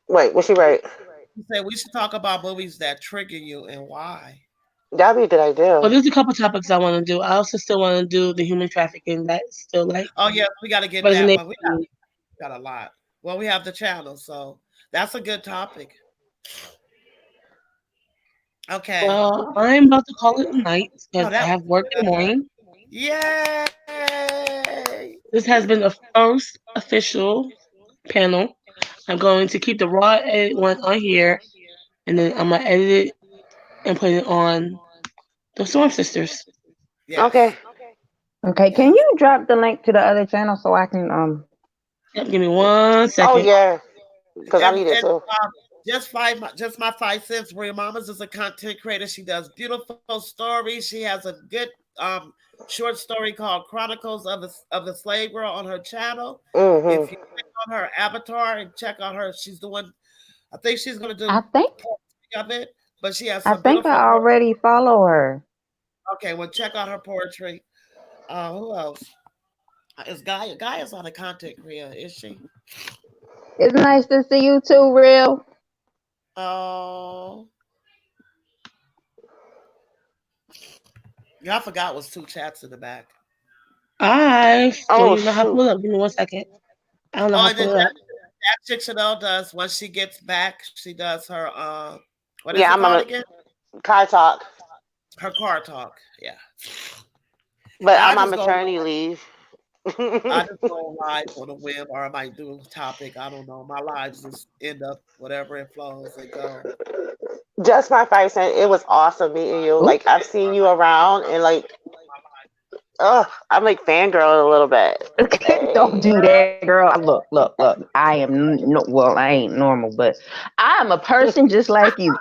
[SPEAKER 3] Wait, what's she right?
[SPEAKER 2] He said we should talk about movies that trigger you and why.
[SPEAKER 3] That'd be a good
[SPEAKER 1] Well,
[SPEAKER 3] idea.
[SPEAKER 1] there's a couple topics I want to do. I also still want to do the human trafficking. That's still like
[SPEAKER 2] Oh yeah, we got to get that
[SPEAKER 1] resonates
[SPEAKER 2] one. We
[SPEAKER 1] with me.
[SPEAKER 2] got a lot. Well, we have the channel, so that's a good topic. Okay.
[SPEAKER 1] Well, I'm about to call it a night
[SPEAKER 2] Oh,
[SPEAKER 1] because I
[SPEAKER 2] that was
[SPEAKER 1] have work in the
[SPEAKER 2] good.
[SPEAKER 1] morning.
[SPEAKER 2] Yay!
[SPEAKER 1] This has been the first official panel. I'm going to keep the raw edit one on here, and then I'm gonna edit it and put it on the Storm Sisters.
[SPEAKER 3] Okay.
[SPEAKER 2] Yes.
[SPEAKER 6] Okay, can
[SPEAKER 2] Yes.
[SPEAKER 6] you drop the link to the other channel so I can
[SPEAKER 1] Yep, give me 1 second.
[SPEAKER 3] Oh yeah, because I need it
[SPEAKER 2] And
[SPEAKER 3] too.
[SPEAKER 2] just my 5 cents. Maria Mamas is a content creator. She does beautiful stories. She has a good short story called Chronicles of the Slave Girl on her channel. If
[SPEAKER 3] Mm-hmm.
[SPEAKER 2] you click on her avatar and check on her, she's doing. I think she's going to
[SPEAKER 6] I
[SPEAKER 2] do
[SPEAKER 6] think
[SPEAKER 2] part three of it, but she has
[SPEAKER 6] I
[SPEAKER 2] some
[SPEAKER 6] think
[SPEAKER 2] beautiful.
[SPEAKER 6] I already follow her.
[SPEAKER 2] Okay, well check out her poetry. Who else? Is Gaia? Gaia's not a content creator, is she?
[SPEAKER 6] It's nice to see you too, Real.
[SPEAKER 2] Oh, yeah, I forgot was two chats in the back.
[SPEAKER 1] I don't
[SPEAKER 3] Oh
[SPEAKER 1] even know how to pull
[SPEAKER 3] shoot.
[SPEAKER 1] it up. Give me 1 second. I don't know
[SPEAKER 2] Oh,
[SPEAKER 1] how
[SPEAKER 2] and
[SPEAKER 1] to
[SPEAKER 2] then
[SPEAKER 1] pull it up.
[SPEAKER 2] that chick Chanel does once she gets back, she does her what is
[SPEAKER 3] Yeah,
[SPEAKER 2] it
[SPEAKER 3] I'm on
[SPEAKER 2] called
[SPEAKER 3] a
[SPEAKER 2] again?
[SPEAKER 3] Kai talk,
[SPEAKER 2] Her car talk. Yeah.
[SPEAKER 3] but
[SPEAKER 2] And
[SPEAKER 3] I'm on maternity leave.
[SPEAKER 2] I just go live on a whim or I might do a topic. I don't know. My lives just end up whatever it flows and go.
[SPEAKER 3] Just my 5 cent. It was awesome meeting you.
[SPEAKER 6] Ooh,
[SPEAKER 3] Like I've seen you around, and like, I'm like fangirling a little bit.
[SPEAKER 6] don't
[SPEAKER 3] Hey.
[SPEAKER 6] do that, girl. Look. I am no, well, I ain't normal, but I am a person just like you.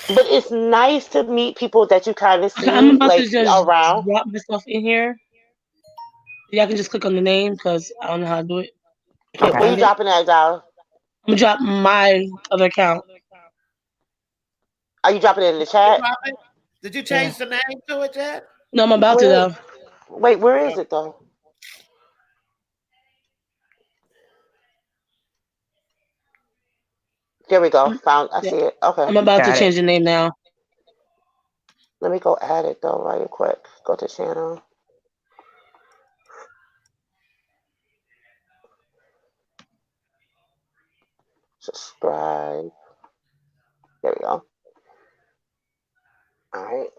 [SPEAKER 3] But it's nice to meet people that you kind of
[SPEAKER 1] Okay, I'm
[SPEAKER 3] see
[SPEAKER 1] about to
[SPEAKER 3] like
[SPEAKER 1] just
[SPEAKER 3] around.
[SPEAKER 1] drop myself in here. Y'all can just click on the name because I don't know how to do it. Can't
[SPEAKER 3] Where
[SPEAKER 6] Okay.
[SPEAKER 3] you
[SPEAKER 1] find it.
[SPEAKER 3] dropping that down?
[SPEAKER 1] I'm gonna drop my other account.
[SPEAKER 3] Are you dropping it in the chat?
[SPEAKER 2] Did you
[SPEAKER 1] Yeah.
[SPEAKER 2] change the name to it yet?
[SPEAKER 1] No, I'm about to
[SPEAKER 3] Where?
[SPEAKER 1] though.
[SPEAKER 3] Wait, where is it though? There we go.
[SPEAKER 1] I'm,
[SPEAKER 3] Found. I
[SPEAKER 1] yeah,
[SPEAKER 3] see it. Okay.
[SPEAKER 1] I'm about to
[SPEAKER 6] Got it.
[SPEAKER 1] change the name now.
[SPEAKER 3] Let me go add it though, right quick. Go to channel. Subscribe. There we go. All right.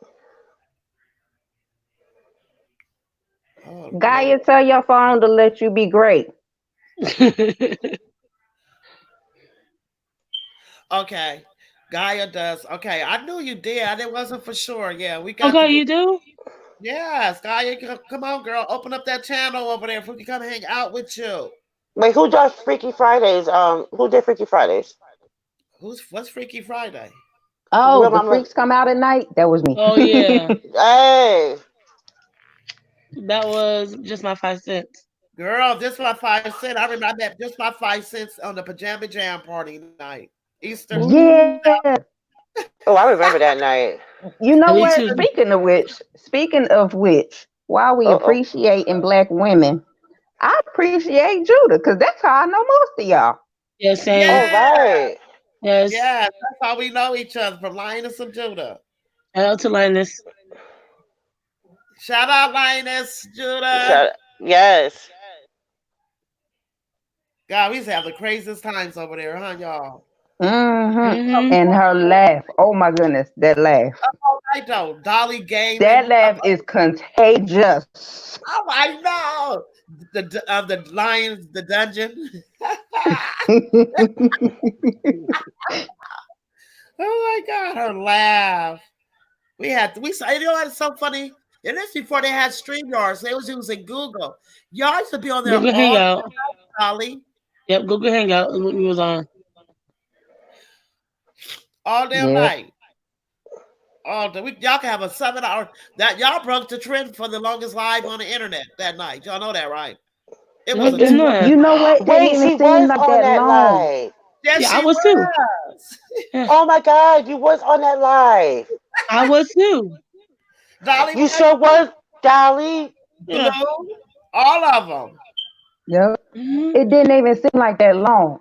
[SPEAKER 2] Oh
[SPEAKER 6] Gaia,
[SPEAKER 2] Lord.
[SPEAKER 6] tell your phone to let you be great.
[SPEAKER 2] Okay. Gaia does. Okay, I knew you did. I didn't wasn't for sure. Yeah, we got to
[SPEAKER 1] Okay,
[SPEAKER 2] get.
[SPEAKER 1] you do?
[SPEAKER 2] Yes, Gaia, come on, girl. Open up that channel over there if we can come hang out with you.
[SPEAKER 3] Wait, who does Freaky Fridays? Who did Freaky Fridays?
[SPEAKER 2] What's Freaky Friday?
[SPEAKER 6] Oh,
[SPEAKER 3] Real
[SPEAKER 6] the
[SPEAKER 3] Mama.
[SPEAKER 6] freaks come out at night. That was me.
[SPEAKER 1] Oh yeah,
[SPEAKER 3] Hey.
[SPEAKER 1] that was just my 5 cents.
[SPEAKER 2] Girl, just my 5 cents. I remember I met just my 5 cents on the pajama jam party night. Easter.
[SPEAKER 1] Ooh,
[SPEAKER 6] Yeah.
[SPEAKER 3] Oh, I remember that night.
[SPEAKER 6] You know
[SPEAKER 1] me
[SPEAKER 6] what?
[SPEAKER 1] too.
[SPEAKER 6] Speaking of which, while we
[SPEAKER 3] Uh oh.
[SPEAKER 6] appreciate in black women, I appreciate Judah because that's how I know most of y'all.
[SPEAKER 1] Yeah,
[SPEAKER 3] Oh
[SPEAKER 1] same.
[SPEAKER 2] Yeah.
[SPEAKER 3] right.
[SPEAKER 1] Yes.
[SPEAKER 2] Yes, that's how we know each other from Lioness and Judah.
[SPEAKER 1] Shout out to Linus.
[SPEAKER 2] Shout out Lioness, Judah.
[SPEAKER 3] Shut. Yes.
[SPEAKER 2] God, we used to have the craziest times over there, huh, y'all?
[SPEAKER 6] And
[SPEAKER 1] Mm-hmm.
[SPEAKER 6] her laugh. Oh my goodness, that laugh.
[SPEAKER 2] All right, though. Dolly
[SPEAKER 6] That
[SPEAKER 2] Gaming.
[SPEAKER 6] laugh is contagious.
[SPEAKER 2] Oh, I know. The Lions, the dungeon. Oh my God, her laugh. You know it's so funny. And this before they had StreamYards. They was using Google. Y'all used to be on there
[SPEAKER 1] Google
[SPEAKER 2] all
[SPEAKER 1] Hangout.
[SPEAKER 2] Dolly,
[SPEAKER 1] Yep, Google Hangout is what we was on.
[SPEAKER 2] all damn
[SPEAKER 6] Yeah.
[SPEAKER 2] night. Y'all can have a 7 hour that y'all broke the trend for the longest live on the internet that night. Y'all know that, right? It
[SPEAKER 1] No, I
[SPEAKER 2] was a
[SPEAKER 1] didn't know
[SPEAKER 6] You
[SPEAKER 1] that.
[SPEAKER 6] know what? Didn't
[SPEAKER 3] Wait,
[SPEAKER 6] even
[SPEAKER 3] she
[SPEAKER 6] seem
[SPEAKER 3] was
[SPEAKER 6] like
[SPEAKER 3] on
[SPEAKER 6] that
[SPEAKER 3] that
[SPEAKER 6] long.
[SPEAKER 3] live.
[SPEAKER 2] Yes,
[SPEAKER 1] Yeah, I
[SPEAKER 2] she
[SPEAKER 1] was too.
[SPEAKER 2] was.
[SPEAKER 1] Yeah,
[SPEAKER 3] Oh my God, you was on that live.
[SPEAKER 1] I was too.
[SPEAKER 2] Dolly
[SPEAKER 3] You
[SPEAKER 2] was,
[SPEAKER 3] sure was, Dolly.
[SPEAKER 2] Blue,
[SPEAKER 1] Yeah.
[SPEAKER 2] all of them.
[SPEAKER 6] Yep.
[SPEAKER 1] Hmm.
[SPEAKER 6] It didn't even seem like that long.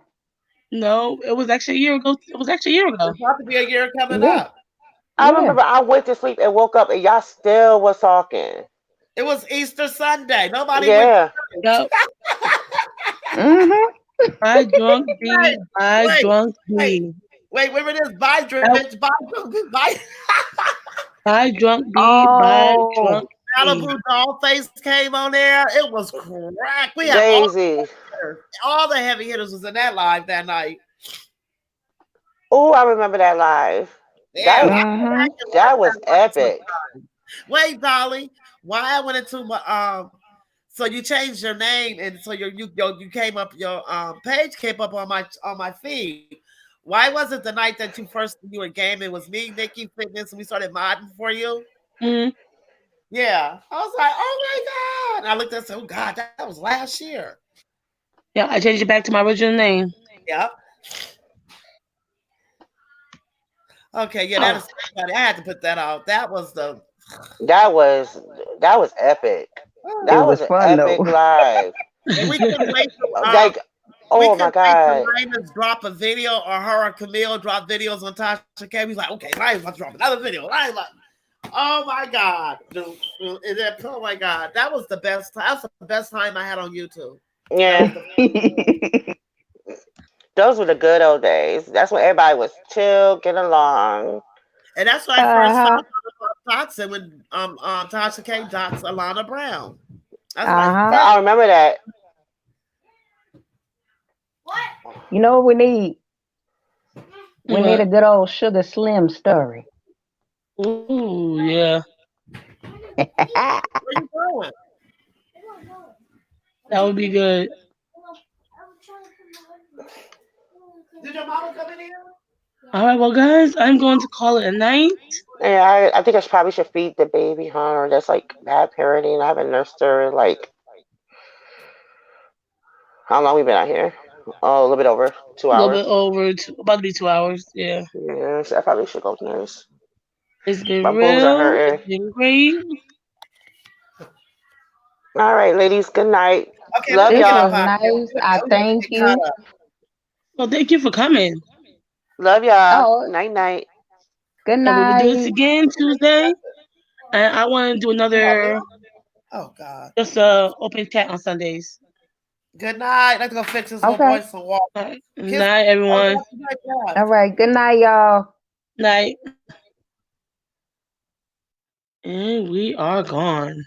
[SPEAKER 1] No, it was actually a year ago. It was actually a year ago.
[SPEAKER 2] It's about to be a year coming
[SPEAKER 6] Yeah.
[SPEAKER 2] up.
[SPEAKER 3] I
[SPEAKER 6] Yeah.
[SPEAKER 3] remember I went to sleep and woke up and y'all still was talking.
[SPEAKER 2] It was Easter Sunday. Nobody went
[SPEAKER 3] Yeah.
[SPEAKER 2] to church.
[SPEAKER 1] Yep.
[SPEAKER 6] Mm-hmm.
[SPEAKER 1] By drunk
[SPEAKER 2] Wait,
[SPEAKER 1] B, by
[SPEAKER 2] wait,
[SPEAKER 1] drunk
[SPEAKER 2] wait,
[SPEAKER 1] B.
[SPEAKER 2] wait. Remember this? Bye,
[SPEAKER 1] That-
[SPEAKER 2] bitch. Bye, bye.
[SPEAKER 1] By drunk B, by
[SPEAKER 6] Oh.
[SPEAKER 1] drunk B.
[SPEAKER 2] Malibu Dollface came on there. It was crack. We had
[SPEAKER 3] Daisy.
[SPEAKER 2] all the heavy hitters was in that live that night.
[SPEAKER 3] Oh, I remember that live.
[SPEAKER 2] Yeah,
[SPEAKER 3] That
[SPEAKER 2] I
[SPEAKER 6] Mm-hmm.
[SPEAKER 2] go back and
[SPEAKER 3] that
[SPEAKER 2] watch
[SPEAKER 3] was
[SPEAKER 2] that live
[SPEAKER 3] epic.
[SPEAKER 2] sometime. Wait, Dolly. Why I went into my so you changed your name and so you came up your page came up on my feed. Why was it the night that you were gaming? It was me, Nikki Fitness, and we started modding for you?
[SPEAKER 1] Hmm.
[SPEAKER 2] Yeah. I was like, oh my God. And I looked at and said, oh God, that was last year.
[SPEAKER 1] Yeah, I changed it back to my original name.
[SPEAKER 2] Yep. Okay, yeah, that
[SPEAKER 3] Oh,
[SPEAKER 2] is funny. I had to put that out. That was the
[SPEAKER 3] that was epic.
[SPEAKER 6] It
[SPEAKER 3] That
[SPEAKER 2] oh.
[SPEAKER 6] was
[SPEAKER 3] was an
[SPEAKER 6] fun
[SPEAKER 3] epic
[SPEAKER 6] though.
[SPEAKER 3] live.
[SPEAKER 2] And we couldn't wait to
[SPEAKER 3] Like,
[SPEAKER 2] we
[SPEAKER 3] oh my
[SPEAKER 2] couldn't wait for
[SPEAKER 3] God.
[SPEAKER 2] Linus drop a video or her or Camille drop videos on Tasha K. He's like, okay, Linus about to drop another video. Linus like, oh my God. Oh my God. That was the best time. That's the best time I had on YouTube. That was
[SPEAKER 3] Yeah,
[SPEAKER 2] the
[SPEAKER 3] those were the good old days. That's when everybody was chill, getting along.
[SPEAKER 2] and that's when I first found
[SPEAKER 6] Uh-huh.
[SPEAKER 2] out Doxing when Tasha K docs Alana Brown. That's when I
[SPEAKER 6] Uh-huh.
[SPEAKER 2] first
[SPEAKER 3] I remember that.
[SPEAKER 6] You know what we need? We need
[SPEAKER 1] What?
[SPEAKER 6] a good old Sugar Slim story.
[SPEAKER 1] Ooh, yeah.
[SPEAKER 2] where you going?
[SPEAKER 1] That would be good.
[SPEAKER 2] Did your mama come in here?
[SPEAKER 1] All right, well, guys, I'm going to call it a night.
[SPEAKER 3] Yeah, I think I probably should feed the baby, huh? Or that's like bad parenting. I haven't nursed her in, like, how long we been out here? Oh, a little bit over two
[SPEAKER 1] A little bit
[SPEAKER 3] hours.
[SPEAKER 1] over, about to be 2 hours. Yeah.
[SPEAKER 3] Yeah, so I probably should go nurse.
[SPEAKER 1] It's been
[SPEAKER 3] My bones are
[SPEAKER 1] real.
[SPEAKER 3] hurting.
[SPEAKER 1] It's been great.
[SPEAKER 3] All right, ladies. Good night.
[SPEAKER 2] Okay, let
[SPEAKER 3] Love
[SPEAKER 2] me
[SPEAKER 6] This
[SPEAKER 2] get
[SPEAKER 6] was
[SPEAKER 2] up
[SPEAKER 3] y'all.
[SPEAKER 2] out of here.
[SPEAKER 6] nice. I
[SPEAKER 2] We gotta
[SPEAKER 6] thank
[SPEAKER 2] get caught
[SPEAKER 6] you.
[SPEAKER 2] up.
[SPEAKER 1] Well, thank you for coming.
[SPEAKER 3] Love y'all.
[SPEAKER 6] Oh,
[SPEAKER 3] Night night.
[SPEAKER 6] good
[SPEAKER 1] And we will do this
[SPEAKER 6] night.
[SPEAKER 1] again Tuesday. And I want to do another
[SPEAKER 2] Oh God.
[SPEAKER 1] just open chat on Sundays.
[SPEAKER 2] Good night. Let's go fix this little
[SPEAKER 6] Okay.
[SPEAKER 2] boy some water.
[SPEAKER 1] All right.
[SPEAKER 2] Kiss.
[SPEAKER 1] Night, everyone.
[SPEAKER 6] All right. Good night, y'all.
[SPEAKER 1] Night. And we are gone.